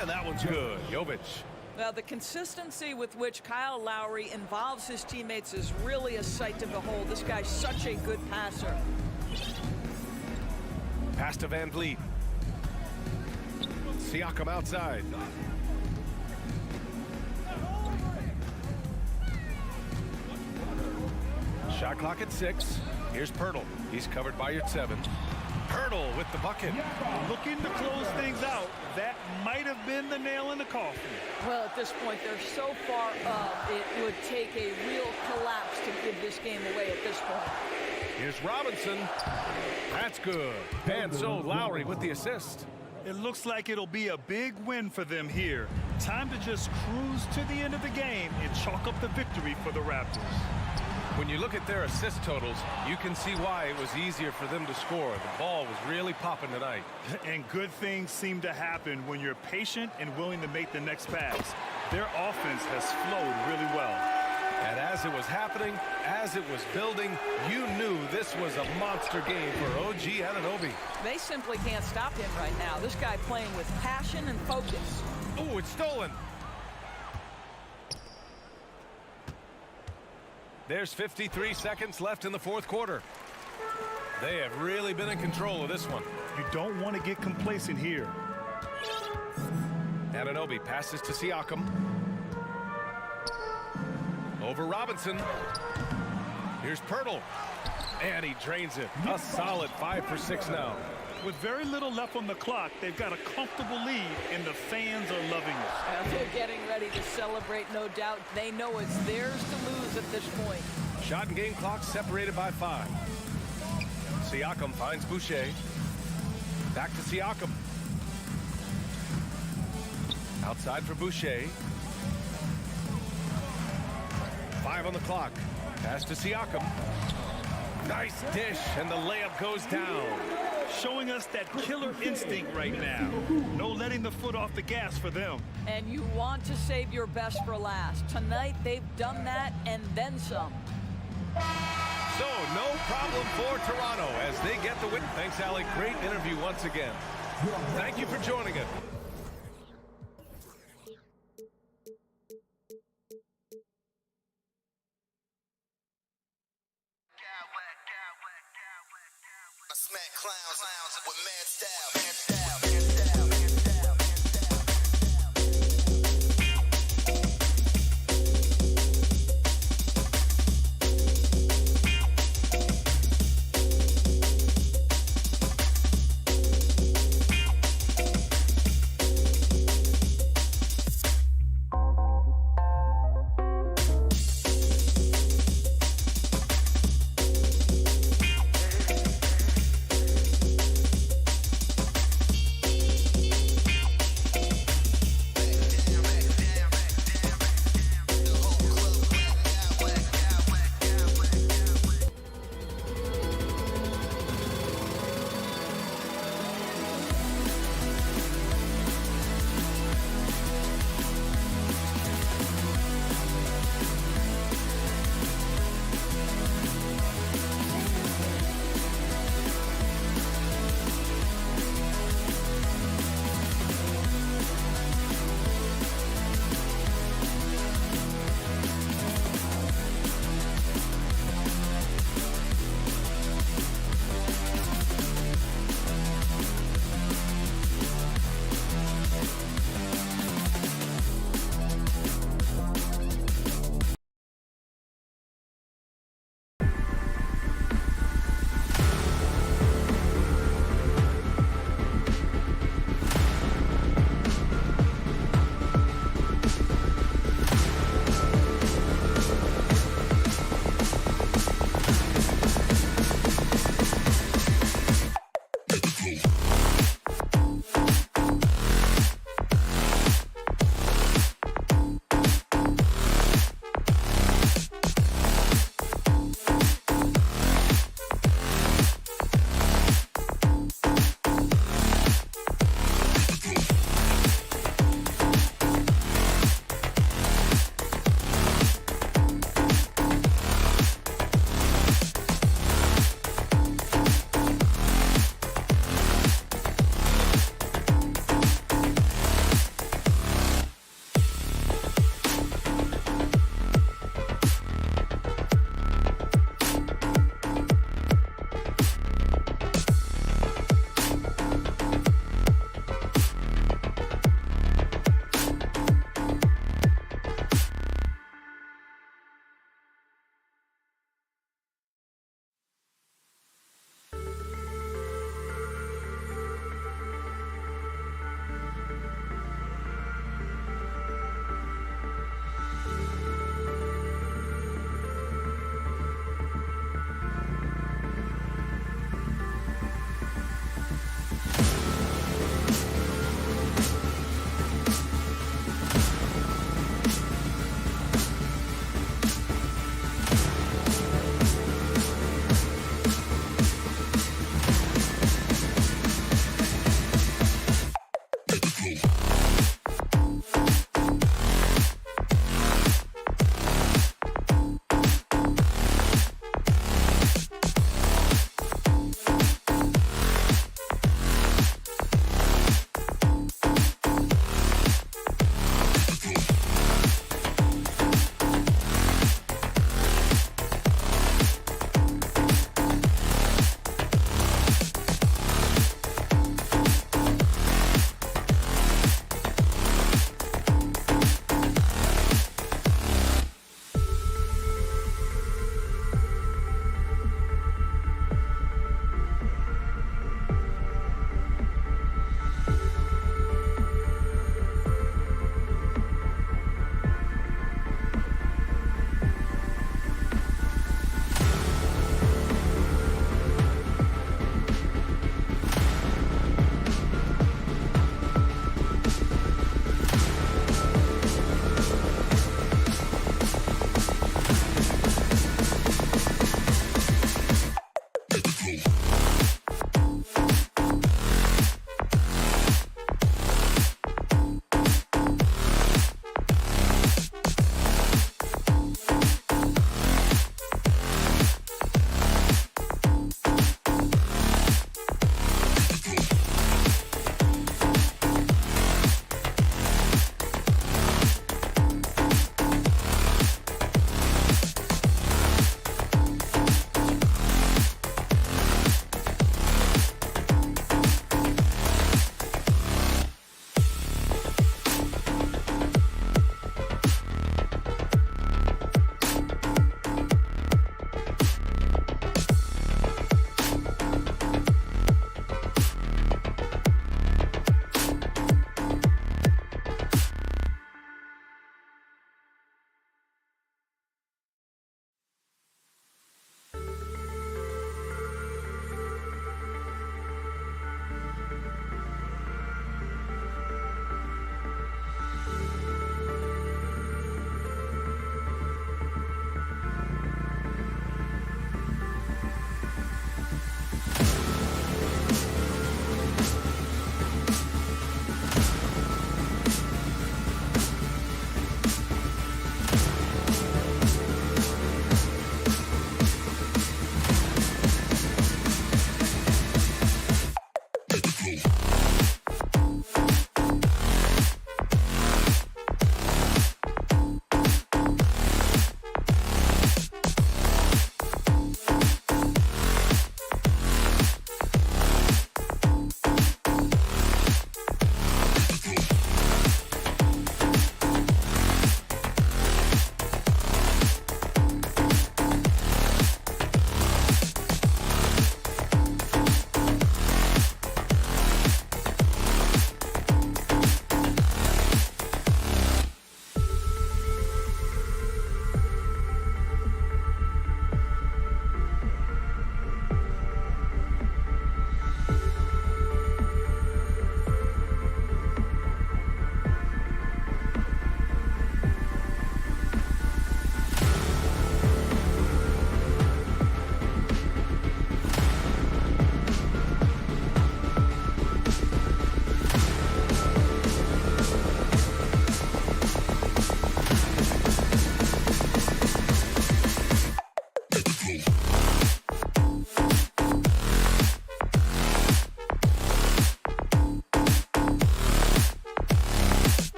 Speaker 4: And that one's good. Jovic.
Speaker 12: Well, the consistency with which Kyle Lowry involves his teammates is really a sight to behold. This guy's such a good passer.
Speaker 4: Pass to VanVleet. Siakam outside. Shot clock at 6. Here's Poeltl. He's covered by Yurtseven. Poeltl with the bucket.
Speaker 9: Looking to close things out. That might have been the nail in the coffin.
Speaker 12: Well, at this point, they're so far up, it would take a real collapse to give this game away at this point.
Speaker 4: Here's Robinson. That's good. And so Lowry with the assist.
Speaker 9: It looks like it'll be a big win for them here. Time to just cruise to the end of the game and chalk up the victory for the Raptors.
Speaker 4: When you look at their assist totals, you can see why it was easier for them to score. The ball was really popping tonight.
Speaker 9: And good things seem to happen when you're patient and willing to make the next pass. Their offense has flowed really well.
Speaker 4: And as it was happening, as it was building, you knew this was a monster game for OG Anunoby.
Speaker 12: They simply can't stop him right now. This guy playing with passion and focus.
Speaker 4: Oh, it's stolen. There's 53 seconds left in the fourth quarter. They have really been in control of this one.
Speaker 9: You don't want to get complacent here.
Speaker 4: Anunoby passes to Siakam. Over Robinson. Here's Pirtle. And he drains it. A solid 5 for 6 now.
Speaker 9: With very little left on the clock, they've got a comfortable lead, and the fans are loving it.
Speaker 12: They're getting ready to celebrate, no doubt. They know it's theirs to lose at this point.
Speaker 4: Shot and game clock separated by 5. Siakam finds Boucher. Back to Siakam. Outside for Boucher. 5 on the clock. Pass to Siakam. Nice dish, and the layup goes down.
Speaker 9: Showing us that killer instinct right now. No letting the foot off the gas for them.
Speaker 12: And you want to save your best for last. Tonight, they've done that and then some.
Speaker 4: So, no problem for Toronto as they get the win. Thanks, Allie. Great interview once again. Thank you for joining us.
Speaker 7: Smack clowns with mad style.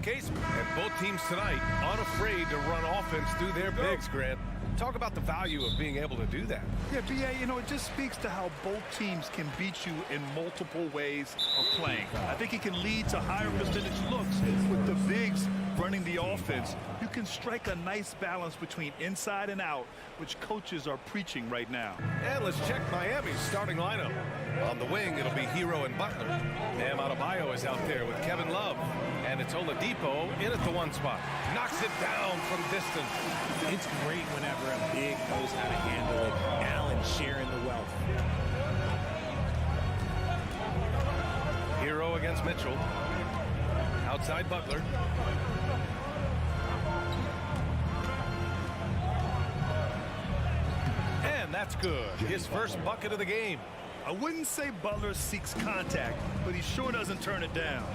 Speaker 4: case. And both teams tonight unafraid to run offense through their bigs, Grant. Talk about the value of being able to do that.
Speaker 9: Yeah, B.A., you know, it just speaks to how both teams can beat you in multiple ways of playing. I think it can lead to higher percentage looks with the bigs running the offense. You can strike a nice balance between inside and out, which coaches are preaching right now.
Speaker 4: And let's check Miami's starting lineup. On the wing, it'll be Hero and Butler. Bam Adebayo is out there with Kevin Love. And it's Oladipo in at the 1 spot. Knocks it down from distance.
Speaker 8: It's great whenever a big knows how to handle it. Allen sharing the wealth.
Speaker 4: Hero against Mitchell. Outside Butler. And that's good. His first bucket of the game.
Speaker 9: I wouldn't say Butler seeks contact, but he sure doesn't turn it down.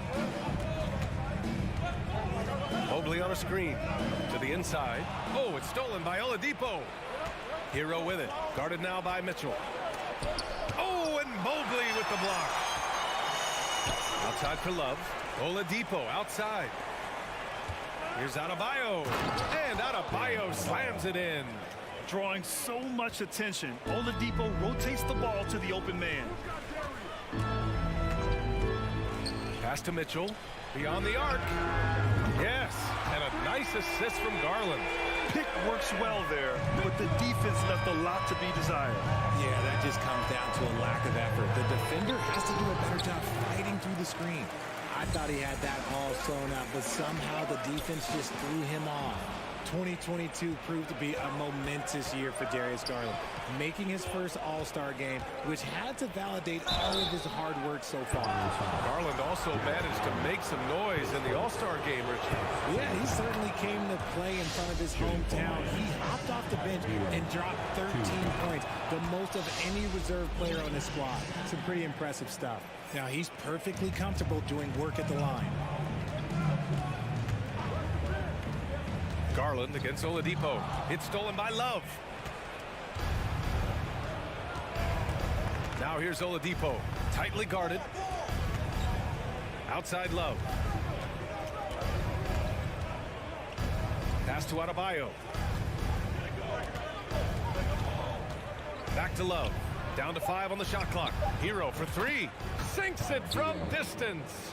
Speaker 4: Mobley on a screen to the inside. Oh, it's stolen by Oladipo. Hero with it. Guarded now by Mitchell. Oh, and Mobley with the block. Outside for Love. Oladipo outside. Here's Adebayo. And Adebayo slams it in.
Speaker 9: Drawing so much attention, Oladipo rotates the ball to the open man.
Speaker 4: Pass to Mitchell. Beyond the arc. Yes, and a nice assist from Garland.
Speaker 9: Pick works well there, but the defense left a lot to be desired.
Speaker 8: Yeah, that just comes down to a lack of effort. The defender has to do a better job fighting through the screen. I thought he had that all sewn up, but somehow the defense just threw him off. 2022 proved to be a momentous year for Darius Garland, making his first All-Star game, which had to validate all of his hard work so far.
Speaker 4: Garland also managed to make some noise in the All-Star game, Richie.
Speaker 8: Yeah, he certainly came to play in front of his hometown. He hopped off the bench and dropped 13 points, the most of any reserve player on his squad. Some pretty impressive stuff. Now, he's perfectly comfortable doing work at the line.
Speaker 4: Garland against Oladipo. It's stolen by Love. Now here's Oladipo. Tightly guarded. Outside Love. Pass to Adebayo. Back to Love. Down to 5 on the shot clock. Hero for 3. Sinks it from distance.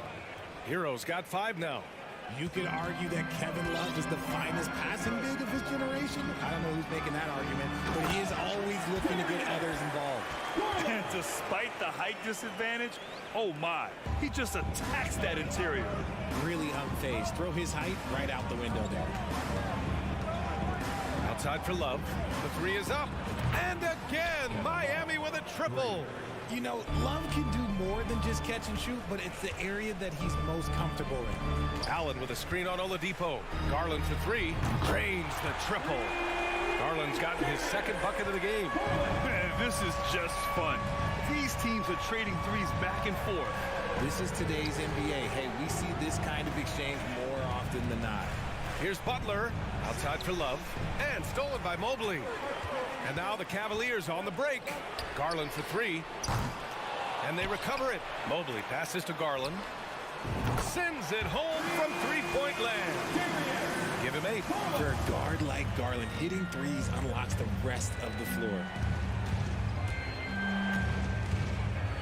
Speaker 4: Hero's got 5 now.
Speaker 8: You could argue that Kevin Love is the finest passing big of his generation. I don't know who's making that argument, but he is always looking to get others involved.
Speaker 9: And despite the height disadvantage, oh my, he just attacks that interior.
Speaker 8: Really unfazed. Throw his height right out the window there.
Speaker 4: Outside for Love. The 3 is up. And again, Miami with a triple.
Speaker 8: You know, Love can do more than just catch and shoot, but it's the area that he's most comfortable in.
Speaker 4: Allen with a screen on Oladipo. Garland for 3. Drains the triple. Garland's gotten his second bucket of the game.
Speaker 9: Man, this is just fun. These teams are trading threes back and forth.
Speaker 8: This is today's NBA. Hey, we see this kind of exchange more often than not.
Speaker 4: Here's Butler. Outside for Love. And stolen by Mobley. And now the Cavaliers on the break. Garland for 3. And they recover it. Mobley passes to Garland. Sends it home from three-point land. Give him 8.
Speaker 8: For a guard like Garland, hitting threes unlocks the rest of the floor.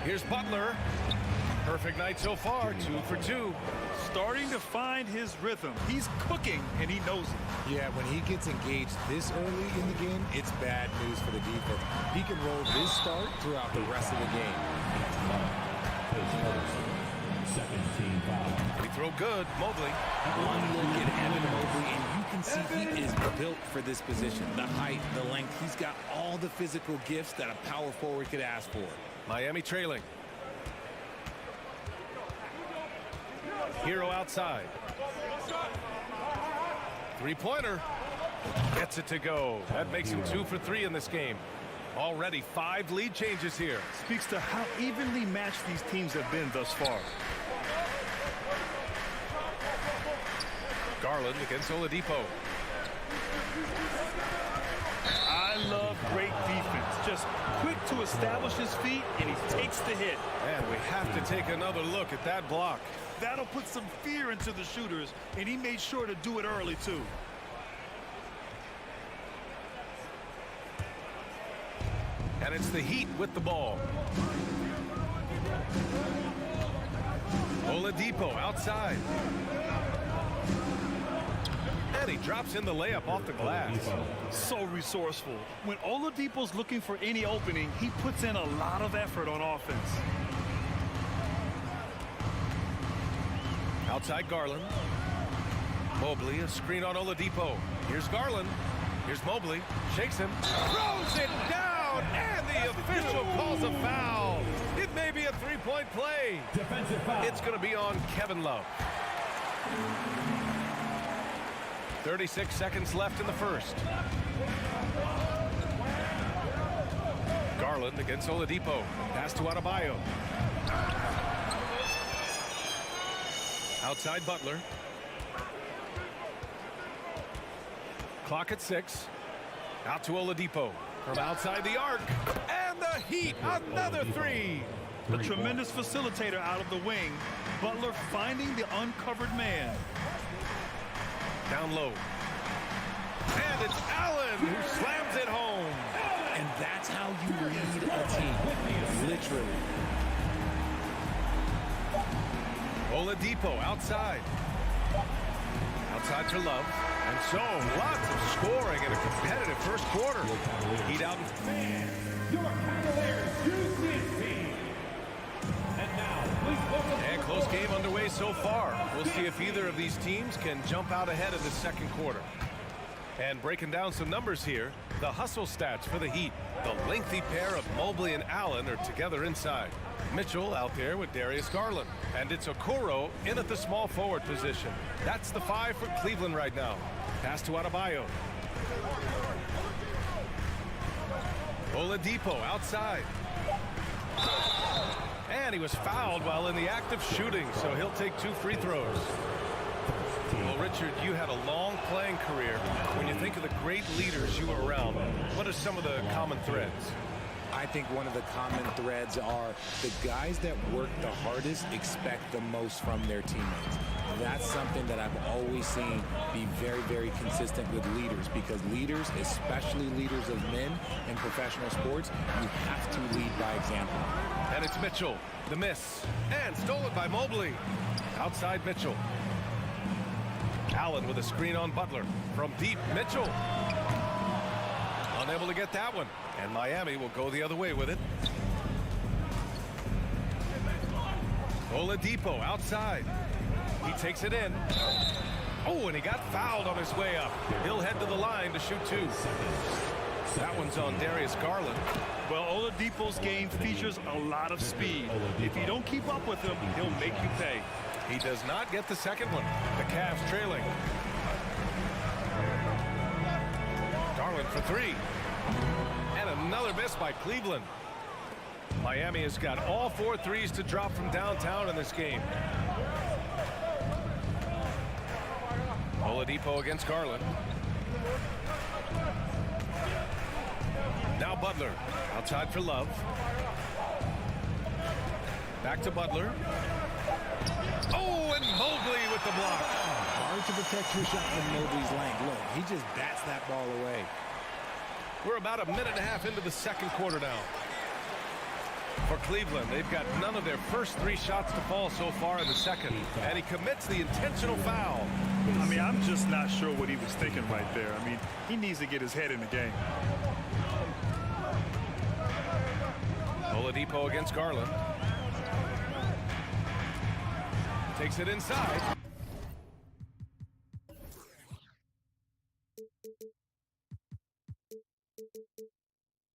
Speaker 4: Here's Butler. Perfect night so far, 2 for 2.
Speaker 9: Starting to find his rhythm. He's cooking, and he knows it.
Speaker 8: Yeah, when he gets engaged this early in the game, it's bad news for the defense. He can roll this start throughout the rest of the game.
Speaker 4: We throw good, Mobley.
Speaker 8: One look at Evan Mobley, and you can see he is built for this position. The height, the length, he's got all the physical gifts that a power forward could ask for.
Speaker 4: Miami trailing. Hero outside. Three-pointer. Gets it to go. That makes him 2 for 3 in this game. Already 5 lead changes here.
Speaker 9: Speaks to how evenly matched these teams have been thus far.
Speaker 4: Garland against Oladipo.
Speaker 9: I love great defense. just quick to establish his feet, and he takes the hit.
Speaker 4: And we have to take another look at that block.
Speaker 9: That'll put some fear into the shooters, and he made sure to do it early, too.
Speaker 4: And it's the Heat with the ball. Oladipo outside. And he drops in the layup off the glass.
Speaker 9: So resourceful. When Oladipo's looking for any opening, he puts in a lot of effort on offense.
Speaker 4: Outside Garland. Mobley, a screen on Oladipo. Here's Garland. Here's Mobley. Shakes him. Throws it down. And the official calls a foul. It may be a three-point play.
Speaker 5: Defensive foul.
Speaker 4: It's going to be on Kevin Love. 36 seconds left in the first. Garland against Oladipo. Pass to Adebayo. Outside Butler. Clock at 6. Out to Oladipo. From outside the arc. And the Heat, another three.
Speaker 9: A tremendous facilitator out of the wing. Butler finding the uncovered man.
Speaker 4: Down low. And it's Allen who slams it home.
Speaker 8: And that's how you lead a team. Literally.
Speaker 4: Oladipo outside. Outside for Love. And so lots of scoring in a competitive first quarter. Heat out.
Speaker 5: Your Cavaliers use this team. And now, please welcome.
Speaker 4: And close game underway so far. We'll see if either of these teams can jump out ahead of the second quarter. And breaking down some numbers here, the hustle stats for the Heat. The lengthy pair of Mobley and Allen are together inside. Mitchell out there with Darius Garland. And it's Okoro in at the small forward position. That's the 5 for Cleveland right now. Pass to Adebayo. Oladipo outside. And he was fouled while in the act of shooting, so he'll take 2 free throws. Well, Richard, you had a long playing career. When you think of the great leaders you were around, what are some of the common threads?
Speaker 8: I think one of the common threads are the guys that work the hardest expect the most from their teammates. That's something that I've always seen be very, very consistent with leaders, because leaders, especially leaders of men in professional sports, you have to lead by example.
Speaker 4: And it's Mitchell, the miss, and stolen by Mobley. Outside Mitchell. Allen with a screen on Butler. From deep, Mitchell. Unable to get that one. And Miami will go the other way with it. Oladipo outside. He takes it in. Oh, and he got fouled on his way up. He'll head to the line to shoot 2. That one's on Darius Garland.
Speaker 9: Well, Oladipo's game features a lot of speed. If you don't keep up with him, he'll make you pay.
Speaker 4: He does not get the second one. The Cavs trailing. Garland for 3. And another miss by Cleveland. Miami has got all 4 threes to drop from downtown in this game. Oladipo against Garland. Now Butler. Outside for Love. Back to Butler. Oh, and Mobley with the block.
Speaker 8: Hard to protect your shot from Mobley's length. Look, he just bats that ball away.
Speaker 4: We're about a minute and a half into the second quarter now. For Cleveland, they've got none of their first 3 shots to fall so far in the second. And he commits the intentional foul.
Speaker 9: I mean, I'm just not sure what he was thinking right there. I mean, he needs to get his head in the game.
Speaker 4: Oladipo against Garland. Takes it inside.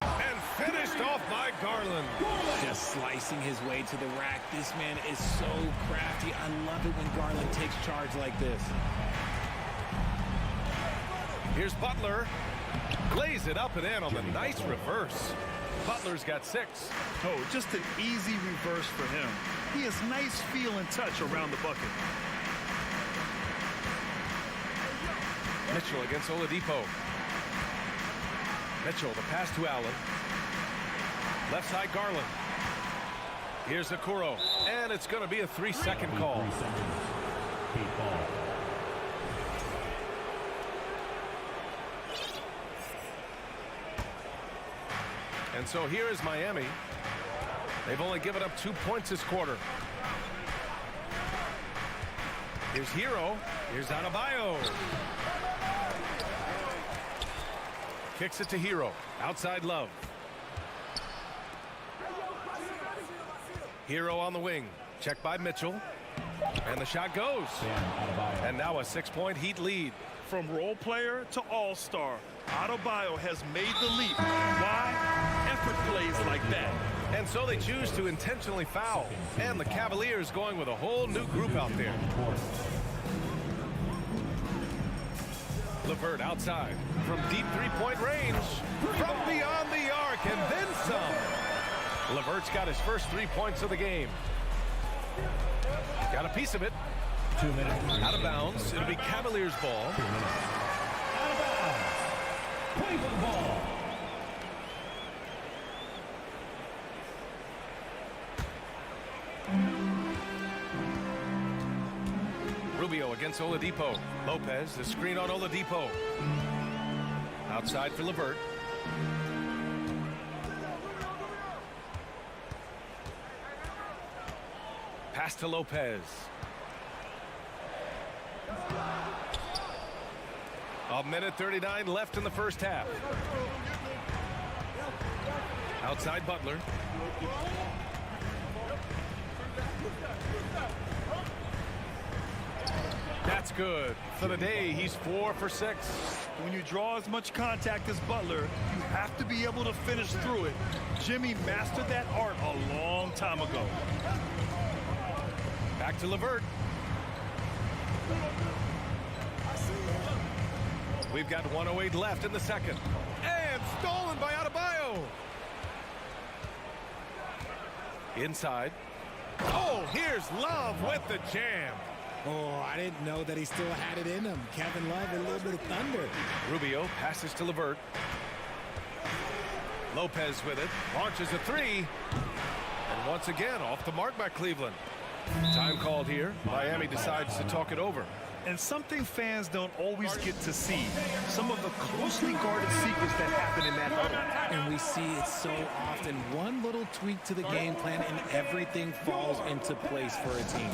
Speaker 4: And finished off by Garland.
Speaker 8: Just slicing his way to the rack. This man is so crafty. I love it when Garland takes charge like this.
Speaker 4: Here's Butler. Lays it up and in on the nice reverse. Butler's got 6.
Speaker 9: Oh, just an easy reverse for him. He has nice feel and touch around the bucket.
Speaker 4: Mitchell against Oladipo. Mitchell, the pass to Allen. Left side Garland. Here's Okoro, and it's going to be a 3-second call. And so here is Miami. They've only given up 2 points this quarter. Here's Hero. Here's Adebayo. Kicks it to Hero. Outside Love. Hero on the wing. Checked by Mitchell. And the shot goes. And now a 6-point Heat lead.
Speaker 9: From role player to all-star, Adebayo has made the leap. Why? Effort plays like that.
Speaker 4: And so they choose to intentionally foul. And the Cavaliers going with a whole new group out there. LeVert outside from deep three-point range. From beyond the arc and then some. LeVert's got his first 3 points of the game. Got a piece of it.
Speaker 5: 2 minutes.
Speaker 4: Out of bounds. It'll be Cavaliers ball.
Speaker 5: 2 minutes. Out of bounds. Cleveland ball.
Speaker 4: Rubio against Oladipo. Lopez, the screen on Oladipo. Outside for LeVert. Pass to Lopez. A minute 39 left in the first half. Outside Butler. That's good. For the day, he's 4 for 6.
Speaker 9: When you draw as much contact as Butler, you have to be able to finish through it. Jimmy mastered that art a long time ago.
Speaker 4: Back to LeVert. We've got 1:08 left in the second. And stolen by Adebayo. Inside. Oh, here's Love with the jam.
Speaker 8: Oh, I didn't know that he still had it in him. Kevin Love, a little bit of thunder.
Speaker 4: Rubio passes to LeVert. Lopez with it. Launches a three. And once again, off the mark by Cleveland. Time called here. Miami decides to talk it over.
Speaker 9: And something fans don't always get to see. Some of the closely guarded secrets that happen in that huddle.
Speaker 8: And we see it so often. One little tweak to the game plan and everything falls into place for a team.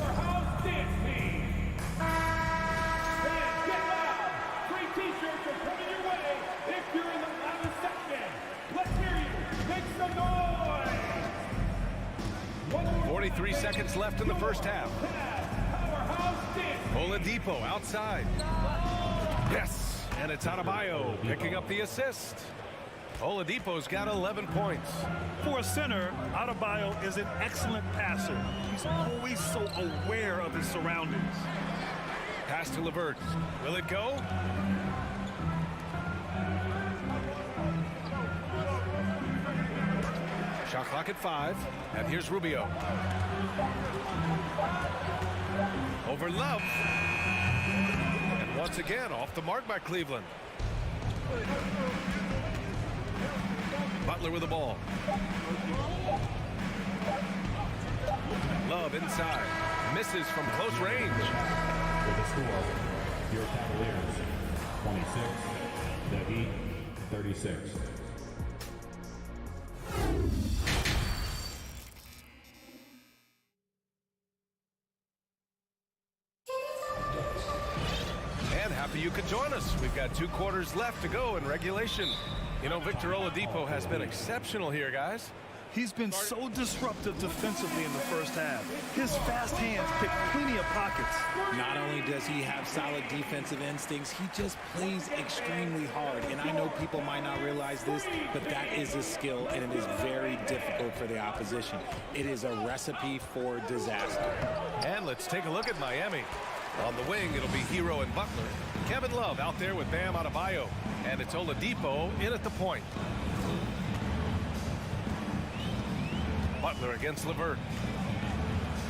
Speaker 5: Free t-shirts are coming your way if you're in the final section. Let's hear you. Make some noise.
Speaker 4: 43 seconds left in the first half. Oladipo outside. Yes, and it's Adebayo picking up the assist. Oladipo's got 11 points.
Speaker 9: For a center, Adebayo is an excellent passer. He's always so aware of his surroundings.
Speaker 4: Pass to LeVert. Will it go? Shot clock at 5. And here's Rubio. Over Love. And once again, off the mark by Cleveland. Butler with the ball. Love inside. Misses from close range.
Speaker 5: With the score, your Cavaliers 26, the Heat 36.
Speaker 4: And happy you could join us. We've got 2 quarters left to go in regulation. You know, Victor Oladipo has been exceptional here, guys.
Speaker 9: He's been so disruptive defensively in the first half. His fast hands pick plenty of pockets.
Speaker 8: Not only does he have solid defensive instincts, he just plays extremely hard. And I know people might not realize this, but that is a skill, and it is very difficult for the opposition. It is a recipe for disaster.
Speaker 4: And let's take a look at Miami. On the wing, it'll be Hero and Butler. Kevin Love out there with Bam Adebayo. And it's Oladipo in at the point. Butler against LeVert.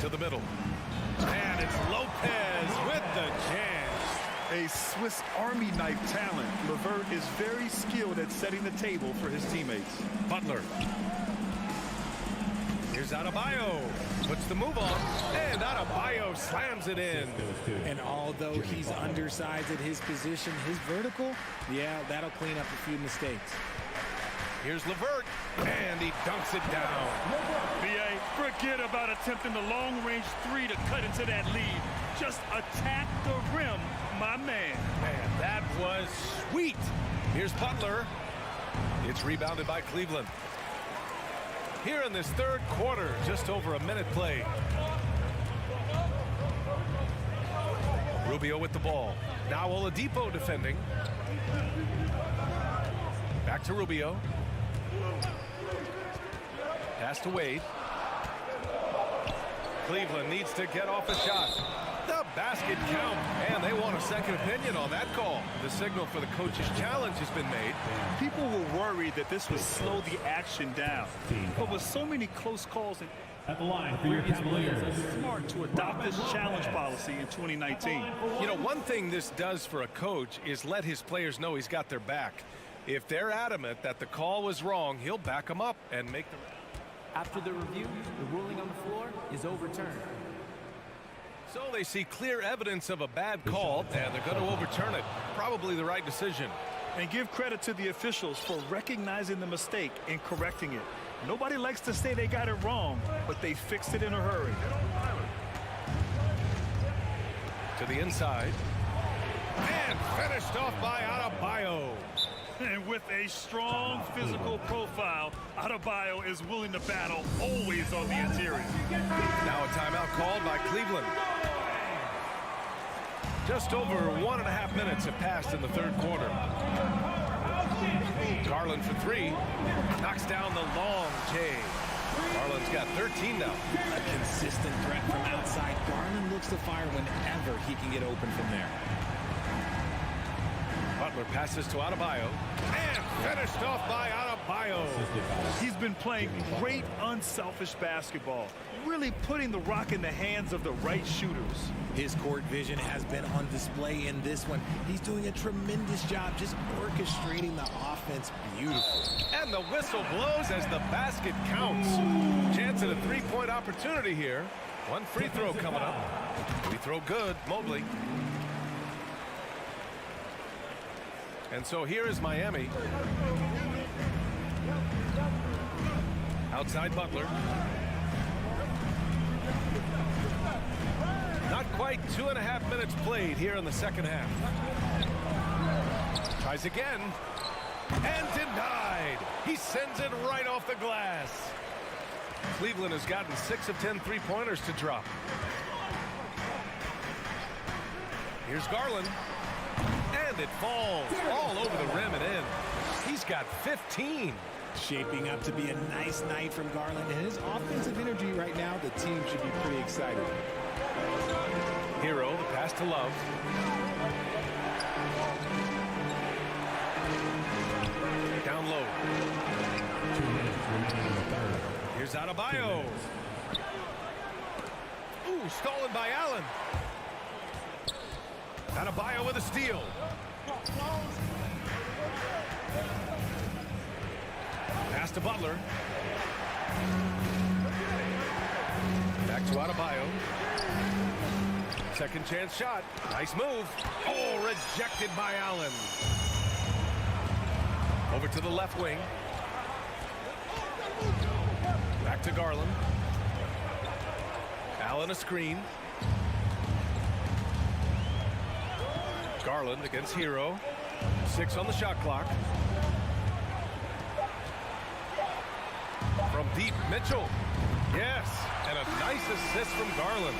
Speaker 4: To the middle. And it's Lopez with the jam.
Speaker 9: A Swiss Army knife talent. LeVert is very skilled at setting the table for his teammates.
Speaker 4: Butler. Here's Adebayo. Puts the move on. And Adebayo slams it in.
Speaker 8: And although he's undersized at his position, his vertical, yeah, that'll clean up a few mistakes.
Speaker 4: Here's LeVert. And he dunks it down.
Speaker 9: B.A., forget about attempting the long-range three to cut into that lead. Just attack the rim, my man.
Speaker 4: Man, that was sweet. Here's Butler. It's rebounded by Cleveland. Here in this third quarter, just over a minute played. Rubio with the ball. Now Oladipo defending. Back to Rubio. Pass to Wade. Cleveland needs to get off a shot. The basket count, and they want a second opinion on that call. The signal for the coach's challenge has been made.
Speaker 9: People were worried that this would slow the action down. But with so many close calls and
Speaker 5: At the line for your Cavaliers.
Speaker 9: it's smart to adopt this challenge policy in 2019.
Speaker 4: You know, one thing this does for a coach is let his players know he's got their back. If they're adamant that the call was wrong, he'll back them up and make the...
Speaker 10: After the review, the ruling on the floor is overturned.
Speaker 4: So they see clear evidence of a bad call, and they're going to overturn it. Probably the right decision.
Speaker 9: And give credit to the officials for recognizing the mistake and correcting it. Nobody likes to say they got it wrong, but they fixed it in a hurry.
Speaker 4: To the inside. And finished off by Adebayo.
Speaker 9: And with a strong physical profile, Adebayo is willing to battle, always on the interior.
Speaker 4: Now a timeout called by Cleveland. Just over 1.5 minutes have passed in the third quarter. Garland for three. Knocks down the long J. Garland's got 13 now.
Speaker 8: A consistent threat from outside. Garland looks to fire whenever he can get open from there.
Speaker 4: Butler passes to Adebayo. And finished off by Adebayo.
Speaker 9: He's been playing great unselfish basketball, really putting the rock in the hands of the right shooters.
Speaker 8: His court vision has been on display in this one. He's doing a tremendous job just orchestrating the offense beautifully.
Speaker 4: And the whistle blows as the basket counts. Chance at a three-point opportunity here. One free throw coming up. Free throw good, Mobley. And so here is Miami. Outside Butler. Not quite 2.5 minutes played here in the second half. Tries again. And denied. He sends it right off the glass. Cleveland has gotten 6 of 10 three-pointers to drop. Here's Garland. And it falls all over the rim and in. He's got 15.
Speaker 8: Shaping up to be a nice night from Garland. And his offensive energy right now, the team should be pretty excited.
Speaker 4: Hero, the pass to Love. Down low. Here's Adebayo. Ooh, stolen by Allen. Adebayo with a steal. Pass to Butler. Back to Adebayo. Second chance shot. Nice move. Oh, rejected by Allen. Over to the left wing. Back to Garland. Allen a screen. Garland against Hero. 6 on the shot clock. From deep, Mitchell. Yes, and a nice assist from Garland.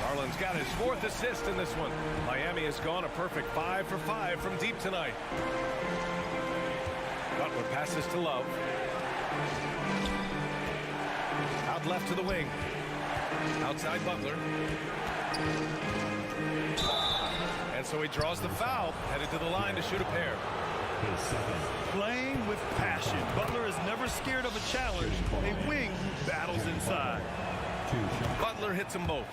Speaker 4: Garland's got his 4th assist in this one. Miami has gone a perfect 5 for 5 from deep tonight. Butler passes to Love. Out left to the wing. Outside Butler. And so he draws the foul, headed to the line to shoot a pair.
Speaker 9: Playing with passion. Butler is never scared of a challenge. A wing battles inside.
Speaker 4: Butler hits them both.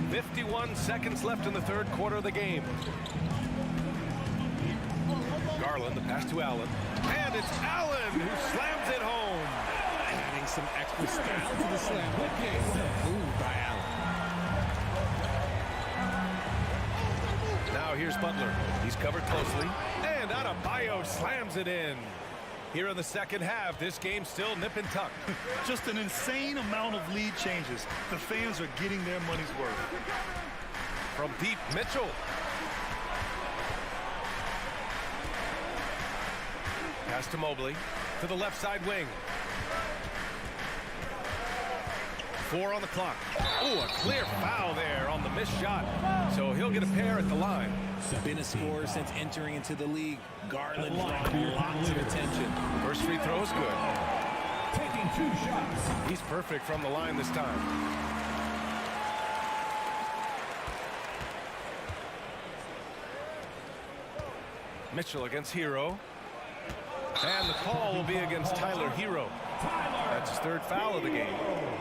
Speaker 4: 51 seconds left in the third quarter of the game. Garland, the pass to Allen. And it's Allen who
Speaker 8: The style to the slam. Okay. Moved by Allen.
Speaker 4: Now here's Butler. He's covered closely. And Adebayo slams it in. Here in the second half, this game's still nip and tuck.
Speaker 9: Just an insane amount of lead changes. The fans are getting their money's worth.
Speaker 4: From deep, Mitchell. Pass to Mobley. To the left side wing. 4 on the clock. Oh, a clear foul there on the missed shot. So he'll get a pair at the line.
Speaker 8: Been a scorer since entering into the league. Garland drawing lots of attention.
Speaker 4: First free throw is good.
Speaker 5: Taking 2 shots.
Speaker 4: He's perfect from the line this time. Mitchell against Hero. And the call will be against Tyler Hero. That's his 3rd foul of the game.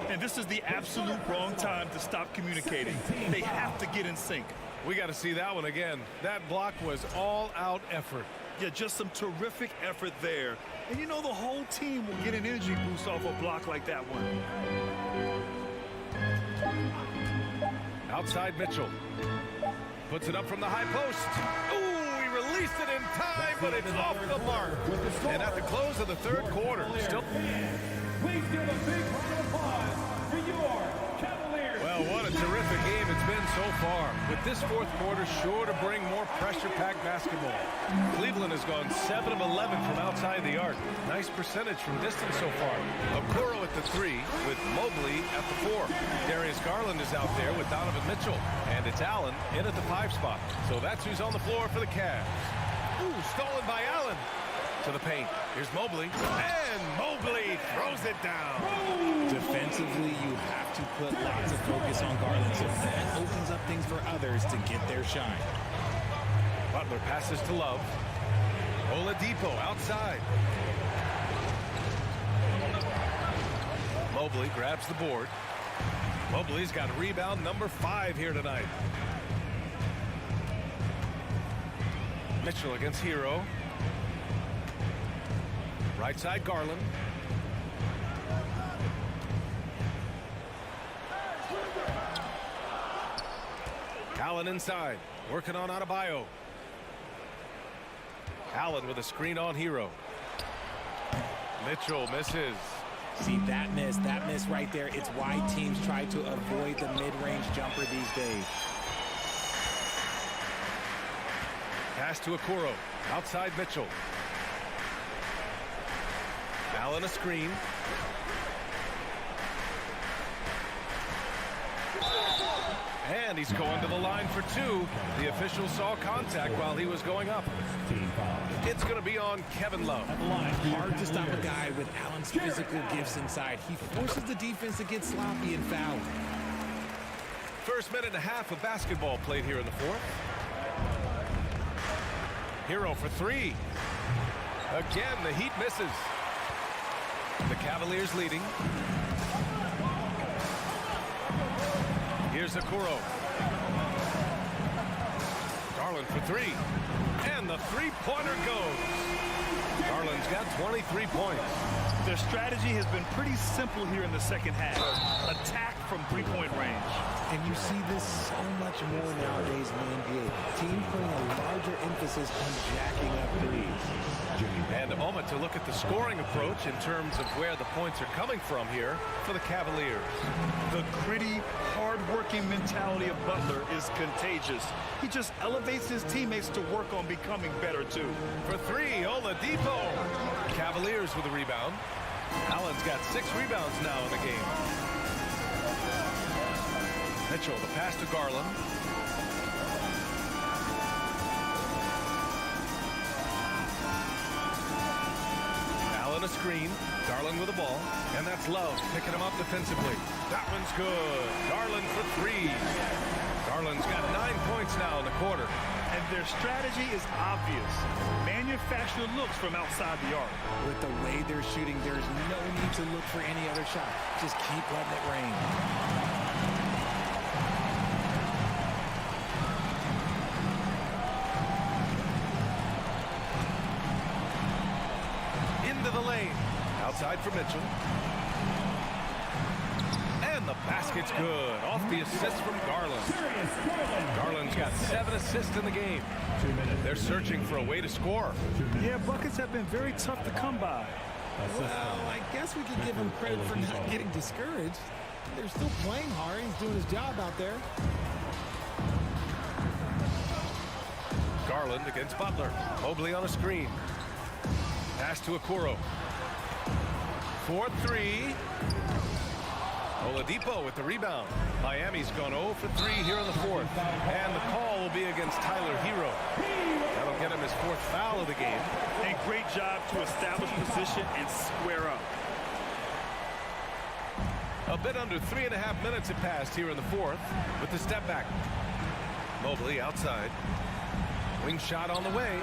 Speaker 9: And this is the absolute wrong time to stop communicating. They have to get in sync.
Speaker 4: We got to see that one again. That block was all-out effort.
Speaker 9: Yeah, just some terrific effort there. And you know the whole team will get an energy boost off a block like that one.
Speaker 4: Outside Mitchell. Puts it up from the high post. Ooh, he released it in time, but it's off the mark. And at the close of the 3rd quarter, still...
Speaker 5: Please give a big round of applause for your Cavaliers.
Speaker 4: Well, what a terrific game it's been so far. With this 4th quarter sure to bring more pressure-packed basketball. Cleveland has gone 7 of 11 from outside the arc. Nice percentage from distance so far. Okoro at the 3 with Mobley at the 4. Darius Garland is out there with Donovan Mitchell. And it's Allen in at the 5 spot. So that's who's on the floor for the Cavs. Ooh, stolen by Allen. To the paint. Here's Mobley. And Mobley throws it down.
Speaker 8: Defensively, you have to put lots of focus on Garland, so that opens up things for others to get their shine.
Speaker 4: Butler passes to Love. Oladipo outside. Mobley grabs the board. Mobley's got rebound number 5 here tonight. Mitchell against Hero. Right side Garland. Allen inside, working on Adebayo. Allen with a screen on Hero. Mitchell misses.
Speaker 8: See, that miss right there, it's why teams try to avoid the mid-range jumper these days.
Speaker 4: Pass to Okoro, outside Mitchell. Allen a screen. And he's going to the line for 2. The official saw contact while he was going up. It's going to be on Kevin Love.
Speaker 8: Hard to stop a guy with Allen's physical gifts inside. He forces the defense to get sloppy and foul.
Speaker 4: First minute and a half of basketball played here in the 4th. Hero for 3. Again, the Heat misses. The Cavaliers leading. Here's Okoro. Garland for 3. And the 3-pointer goes. Garland's got 23 points.
Speaker 9: Their strategy has been pretty simple here in the second half. Attack from 3-point range.
Speaker 8: And you see this so much more nowadays in the NBA. Teams putting a larger emphasis on jacking up threes.
Speaker 4: And a moment to look at the scoring approach in terms of where the points are coming from here for the Cavaliers.
Speaker 9: The gritty, hard-working mentality of Butler is contagious. He just elevates his teammates to work on becoming better, too.
Speaker 4: For 3, Oladipo. Cavaliers with a rebound. Allen's got 6 rebounds now in the game. Mitchell, the pass to Garland. Allen a screen. Garland with the ball. And that's Love picking him up defensively. That one's good. Garland for 3. Garland's got 9 points now in the quarter.
Speaker 9: And their strategy is obvious. Manufacture looks from outside the arc.
Speaker 8: With the way they're shooting, there's no need to look for any other shot. Just keep letting it rain.
Speaker 4: Into the lane. Outside for Mitchell. the basket's good. Off the assist from Garland. Garland's got 7 assists in the game. They're searching for a way to score.
Speaker 9: Yeah, buckets have been very tough to come by.
Speaker 14: Well, I guess we could give him credit for not getting discouraged. They're still playing hard. He's doing his job out there.
Speaker 4: Garland against Butler. Mobley on a screen. Pass to Okoro. 4-3. Oladipo with the rebound. Miami's gone 0 for 3 here in the fourth. And the call will be against Tyler Hero. That'll get him his 4th foul of the game.
Speaker 9: A great job to establish position and square up.
Speaker 4: A bit under 3.5 minutes have passed here in the fourth with the step back. Mobley outside. Wing shot on the way.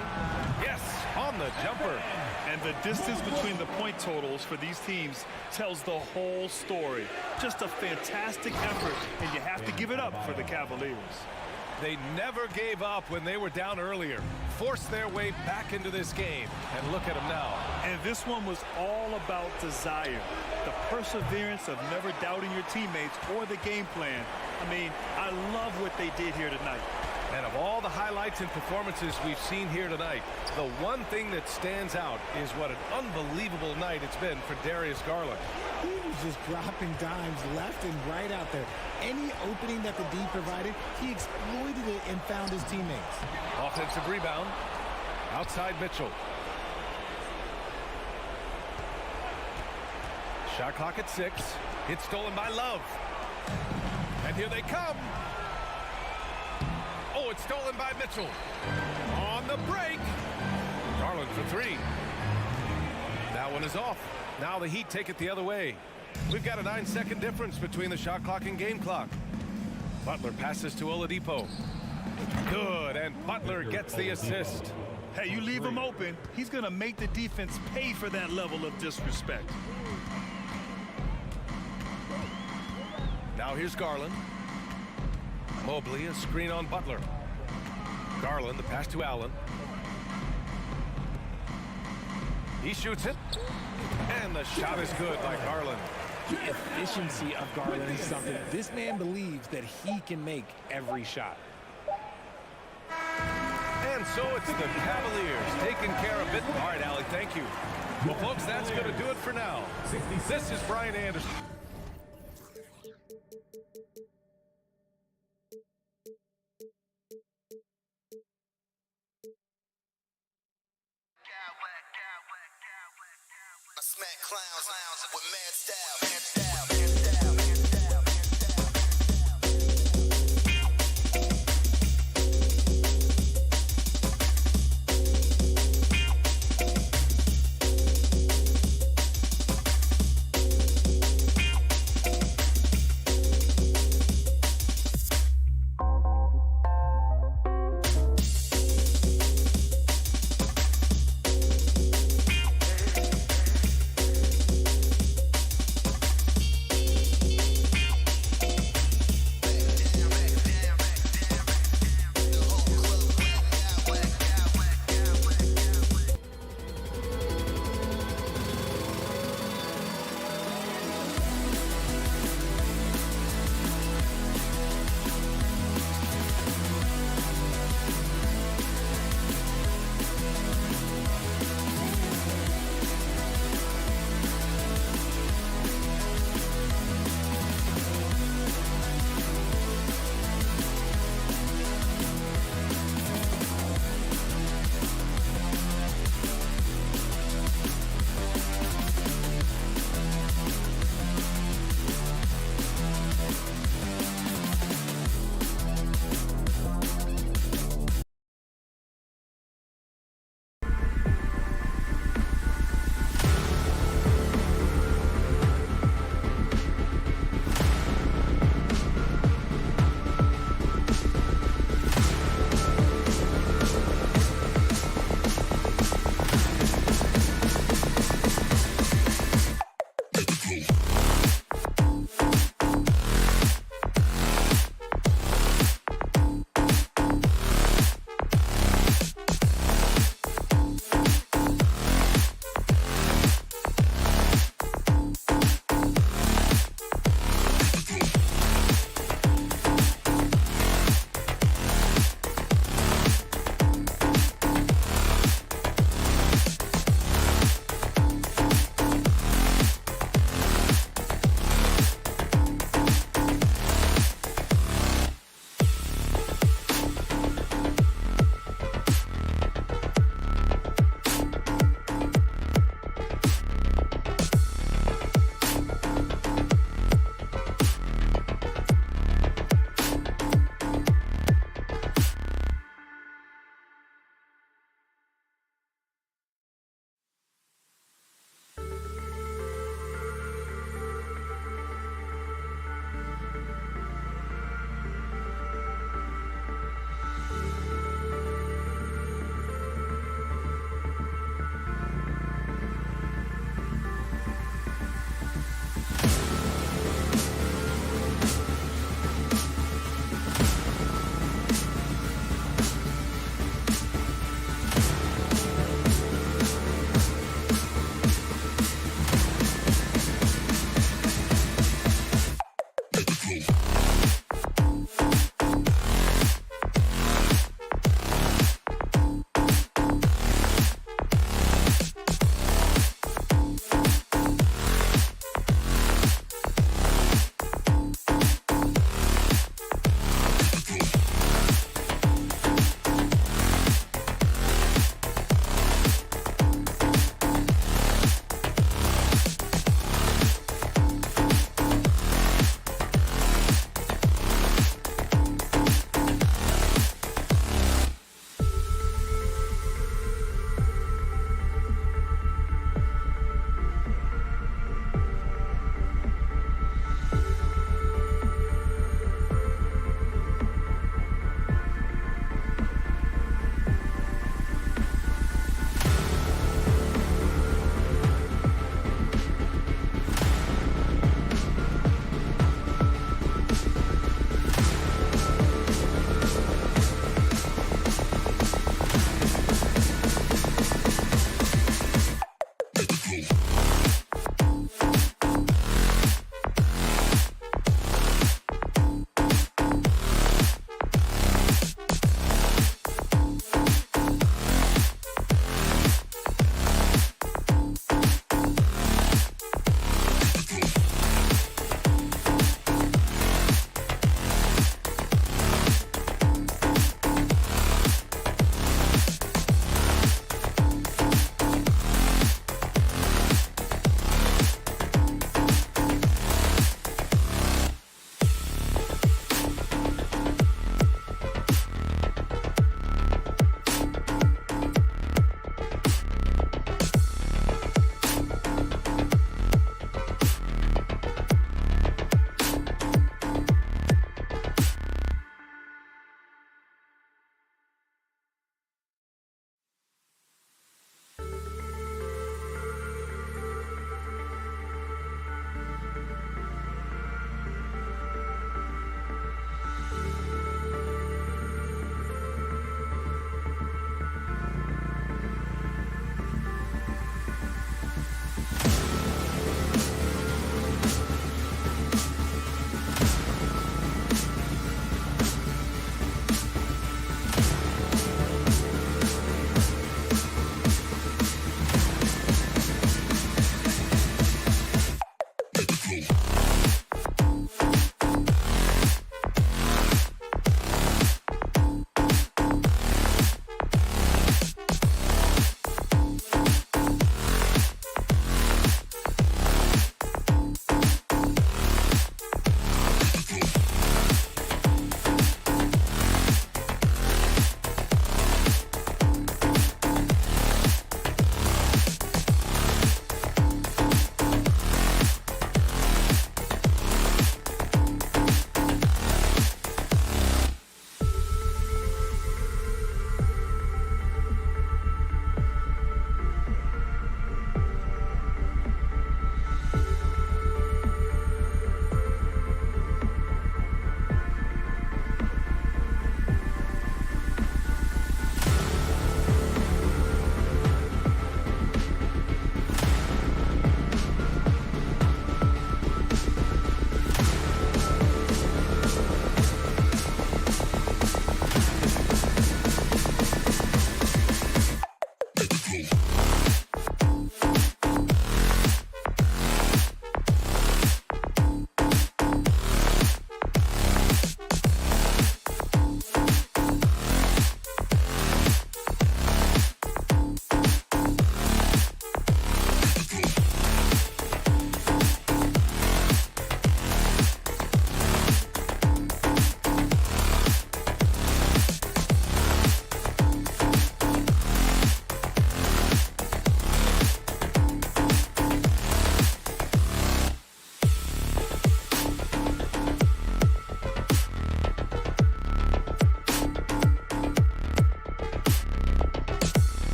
Speaker 4: Yes, on the jumper.
Speaker 9: And the distance between the point totals for these teams tells the whole story. Just a fantastic effort, and you have to give it up for the Cavaliers.
Speaker 4: They never gave up when they were down earlier. Forced their way back into this game. And look at them now.
Speaker 9: And this one was all about desire. The perseverance of never doubting your teammates or the game plan. I mean, I love what they did here tonight.
Speaker 4: And of all the highlights and performances we've seen here tonight, the one thing that stands out is what an unbelievable night it's been for Darius Garland.
Speaker 14: He was just dropping dimes left and right out there. Any opening that the D provided, he exploited it and found his teammates.
Speaker 4: Offensive rebound. Outside Mitchell. Shot clock at 6. It's stolen by Love. And here they come. Oh, it's stolen by Mitchell. On the break. Garland for 3. That one is off. Now the Heat take it the other way. We've got a 9-second difference between the shot clock and game clock. Butler passes to Oladipo. Good, and Butler gets the assist.
Speaker 9: Hey, you leave him open, he's going to make the defense pay for that level of disrespect.
Speaker 4: Now here's Garland. Mobley, a screen on Butler. Garland, the pass to Allen. He shoots it. And the shot is good by Garland.
Speaker 8: The efficiency of Garland is something. This man believes that he can make every shot.
Speaker 4: And so it's the Cavaliers taking care of it. All right, Allie, thank you. Well, folks, that's going to do it for now. This is Brian Anderson.
Speaker 7: Smack clowns with mad style.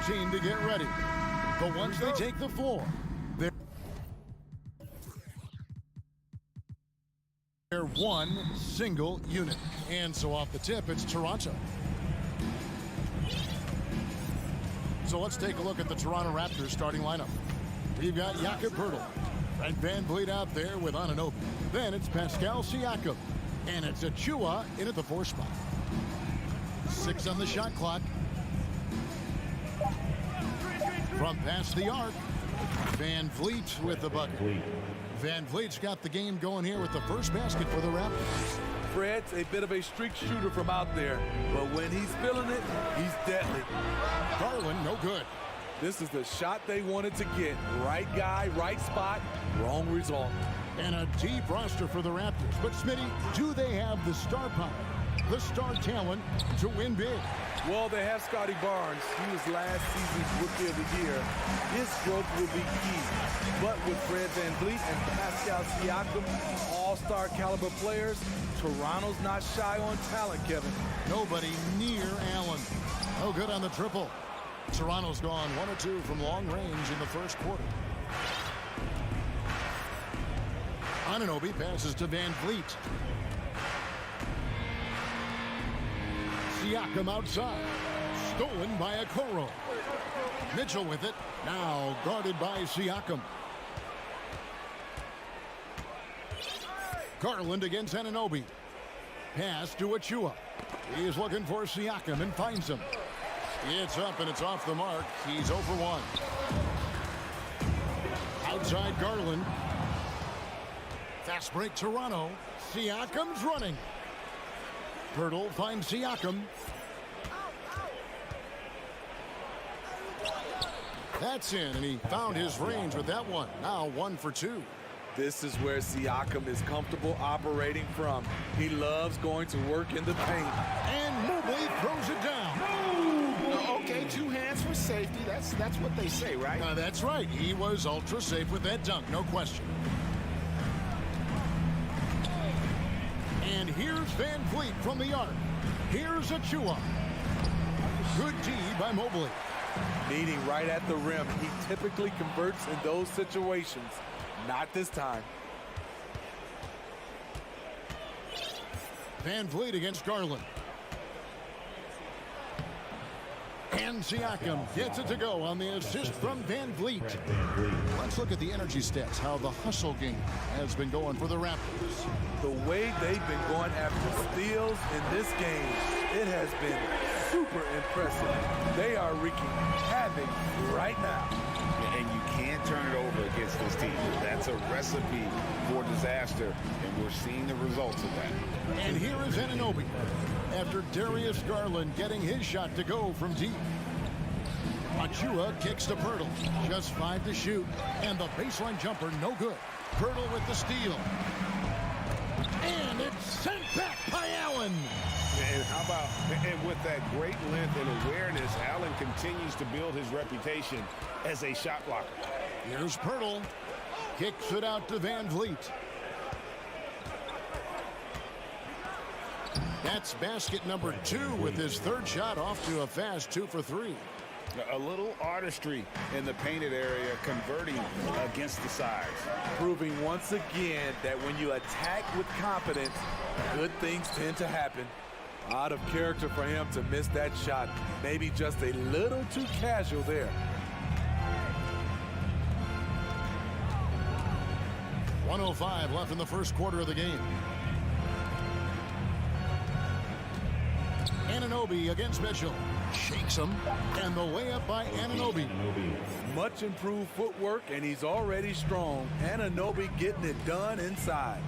Speaker 1: team to get ready. But once they take the floor, they're one single unit. And so off the tip, it's Toronto. So let's take a look at the Toronto Raptors starting lineup. We've got Jakob Poeltl and Van Vliet out there with Anunoby. Then it's Pascal Siakam. And it's Achua in at the 4 spot. 6 on the shot clock. From past the arc, Van Vliet with the bucket. Van Vliet's got the game going here with the first basket for the Raptors.
Speaker 11: Fred's a bit of a streak shooter from out there, but when he's feeling it, he's deadly.
Speaker 1: Garland, no good.
Speaker 11: This is the shot they wanted to get. Right guy, right spot, wrong result.
Speaker 1: And a deep roster for the Raptors. But Smitty, do they have the star power, the star talent to win big?
Speaker 11: Well, they have Scotty Barnes. He was last season's Rookie of the Year. His growth will be key. But with Fred Van Vliet and Pascal Siakam, all-star caliber players, Toronto's not shy on talent, Kevin.
Speaker 1: Nobody near Allen. No good on the triple. Toronto's gone 1 of 2 from long range in the first quarter. Anunoby passes to Van Vliet. Siakam outside. Stolen by Okoro. Mitchell with it. Now guarded by Siakam. Garland against Anunoby. Pass to Achua. He is looking for Siakam and finds him. It's up and it's off the mark. He's 0 for 1. Outside Garland. Fast break Toronto. Siakam's running. Poeltl finds Siakam. That's in, and he found his range with that one. Now 1 for 2.
Speaker 11: This is where Siakam is comfortable operating from. He loves going to work in the paint.
Speaker 1: And Mobley throws it down.
Speaker 3: Okay, 2 hands for safety. That's what they say, right?
Speaker 1: That's right. He was ultra safe with that dunk, no question. And here's Van Vliet from the arc. Here's Achua. Good D by Mobley.
Speaker 11: Meeting right at the rim. He typically converts in those situations. Not this time.
Speaker 1: Van Vliet against Garland. And Siakam gets it to go on the assist from Van Vliet. Let's look at the energy stats, how the hustle game has been going for the Raptors.
Speaker 11: The way they've been going after steals in this game, it has been super impressive. They are wreaking havoc right now.
Speaker 3: And you can't turn it over against this team. That's a recipe for disaster, and we're seeing the results of that.
Speaker 1: And here is Anunoby after Darius Garland getting his shot to go from deep. Achua kicks to Poeltl. Just 5 to shoot. And the baseline jumper, no good. Poeltl with the steal. And it's sent back by Allen.
Speaker 3: And how about, and with that great length and awareness, Allen continues to build his reputation as a shot blocker.
Speaker 1: Here's Poeltl. Kicks it out to Van Vliet. That's basket number 2 with his 3rd shot off to a fast 2 for 3.
Speaker 3: A little artistry in the painted area, converting against the size.
Speaker 11: Proving once again that when you attack with confidence, good things tend to happen. Out of character for him to miss that shot. Maybe just a little too casual there.
Speaker 1: .105 left in the first quarter of the game. Anunoby against Mitchell. Shakes him. And the layup by Anunoby.
Speaker 11: Much improved footwork, and he's already strong. Anunoby getting it done inside.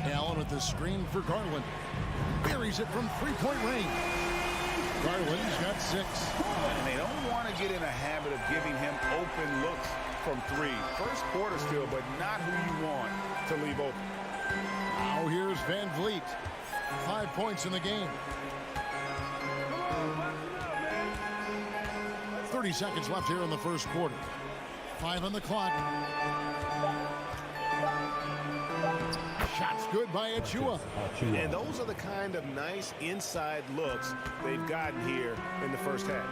Speaker 1: Allen with the screen for Garland. Buries it from 3-point range. Garland's got 6.
Speaker 3: And they don't want to get in a habit of giving him open looks from 3. First quarter still, but not who you want to leave open.
Speaker 1: Now here's Van Vliet. 5 points in the game. 30 seconds left here in the first quarter. 5 on the clock. Shot's good by Achua.
Speaker 3: And those are the kind of nice inside looks they've gotten here in the first half.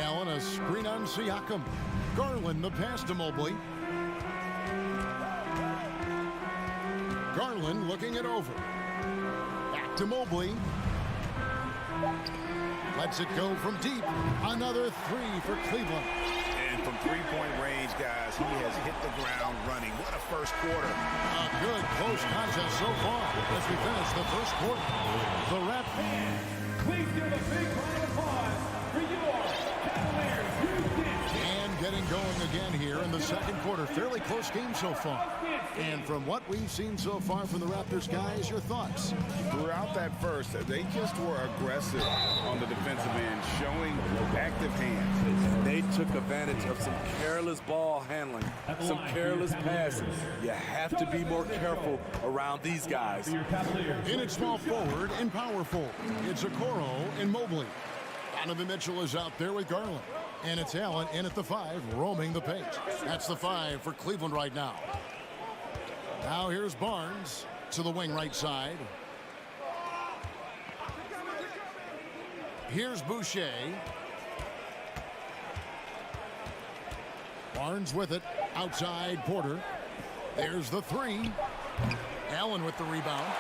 Speaker 1: Allen, a screen on Siakam. Garland, the pass to Mobley. Garland looking it over. Back to Mobley. Lets it go from deep. Another three for Cleveland.
Speaker 3: And from three-point range, guys, he has hit the ground running. What a first quarter.
Speaker 1: A good close contest so far as we finish the first quarter. The Raptors.
Speaker 5: Please give a big round of applause for your Cavaliers.
Speaker 1: And getting going again here in the second quarter. Fairly close game so far. And from what we've seen so far from the Raptors, guys, your thoughts?
Speaker 3: Throughout that first, they just were aggressive on the defensive end, showing active hands.
Speaker 11: They took advantage of some careless ball handling, some careless passing. You have to be more careful around these guys.
Speaker 1: In at small forward and power forward, it's Okoro and Mobley. Donovan Mitchell is out there with Garland. And it's Allen in at the 5, roaming the paint. That's the 5 for Cleveland right now. Now here's Barnes to the wing right side. Here's Boucher. Barnes with it. Outside Porter. There's the 3. Allen with the rebound.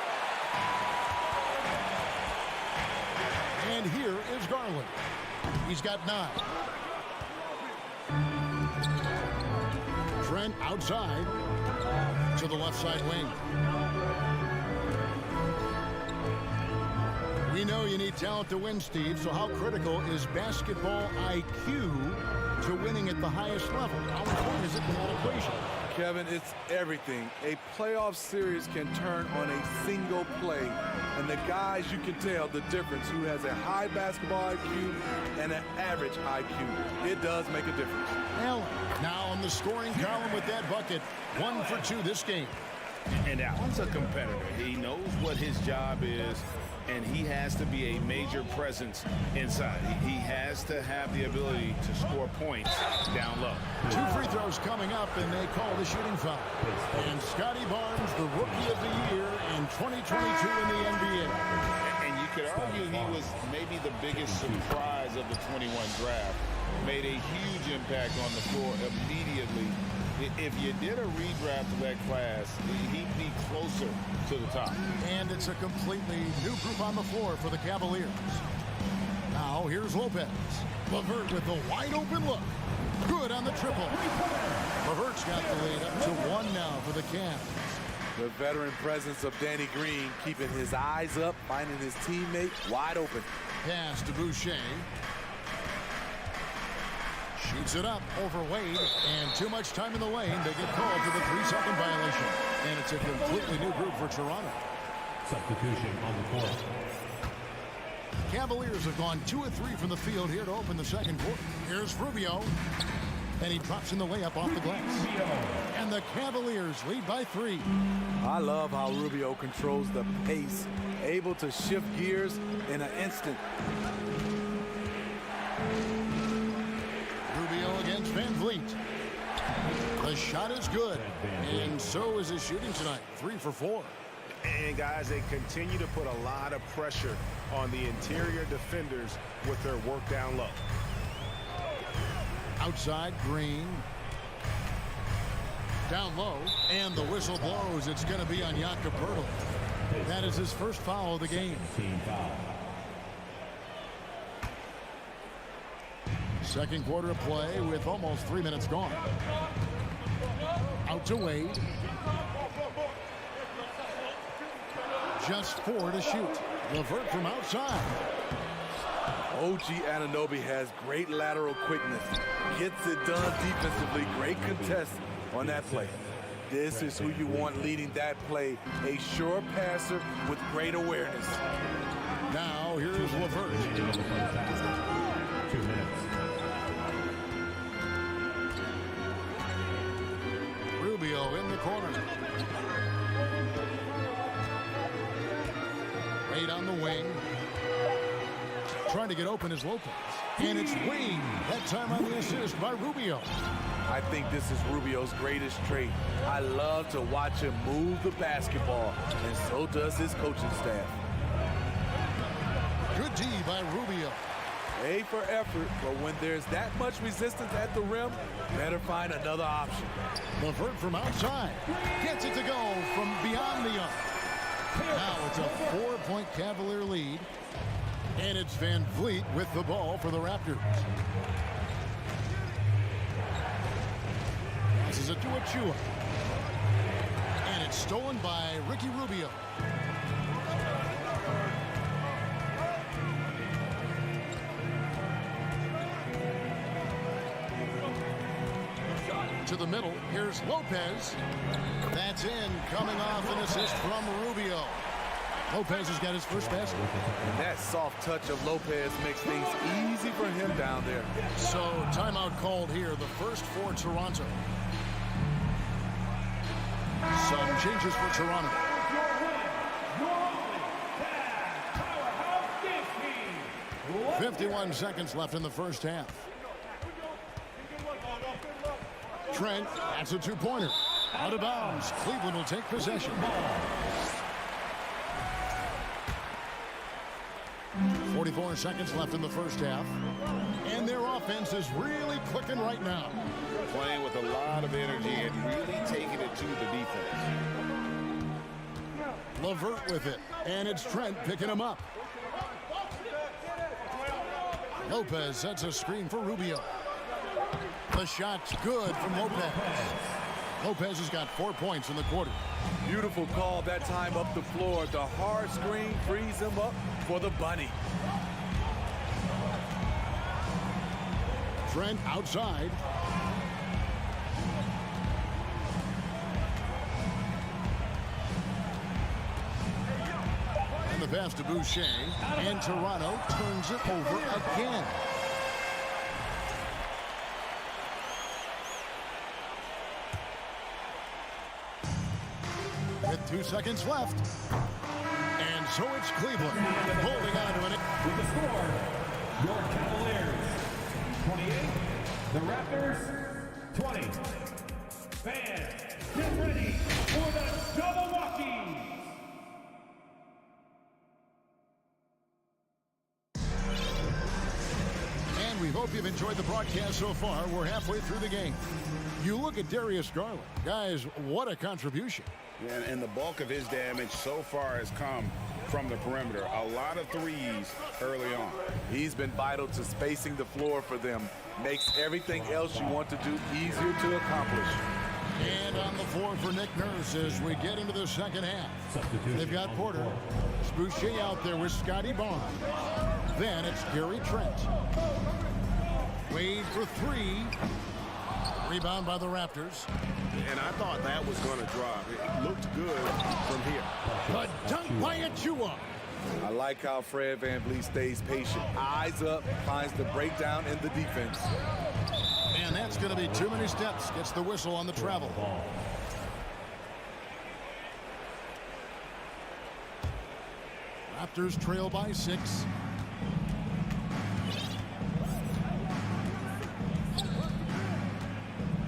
Speaker 1: And here is Garland. He's got 9. Trent outside to the left side wing. We know you need talent to win, Steve, so how critical is basketball IQ to winning at the highest level? How important is it in that equation?
Speaker 11: Kevin, it's everything. A playoff series can turn on a single play, and the guys, you can tell the difference who has a high basketball IQ and an average IQ. It does make a difference.
Speaker 1: Allen now on the scoring column with that bucket. 1 for 2 this game.
Speaker 3: And Allen's a competitor. He knows what his job is, and he has to be a major presence inside. He has to have the ability to score points down low.
Speaker 1: 2 free throws coming up, and they call the shooting foul. And Scotty Barnes, the Rookie of the Year in 2022 in the NBA.
Speaker 3: And you could argue he was maybe the biggest surprise of the 21 draft. Made a huge impact on the floor immediately. If you did a redraft of that class, he'd be closer to the top.
Speaker 1: And it's a completely new group on the floor for the Cavaliers. Now here's Lopez. LeVert with the wide open look. Good on the triple. LeVert's got the lead up to 1 now for the Cavs.
Speaker 11: The veteran presence of Danny Green keeping his eyes up, finding his teammate wide open.
Speaker 1: Pass to Boucher. Shoots it up over Wade, and too much time in the lane. They get called for the 3-second violation. And it's a completely new group for Toronto.
Speaker 5: Substitution on the court.
Speaker 1: Cavaliers have gone 2 of 3 from the field here to open the second quarter. Here's Rubio. And he drops in the layup off the glass. And the Cavaliers lead by 3.
Speaker 11: I love how Rubio controls the pace, able to shift gears in an instant.
Speaker 1: Against Van Vliet. The shot is good, and so is his shooting tonight. 3 for 4.
Speaker 3: And guys, they continue to put a lot of pressure on the interior defenders with their work down low.
Speaker 1: Outside, Green. Down low, and the whistle blows. It's going to be on Jakob Poeltl. That is his first foul of the game. Second quarter of play with almost 3 minutes gone. Out to Wade. Just 4 to shoot. LeVert from outside.
Speaker 11: OG Anunoby has great lateral quickness. Gets it done defensively. Great contest on that play. This is who you want leading that play. A sure passer with great awareness.
Speaker 1: Now here's LeVert.
Speaker 5: 2 minutes.
Speaker 1: Rubio in the corner. Wade on the wing. Trying to get open is Lopez. And it's Wade. That time on the assist by Rubio.
Speaker 11: I think this is Rubio's greatest trait. I love to watch him move the basketball, and so does his coaching staff.
Speaker 1: Good D by Rubio.
Speaker 11: A for effort, but when there's that much resistance at the rim, better find another option.
Speaker 1: LeVert from outside. Gets it to go from beyond the arc. Now it's a 4-point Cavalier lead. And it's Van Vliet with the ball for the Raptors. Passes it to Achua. And it's stolen by Ricky Rubio. To the middle, here's Lopez. That's in, coming off an assist from Rubio. Lopez has got his first basket.
Speaker 11: And that soft touch of Lopez makes things easy for him down there.
Speaker 1: So timeout called here, the first for Toronto. Some changes for Toronto. 51 seconds left in the first half. Trent, that's a two-pointer. Out of bounds. Cleveland will take possession. 44 seconds left in the first half. And their offense is really clicking right now.
Speaker 3: Playing with a lot of energy and really taking it to the defense.
Speaker 1: LeVert with it. And it's Trent picking him up. Lopez sets a screen for Rubio. The shot's good from Lopez. Lopez has got 4 points in the quarter.
Speaker 11: Beautiful call that time up the floor. The hard screen frees him up for the bunny.
Speaker 1: Trent outside. And the pass to Boucher. And Toronto turns it over again. With 2 seconds left. And so it's Cleveland holding on to it.
Speaker 5: With the score, your Cavaliers 28, the Raptors 20. Fans, get ready for the double walkies.
Speaker 1: And we hope you've enjoyed the broadcast so far. We're halfway through the game. You look at Darius Garland. Guys, what a contribution.
Speaker 3: Yeah, and the bulk of his damage so far has come from the perimeter. A lot of threes early on.
Speaker 11: He's been vital to spacing the floor for them. Makes everything else you want to do easier to accomplish.
Speaker 1: And on the floor for Nick Nurse as we get into the second half. They've got Porter. Boucher out there with Scotty Barnes. Then it's Gary Trent. Wade for three. Rebound by the Raptors.
Speaker 3: And I thought that was going to drop. It looked good from here.
Speaker 1: The dunk by Achua.
Speaker 11: I like how Fred VanVleet stays patient. Eyes up, finds the breakdown in the defense.
Speaker 1: And that's going to be too many steps. Gets the whistle on the travel. Raptors trail by 6.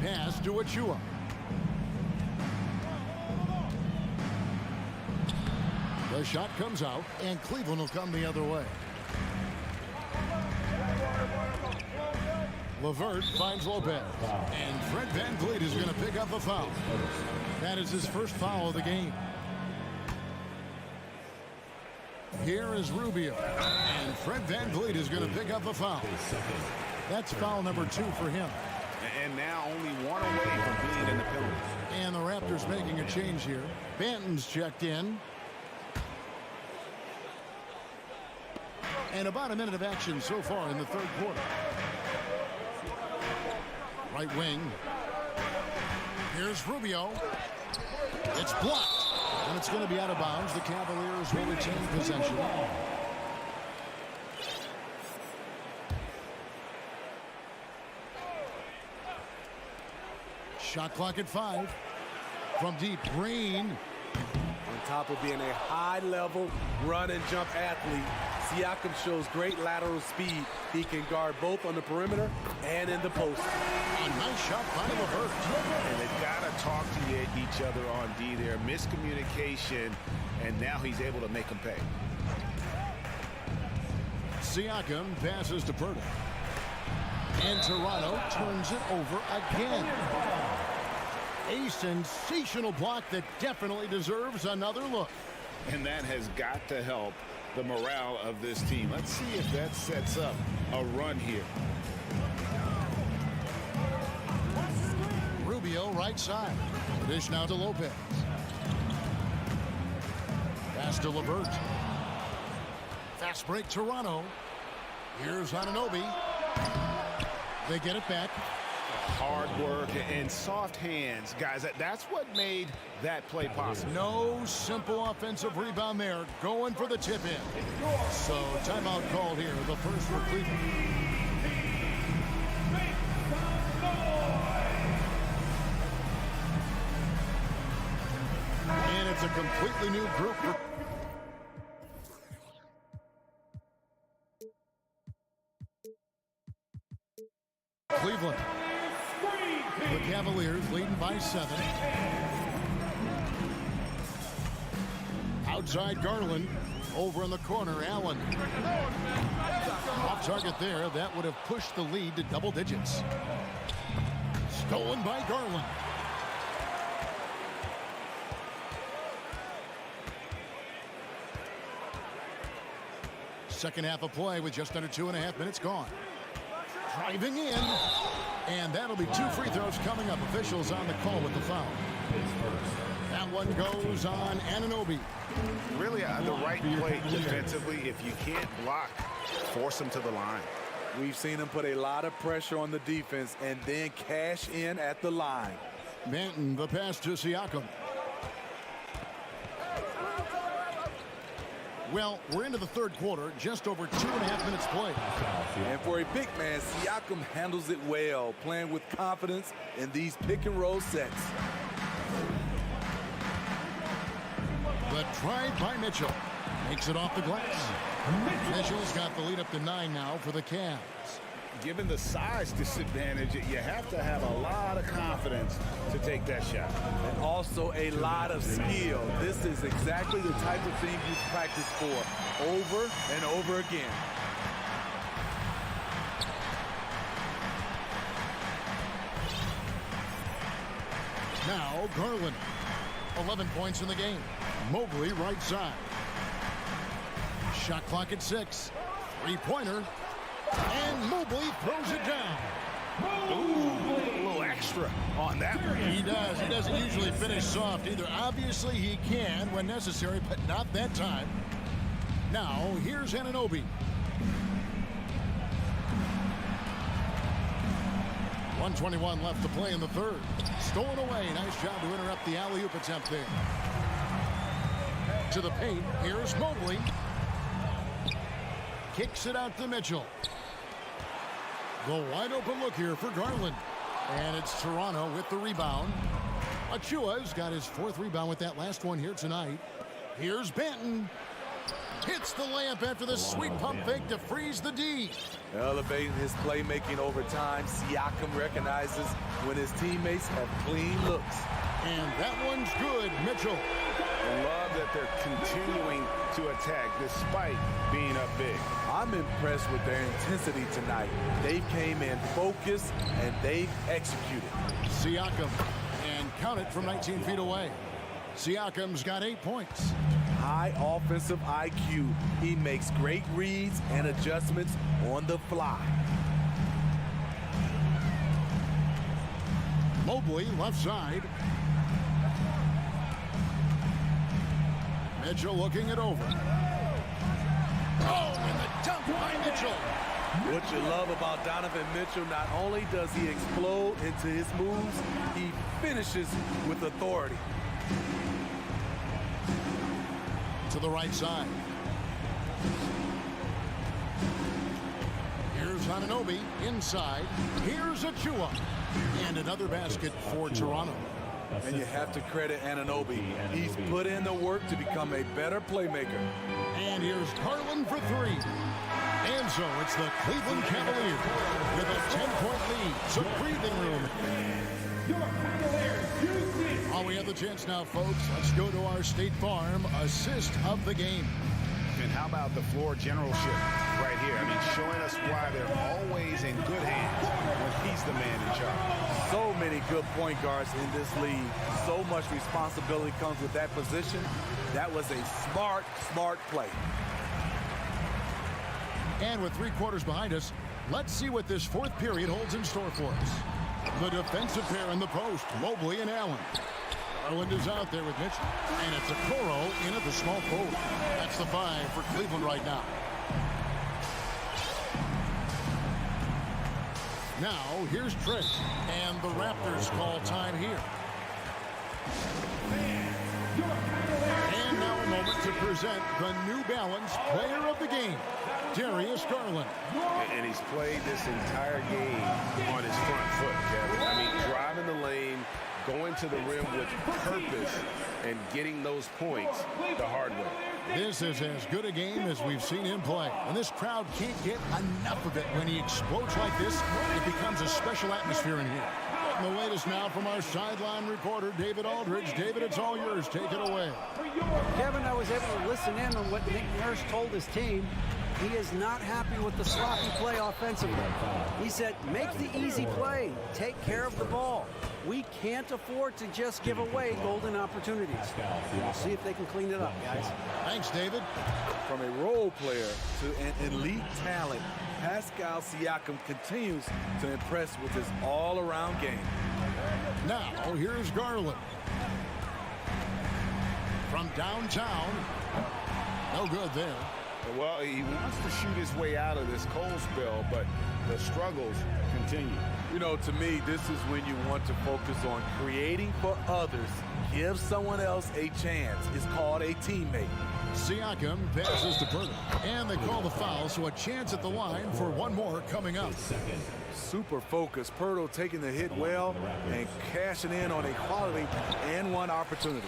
Speaker 1: Pass to Achua. The shot comes out, and Cleveland will come the other way. LeVert finds Lopez. And Fred VanVleet is going to pick up a foul. That is his first foul of the game. Here is Rubio. And Fred VanVleet is going to pick up a foul. That's foul number 2 for him.
Speaker 3: And now only one away from being in the penalties.
Speaker 1: And the Raptors making a change here. Banton's checked in. And about a minute of action so far in the third quarter. Right wing. Here's Rubio. It's blocked. And it's going to be out of bounds. The Cavaliers will retain possession. Shot clock at 5. From deep, Green.
Speaker 11: On top of being a high-level run-and-jump athlete, Siakam shows great lateral speed. He can guard both on the perimeter and in the post.
Speaker 1: A nice shot by LeVert.
Speaker 3: And they've got to talk to each other on D there. Miscommunication, and now he's able to make them pay.
Speaker 1: Siakam passes to Purtle. And Toronto turns it over again. A sensational block that definitely deserves another look.
Speaker 3: And that has got to help the morale of this team. Let's see if that sets up a run here.
Speaker 1: Rubio right side. Dish now to Lopez. Pass to LeVert. Fast break Toronto. Here's Anunoby. They get it back.
Speaker 3: Hard work and soft hands. Guys, that's what made that play possible.
Speaker 1: No simple offensive rebound there. Going for the tip in. So timeout called here. The first for Cleveland. And it's a completely new group. Cleveland. The Cavaliers leading by 7. Outside Garland. Over in the corner, Allen. Off target there. That would have pushed the lead to double digits. Stolen by Garland. Second half of play with just under 2.5 minutes gone. Driving in. And that'll be 2 free throws coming up. Officials on the call with the foul. That one goes on Anunoby.
Speaker 3: Really the right play defensively. If you can't block, force them to the line.
Speaker 11: We've seen him put a lot of pressure on the defense and then cash in at the line.
Speaker 1: Banton, the pass to Siakam. Well, we're into the third quarter, just over 2.5 minutes played.
Speaker 11: And for a big man, Siakam handles it well, playing with confidence in these pick and roll sets.
Speaker 1: The drive by Mitchell. Makes it off the glass. Mitchell's got the lead up to 9 now for the Cavs.
Speaker 3: Given the size disadvantage, you have to have a lot of confidence to take that shot.
Speaker 11: And also a lot of skill. This is exactly the type of thing you practice for over and over again.
Speaker 1: Now Garland. 11 points in the game. Mobley right side. Shot clock at 6. Three-pointer. And Mobley throws it down.
Speaker 3: Ooh, a little extra on that one.
Speaker 1: He does. He doesn't usually finish soft either. Obviously, he can when necessary, but not that time. Now, here's Anunoby. 1:21 left to play in the third. Stolen away. Nice job to interrupt the alley-oop attempt there. To the paint. Here's Mobley. Kicks it out to Mitchell. The wide open look here for Garland. And it's Toronto with the rebound. Achua's got his 4th rebound with that last one here tonight. Here's Banton. Hits the layup after the sweet pump fake to freeze the D.
Speaker 11: Elevating his playmaking over time, Siakam recognizes when his teammates have clean looks.
Speaker 1: And that one's good, Mitchell.
Speaker 3: I love that they're continuing to attack despite being up big.
Speaker 11: I'm impressed with their intensity tonight. They came in focused and they've executed.
Speaker 1: Siakam, and count it from 19 feet away. Siakam's got 8 points.
Speaker 11: High offensive IQ. He makes great reads and adjustments on the fly.
Speaker 1: Mobley left side. Mitchell looking it over. Oh, and the dunk by Mitchell.
Speaker 11: What you love about Donovan Mitchell, not only does he explode into his moves, he finishes with authority.
Speaker 1: To the right side. Here's Anunoby inside. Here's Achua. And another basket for Toronto.
Speaker 11: And you have to credit Anunoby. He's put in the work to become a better playmaker.
Speaker 1: And here's Garland for three. And so it's the Cleveland Cavaliers with a 10-point lead. Some breathing room. Oh, we have the chance now, folks. Let's go to our State Farm assist of the game.
Speaker 3: And how about the floor generalship right here? I mean, showing us why they're always in good hands when he's the man in charge.
Speaker 11: So many good point guards in this league. So much responsibility comes with that position. That was a smart play.
Speaker 1: And with 3 quarters behind us, let's see what this fourth period holds in store for us. The defensive pair in the post, Mobley and Allen. Garland is out there with Mitchell. And it's a Coro in at the small forward. That's the 5 for Cleveland right now. Now, here's Trick. And the Raptors call time here. And now a moment to present the New Balance player of the game, Darius Garland.
Speaker 3: And he's played this entire game on his front foot, Kevin. I mean, driving the lane, going to the rim with purpose, and getting those points the hard way.
Speaker 1: This is as good a game as we've seen him play. And this crowd can't get enough of it. When he explodes like this, it becomes a special atmosphere in here. And the latest now from our sideline reporter, David Aldridge. David, it's all yours. Take it away.
Speaker 6: Kevin, I was able to listen in on what Nick Nurse told his team. He is not happy with the sloppy play offensively. He said, make the easy play. Take care of the ball. We can't afford to just give away golden opportunities. We'll see if they can clean it up, guys.
Speaker 1: Thanks, David.
Speaker 11: From a role player to an elite talent, Pascal Siakam continues to impress with his all-around game.
Speaker 1: Now, here's Garland. From downtown. No good there.
Speaker 3: Well, he wants to shoot his way out of this cold spell, but the struggles continue.
Speaker 11: You know, to me, this is when you want to focus on creating for others. Give someone else a chance. It's called a teammate.
Speaker 1: Siakam passes to Burton. And they call the foul, so a chance at the line for one more coming up.
Speaker 11: Super focused. Pirtle taking the hit well and cashing in on a quality and one opportunity.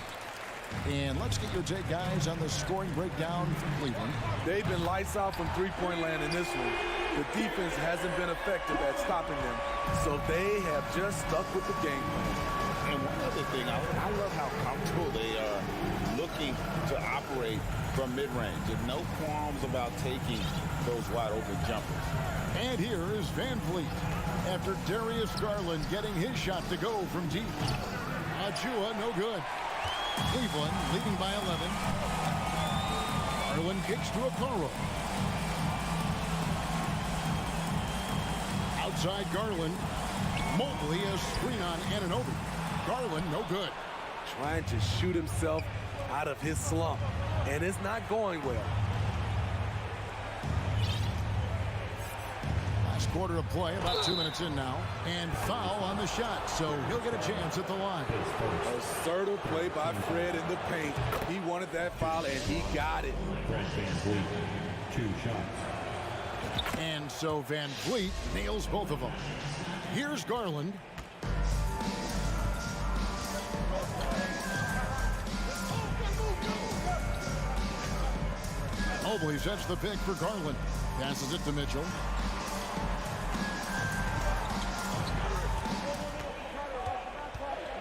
Speaker 1: And let's get your take, guys, on the scoring breakdown from Cleveland.
Speaker 11: They've been lights out from three-point land in this one. The defense hasn't been effective at stopping them, so they have just stuck with the game plan.
Speaker 3: And one other thing, I love how comfortable they are looking to operate from mid-range. And no qualms about taking those wide-open jumpers.
Speaker 1: And here is Van Vliet after Darius Garland getting his shot to go from deep. Achua, no good. Cleveland leading by 11. Garland kicks to Okoro. Outside Garland. Mobley a screen on Anunoby. Garland no good.
Speaker 11: Trying to shoot himself out of his slump, and it's not going well.
Speaker 1: Last quarter of play, about 2 minutes in now. And foul on the shot, so he'll get a chance at the line.
Speaker 11: Assertive play by Fred in the paint. He wanted that foul, and he got it.
Speaker 5: Fred VanVleet, 2 shots.
Speaker 1: And so Van Vliet nails both of them. Here's Garland. Mobley sets the pick for Garland. Passes it to Mitchell.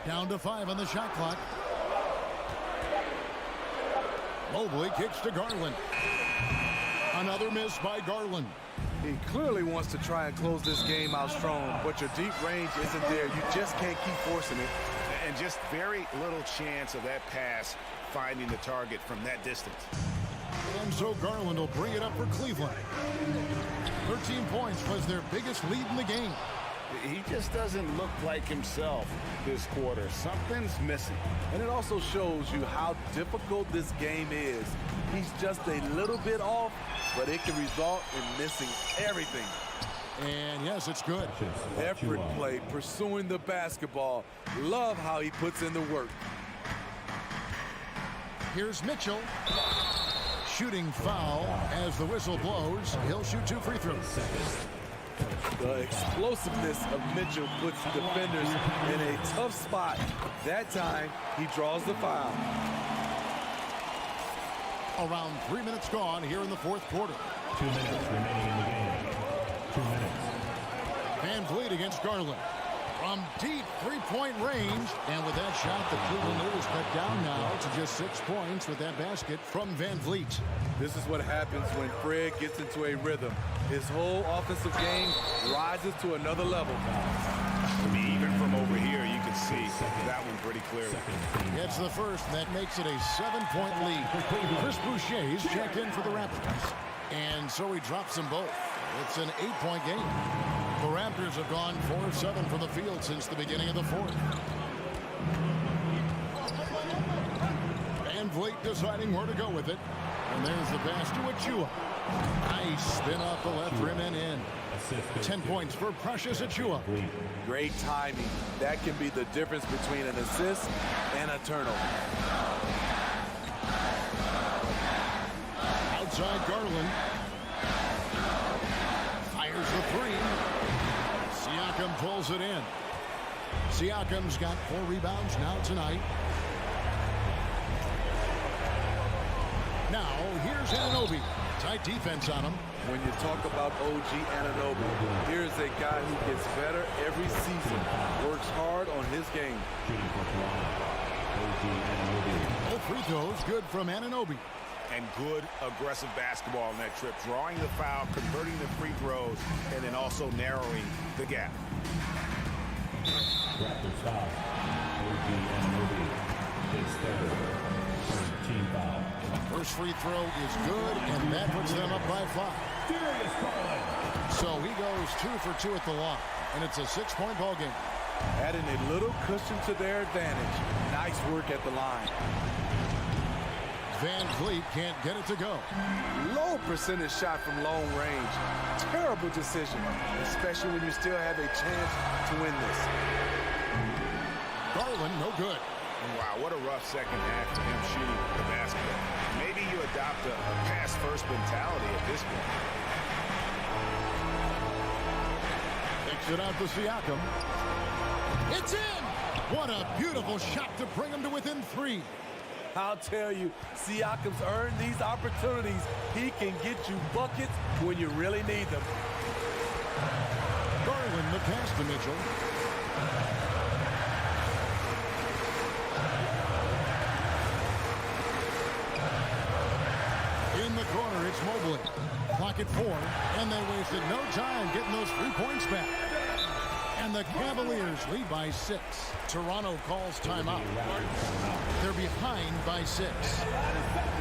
Speaker 1: Down to 5 on the shot clock. Mobley kicks to Garland. Another miss by Garland.
Speaker 11: He clearly wants to try and close this game out strong, but your deep range isn't there. You just can't keep forcing it.
Speaker 3: And just very little chance of that pass finding the target from that distance.
Speaker 1: And so Garland will bring it up for Cleveland. 13 points was their biggest lead in the game.
Speaker 3: He just doesn't look like himself this quarter. Something's missing.
Speaker 11: And it also shows you how difficult this game is. He's just a little bit off, but it can result in missing everything.
Speaker 1: And yes, it's good.
Speaker 11: Effort play, pursuing the basketball. Love how he puts in the work.
Speaker 1: Here's Mitchell. Shooting foul as the whistle blows. He'll shoot 2 free throws.
Speaker 11: The explosiveness of Mitchell puts defenders in a tough spot. That time, he draws the foul.
Speaker 1: Around 3 minutes gone here in the fourth quarter.
Speaker 5: 2 minutes remaining in the game. 2 minutes.
Speaker 1: Van Vliet against Garland. From deep three-point range. And with that shot, the Cleveland is cut down now to just 6 points with that basket from Van Vliet.
Speaker 11: This is what happens when Fred gets into a rhythm. His whole offensive game rises to another level.
Speaker 3: I mean, even from over here, you can see that one pretty clearly.
Speaker 1: Gets the first, and that makes it a 7-point lead. Chris Boucher's checked in for the Raptors. And so he drops them both. It's an 8-point game. The Raptors have gone 4 of 7 from the field since the beginning of the fourth. Van Vliet deciding where to go with it. And there's the pass to Achua. Nice spin off the left rim and in. 10 points for Precious Achua.
Speaker 11: Great timing. That can be the difference between an assist and a turnover.
Speaker 1: Outside Garland. Fires the three. Siakam pulls it in. Siakam's got 4 rebounds now tonight. Now, here's Anunoby. Tight defense on him.
Speaker 11: When you talk about OG Anunoby, here's a guy who gets better every season, works hard on his game.
Speaker 1: Both free throws good from Anunoby.
Speaker 3: And good aggressive basketball on that trip. Drawing the foul, converting the free throws, and then also narrowing the gap.
Speaker 5: Raptors foul. OG Anunoby. His third. Team foul.
Speaker 1: First free throw is good, and that puts them up by 5. So he goes 2 for 2 at the line, and it's a 6-point ball game.
Speaker 11: Adding a little cushion to their advantage. Nice work at the line.
Speaker 1: Van Vliet can't get it to go.
Speaker 11: Low percentage shot from long range. Terrible decision, especially when you still have a chance to win this.
Speaker 1: Garland, no good.
Speaker 3: Wow, what a rough second half for him shooting the basketball. Maybe you adopt a pass-first mentality at this point.
Speaker 1: Kicks it out to Siakam. It's in! What a beautiful shot to bring him to within 3.
Speaker 11: I'll tell you, Siakam's earned these opportunities. He can get you buckets when you really need them.
Speaker 1: Garland, the pass to Mitchell. In the corner, it's Mobley. Clock at 4, and they wasted no time getting those 3 points back. And the Cavaliers lead by 6. Toronto calls timeout. They're behind by 6.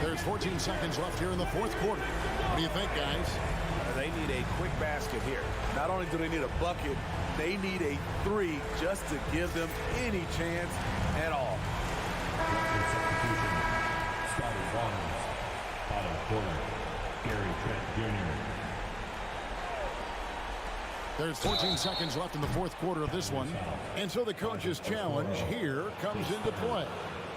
Speaker 1: There's 14 seconds left here in the fourth quarter. What do you think, guys?
Speaker 3: They need a quick basket here.
Speaker 11: Not only do they need a bucket, they need a 3 just to give them any chance at all.
Speaker 5: Starting Barnes. Bottom corner. Gary Trent Jr.
Speaker 1: There's 14 seconds left in the fourth quarter of this one. And so the coach's challenge here comes into play.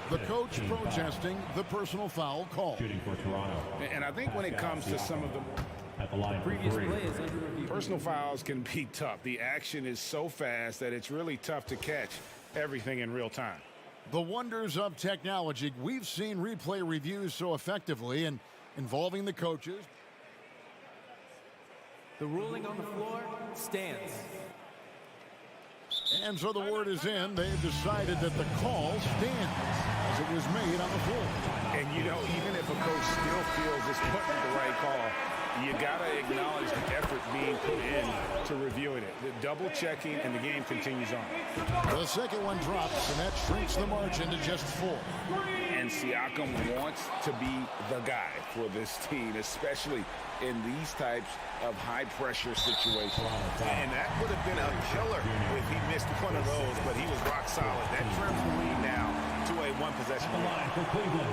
Speaker 1: The coach protesting the personal foul call.
Speaker 5: Shooting for Toronto.
Speaker 3: And I think when it comes to some of the
Speaker 5: at the line
Speaker 10: Previous
Speaker 5: for 3.
Speaker 10: play is under review.
Speaker 3: personal fouls can be tough. The action is so fast that it's really tough to catch everything in real time.
Speaker 1: The wonders of technology. We've seen replay reviews so effectively and involving the coaches.
Speaker 10: The ruling on the floor stands.
Speaker 1: And so the word is in. They've decided that the call stands as it was made on the floor.
Speaker 3: And, you know, even if a coach still feels it's putting the right call, you got to acknowledge the effort being put in to reviewing it. The double checking, and the game continues on.
Speaker 1: The second one drops, and that shrinks the margin to just 4.
Speaker 3: And Siakam wants to be the guy for this team, especially in these types of high-pressure situations. And that would have been a killer if he missed one of those, but he was rock solid. That trims the lead now to a one-possession line
Speaker 5: for Cleveland.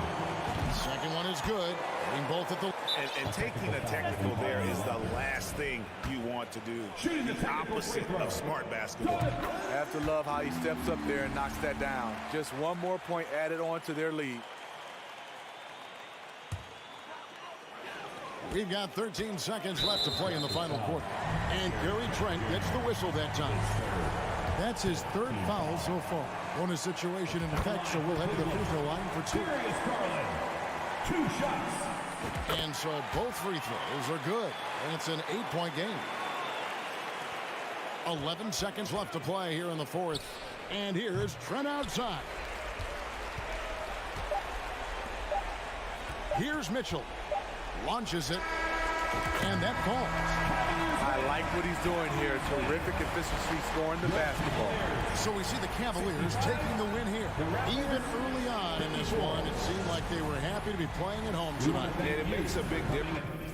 Speaker 1: Second one is good. Hitting both at the...
Speaker 3: And taking a technical there is the last thing you want to do. The opposite of smart basketball.
Speaker 11: I have to love how he steps up there and knocks that down. Just one more point added on to their lead.
Speaker 1: We've got 13 seconds left to play in the final quarter. And Gary Trent gets the whistle that time. That's his third foul so far. Bonus situation in effect, so we'll head to the free throw line for 2.
Speaker 5: 2 shots.
Speaker 1: And so both free throws are good. And it's an 8-point game. 11 seconds left to play here in the fourth. And here's Trent outside. Here's Mitchell. Launches it. And that falls.
Speaker 11: I like what he's doing here. Terrific efficiency scoring the basketball.
Speaker 1: So we see the Cavaliers taking the win here. Even early on in this one, it seemed like they were happy to be playing at home tonight.
Speaker 3: And it makes a big difference.